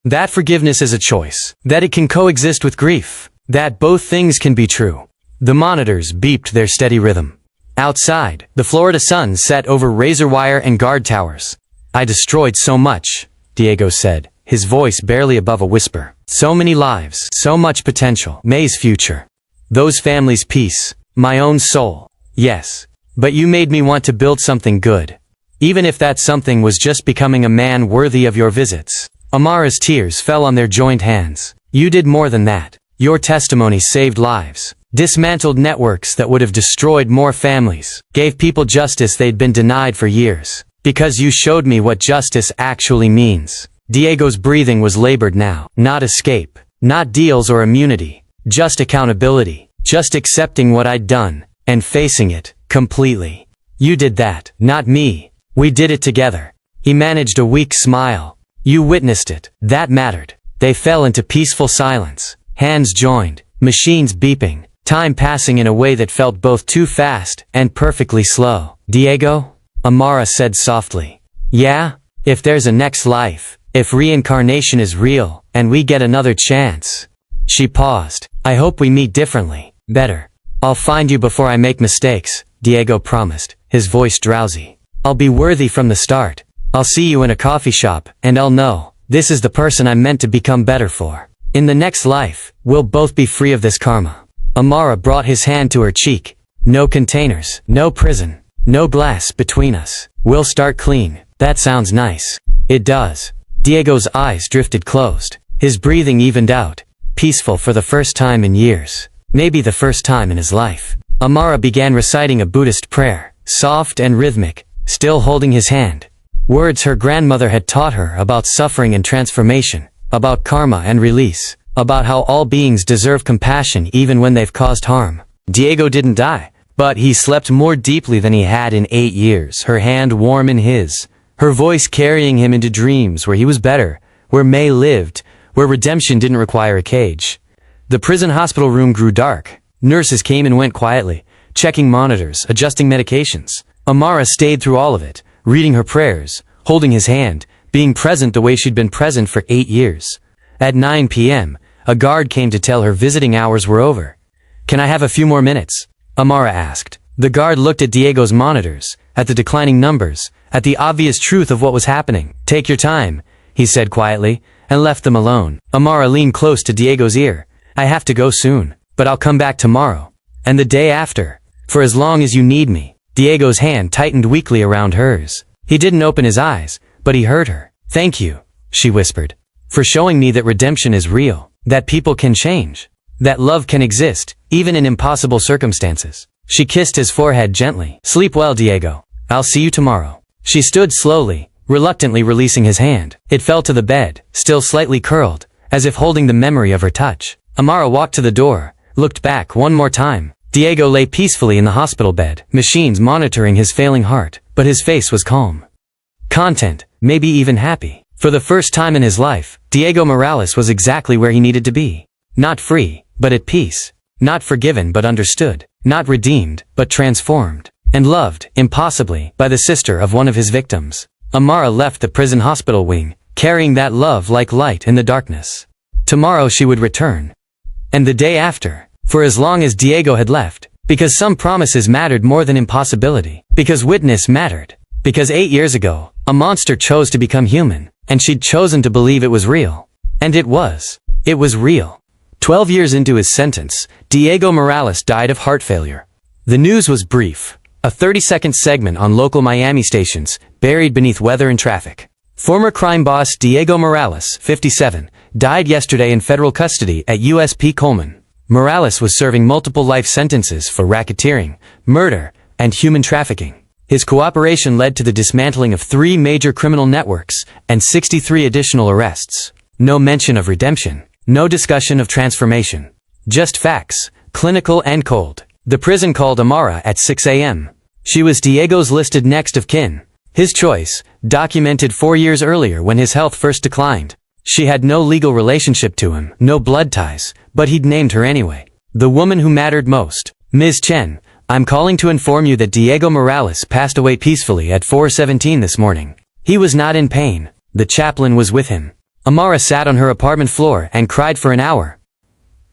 S1: That forgiveness is a choice. That it can coexist with grief. That both things can be true. The monitors beeped their steady rhythm. Outside, the Florida sun set over razor wire and guard towers. I destroyed so much, Diego said, his voice barely above a whisper. So many lives, so much potential. May's future. Those families' peace. My own soul. Yes. But you made me want to build something good. Even if that something was just becoming a man worthy of your visits. Amara's tears fell on their joined hands. You did more than that. Your testimony saved lives. Dismantled networks that would have destroyed more families. Gave people justice they'd been denied for years. Because you showed me what justice actually means. Diego's breathing was labored now. Not escape. Not deals or immunity. Just accountability. Just accepting what I'd done. And facing it. Completely. You did that. Not me. We did it together. He managed a weak smile. You witnessed it. That mattered. They fell into peaceful silence. Hands joined. Machines beeping. Time passing in a way that felt both too fast and perfectly slow. Diego? Amara said softly. Yeah? If there's a next life, if reincarnation is real, and we get another chance. She paused. I hope we meet differently. Better. I'll find you before I make mistakes, Diego promised, his voice drowsy. I'll be worthy from the start. I'll see you in a coffee shop, and I'll know, this is the person I'm meant to become better for. In the next life, we'll both be free of this karma. Amara brought his hand to her cheek. No containers, no prison, no glass between us. We'll start clean. That sounds nice. It does. Diego's eyes drifted closed. His breathing evened out. Peaceful for the first time in years. Maybe the first time in his life. Amara began reciting a Buddhist prayer, soft and rhythmic, still holding his hand. Words her grandmother had taught her about suffering and transformation, about karma and release, about how all beings deserve compassion even when they've caused harm. Diego didn't die, but he slept more deeply than he had in 8 years, her hand warm in his, her voice carrying him into dreams where he was better, where May lived, where redemption didn't require a cage. The prison hospital room grew dark. Nurses came and went quietly, checking monitors, adjusting medications. Amara stayed through all of it, reading her prayers, holding his hand, being present the way she'd been present for 8 years. At 9 p.m., a guard came to tell her visiting hours were over. Can I have a few more minutes? Amara asked. The guard looked at Diego's monitors, at the declining numbers, at the obvious truth of what was happening. Take your time, he said quietly, and left them alone. Amara leaned close to Diego's ear. I have to go soon, but I'll come back tomorrow. And the day after. For as long as you need me. Diego's hand tightened weakly around hers. He didn't open his eyes, but he heard her. Thank you, she whispered, for showing me that redemption is real, that people can change, that love can exist, even in impossible circumstances. She kissed his forehead gently. Sleep well, Diego. I'll see you tomorrow. She stood slowly, reluctantly releasing his hand. It fell to the bed, still slightly curled, as if holding the memory of her touch. Amara walked to the door, looked back one more time. Diego lay peacefully in the hospital bed, machines monitoring his failing heart, but his face was calm. Content, maybe even happy. For the first time in his life, Diego Morales was exactly where he needed to be. Not free, but at peace. Not forgiven but understood. Not redeemed, but transformed. And loved, impossibly, by the sister of one of his victims. Amara left the prison hospital wing, carrying that love like light in the darkness. Tomorrow she would return. And the day after. For as long as Diego had left. Because some promises mattered more than impossibility. Because witness mattered. Because 8 years ago, a monster chose to become human. And she'd chosen to believe it was real. And it was. It was real. 12 years into his sentence, Diego Morales died of heart failure. The news was brief. A 30-second segment on local Miami stations, buried beneath weather and traffic. Former crime boss Diego Morales, 57, died yesterday in federal custody at USP Coleman. Morales was serving multiple life sentences for racketeering, murder, and human trafficking. His cooperation led to the dismantling of 3 major criminal networks and 63 additional arrests. No mention of redemption. No discussion of transformation. Just facts, clinical and cold. The prison called Amara at 6 a.m. She was Diego's listed next of kin. His choice, documented 4 years earlier when his health first declined. She had no legal relationship to him, no blood ties, but he'd named her anyway. The woman who mattered most. Ms. Chen, I'm calling to inform you that Diego Morales passed away peacefully at 4:17 this morning. He was not in pain. The chaplain was with him. Amara sat on her apartment floor and cried for an hour.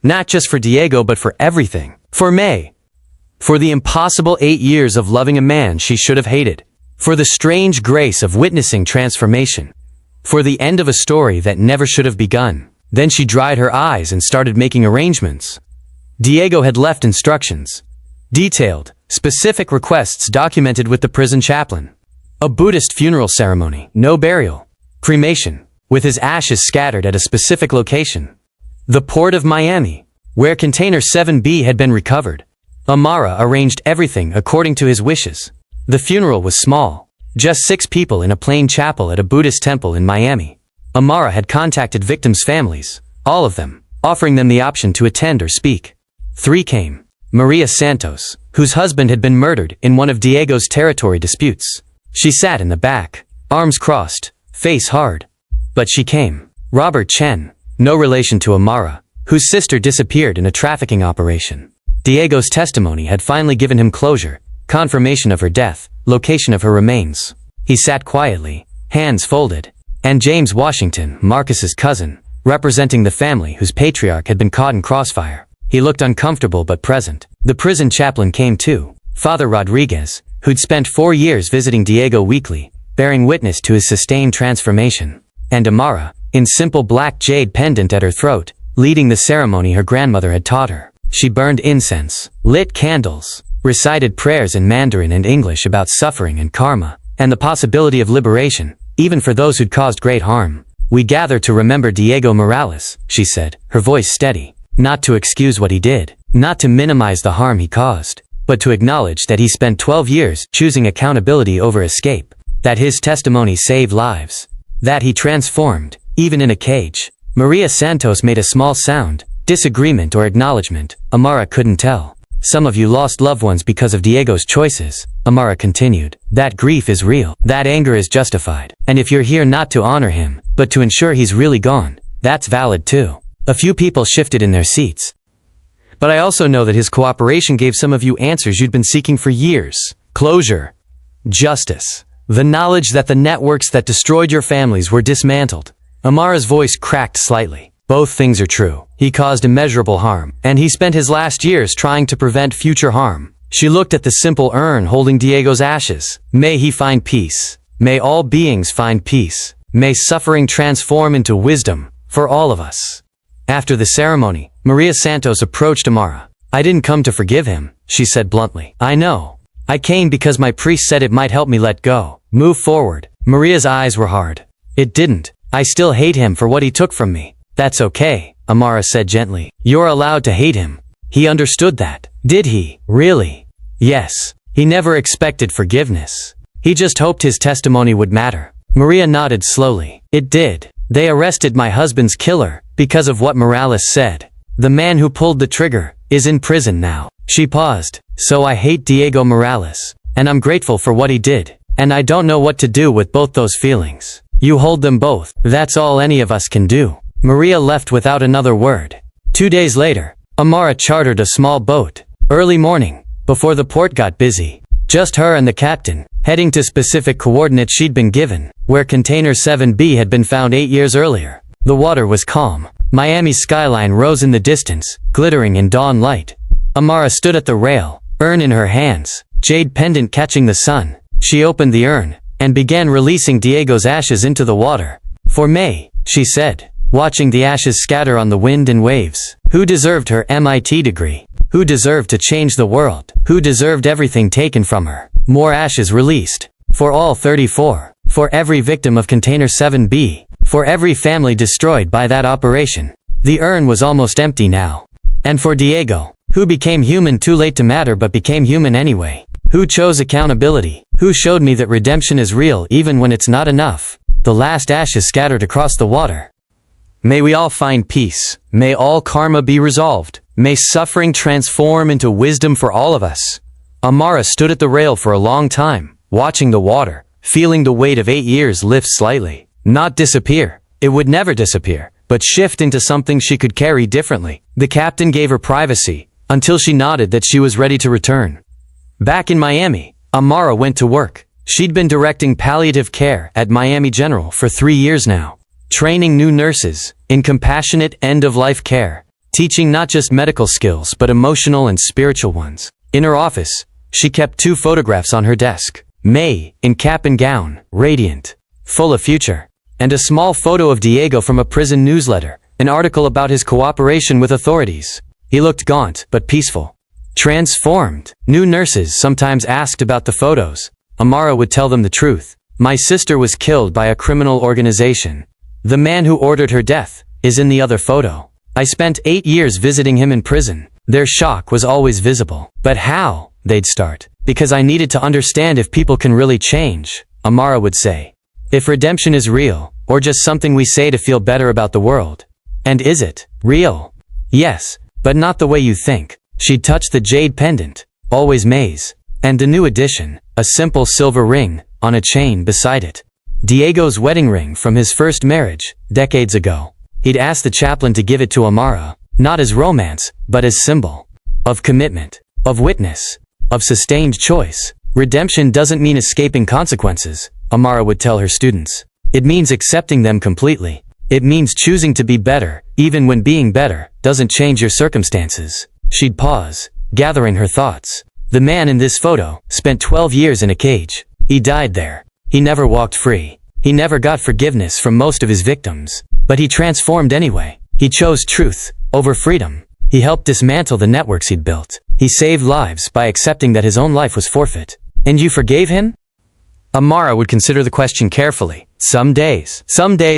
S1: Not just for Diego but for everything. For May. For the impossible 8 years of loving a man she should have hated. For the strange grace of witnessing transformation. For the end of a story that never should have begun. Then she dried her eyes and started making arrangements. Diego had left instructions. Detailed, specific requests documented with the prison chaplain. A Buddhist funeral ceremony, no burial. Cremation, with his ashes scattered at a specific location. The port of Miami, where container 7B had been recovered. Amara arranged everything according to his wishes. The funeral was small. Just 6 people in a plain chapel at a Buddhist temple in Miami. Amara had contacted victims' families, all of them, offering them the option to attend or speak. 3 came. Maria Santos, whose husband had been murdered in one of Diego's territory disputes. She sat in the back, arms crossed, face hard. But she came. Robert Chen, no relation to Amara, whose sister disappeared in a trafficking operation. Diego's testimony had finally given him closure, confirmation of her death, location of her remains. He sat quietly, hands folded. And James Washington, Marcus's cousin, representing the family whose patriarch had been caught in crossfire. He looked uncomfortable but present. The prison chaplain came too, Father Rodriguez, who'd spent 4 years visiting Diego weekly, bearing witness to his sustained transformation. And Amara, in simple black jade pendant at her throat, leading the ceremony her grandmother had taught her. She burned incense, lit candles, recited prayers in Mandarin and English about suffering and karma, and the possibility of liberation, even for those who'd caused great harm. "We gather to remember Diego Morales," she said, her voice steady. "Not to excuse what he did, not to minimize the harm he caused, but to acknowledge that he spent 12 years choosing accountability over escape, that his testimony saved lives, that he transformed, even in a cage." Maria Santos made a small sound, disagreement or acknowledgement, Amara couldn't tell. "Some of you lost loved ones because of Diego's choices," Amara continued. "That grief is real. That anger is justified. And if you're here not to honor him, but to ensure he's really gone, that's valid too." A few people shifted in their seats. "But I also know that his cooperation gave some of you answers you'd been seeking for years. Closure. Justice. The knowledge that the networks that destroyed your families were dismantled." Amara's voice cracked slightly. "Both things are true. He caused immeasurable harm, and he spent his last years trying to prevent future harm." She looked at the simple urn holding Diego's ashes. "May he find peace. May all beings find peace. May suffering transform into wisdom, for all of us." After the ceremony, Maria Santos approached Amara. "I didn't come to forgive him," she said bluntly. "I know. I came because my priest said it might help me let go, move forward." Maria's eyes were hard. "It didn't. I still hate him for what he took from me." "That's okay," Amara said gently. "You're allowed to hate him." He understood that. Did he? Really? Yes. He never expected forgiveness. He just hoped his testimony would matter. Maria nodded slowly. "It did. They arrested my husband's killer because of what Morales said. The man who pulled the trigger is in prison now." She paused. "So I hate Diego Morales, and I'm grateful for what he did, and I don't know what to do with both those feelings. You hold them both. That's all any of us can do." Maria left without another word. 2 days later, Amara chartered a small boat. Early morning, before the port got busy. Just her and the captain, heading to specific coordinates she'd been given, where Container 7B had been found 8 years earlier. The water was calm. Miami's skyline rose in the distance, glittering in dawn light. Amara stood at the rail, urn in her hands, jade pendant catching the sun. She opened the urn, and began releasing Diego's ashes into the water. "For May," she said, watching the ashes scatter on the wind and waves. Who deserved her MIT degree? Who deserved to change the world? Who deserved everything taken from her? More ashes released. For all 34. For every victim of Container 7B. For every family destroyed by that operation. The urn was almost empty now. And for Diego, who became human too late to matter but became human anyway. Who chose accountability? Who showed me that redemption is real even when it's not enough? The last ashes scattered across the water. May we all find peace. May all karma be resolved. May suffering transform into wisdom for all of us. Amara stood at the rail for a long time, watching the water, feeling the weight of 8 years lift slightly. Not disappear. It would never disappear, but shift into something she could carry differently. The captain gave her privacy, until she nodded that she was ready to return. Back in Miami, Amara went to work. She'd been directing palliative care at Miami General for 3 years now, training new nurses in compassionate end-of-life care, teaching not just medical skills but emotional and spiritual ones. In her office, she kept 2 photographs on her desk. May, in cap and gown, radiant, full of future, and a small photo of Diego from a prison newsletter, an article about his cooperation with authorities. He looked gaunt but peaceful. Transformed. New nurses sometimes asked about the photos. Amara would tell them the truth. "My sister was killed by a criminal organization. The man who ordered her death is in the other photo. I spent 8 years visiting him in prison." Their shock was always visible. "But how?" they'd start. "Because I needed to understand if people can really change," Amara would say. "If redemption is real, or just something we say to feel better about the world. And is it real? Yes, but not the way you think." She'd touch the jade pendant, always May's, and a new addition, a simple silver ring, on a chain beside it. Diego's wedding ring from his first marriage, decades ago. He'd asked the chaplain to give it to Amara, Not as romance, but as symbol. Of commitment. Of witness. Of sustained choice. Redemption doesn't mean escaping consequences, Amara would tell her students. It means accepting them completely. It means choosing to be better, even when being better doesn't change your circumstances. She'd pause, gathering her thoughts. The man in this photo spent 12 years in a cage. He died there. He never walked free. He never got forgiveness from most of his victims. But he transformed anyway. He chose truth over freedom. He helped dismantle the networks he'd built. He saved lives by accepting that his own life was forfeit. And you forgave him? Amara would consider the question carefully. Some days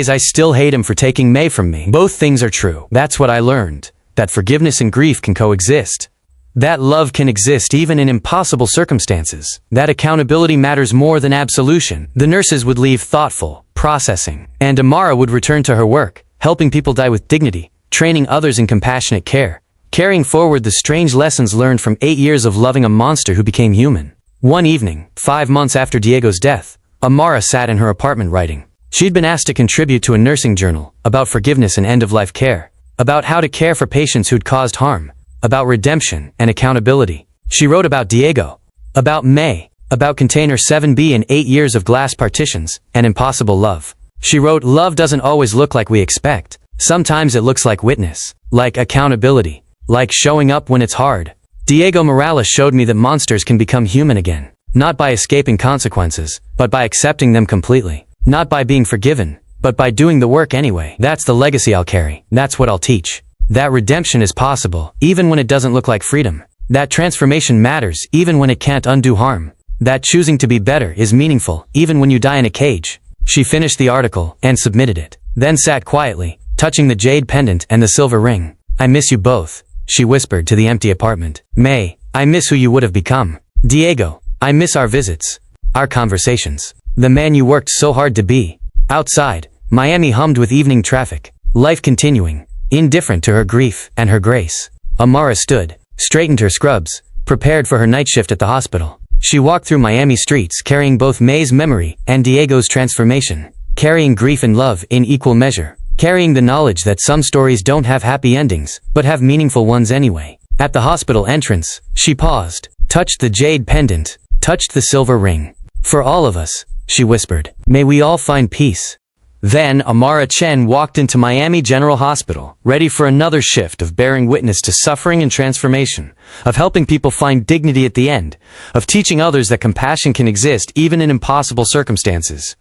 S1: I still hate him for taking May from me. Both things are true. That's what I learned. That forgiveness and grief can coexist. That love can exist even in impossible circumstances. That accountability matters more than absolution. The nurses would leave thoughtful, processing, and Amara would return to her work, helping people die with dignity, training others in compassionate care, carrying forward the strange lessons learned from 8 years of loving a monster who became human. One evening, 5 months after Diego's death, Amara sat in her apartment writing. She'd been asked to contribute to a nursing journal about forgiveness and end-of-life care, about how to care for patients who'd caused harm, about redemption and accountability. She wrote about Diego, about May, about Container 7B and 8 years of glass partitions, and impossible love. She wrote, love doesn't always look like we expect. Sometimes it looks like witness, like accountability, like showing up when it's hard. Diego Morales showed me that monsters can become human again, not by escaping consequences, but by accepting them completely. Not by being forgiven, but by doing the work anyway. That's the legacy I'll carry. That's what I'll teach. That redemption is possible, even when it doesn't look like freedom. That transformation matters, even when it can't undo harm. That choosing to be better is meaningful, even when you die in a cage. She finished the article and submitted it, then sat quietly, touching the jade pendant and the silver ring. I miss you both, she whispered to the empty apartment. May, I miss who you would have become. Diego, I miss our visits, our conversations. The man you worked so hard to be. Outside, Miami hummed with evening traffic, life continuing, indifferent to her grief and her grace. Amara stood, straightened her scrubs, prepared for her night shift at the hospital. She walked through Miami streets carrying both May's memory and Diego's transformation, carrying grief and love in equal measure, carrying the knowledge that some stories don't have happy endings, but have meaningful ones anyway. At the hospital entrance, she paused, touched the jade pendant, touched the silver ring. For all of us, she whispered, may we all find peace. Then Amara Chen walked into Miami General Hospital, ready for another shift of bearing witness to suffering and transformation, of helping people find dignity at the end, of teaching others that compassion can exist even in impossible circumstances.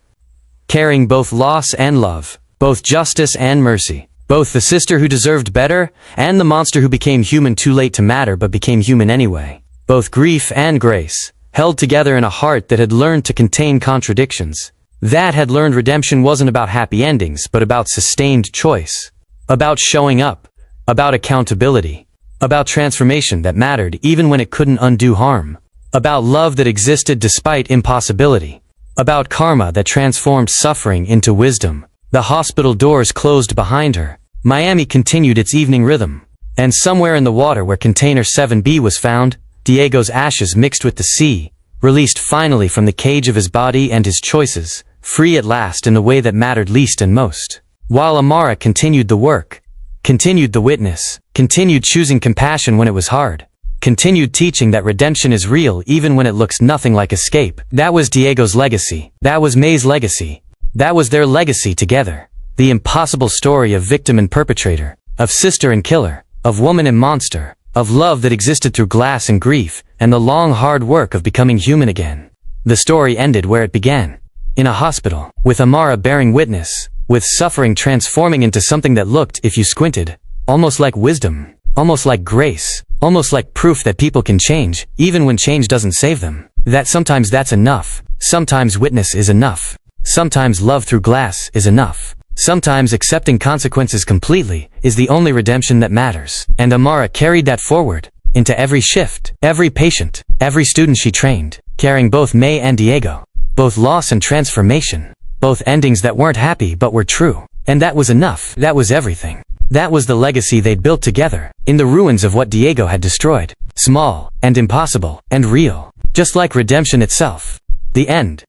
S1: Carrying both loss and love, both justice and mercy, both the sister who deserved better and the monster who became human too late to matter but became human anyway. Both grief and grace, held together in a heart that had learned to contain contradictions. That had learned redemption wasn't about happy endings, but about sustained choice. About showing up. About accountability. About transformation that mattered even when it couldn't undo harm. About love that existed despite impossibility. About karma that transformed suffering into wisdom. The hospital doors closed behind her. Miami continued its evening rhythm. And somewhere in the water where Container 7B was found, Diego's ashes mixed with the sea, released finally from the cage of his body and his choices, free at last in the way that mattered least and most. While Amara continued the work, continued the witness, continued choosing compassion when it was hard, continued teaching that redemption is real even when it looks nothing like escape. That was Diego's legacy. That was May's legacy. That was their legacy together. The impossible story of victim and perpetrator, of sister and killer, of woman and monster, of love that existed through glass and grief, and the long hard work of becoming human again. The story ended where it began. In a hospital, with Amara bearing witness, with suffering transforming into something that looked, if you squinted, almost like wisdom, almost like grace, almost like proof that people can change, even when change doesn't save them. That sometimes that's enough. Sometimes witness is enough. Sometimes love through glass is enough. Sometimes accepting consequences completely is the only redemption that matters. And Amara carried that forward into every shift, every patient, every student she trained, carrying both May and Diego. Both loss and transformation. Both endings that weren't happy but were true. And that was enough. That was everything. That was the legacy they'd built together, in the ruins of what Diego had destroyed. Small, and impossible, and real. Just like redemption itself. The end.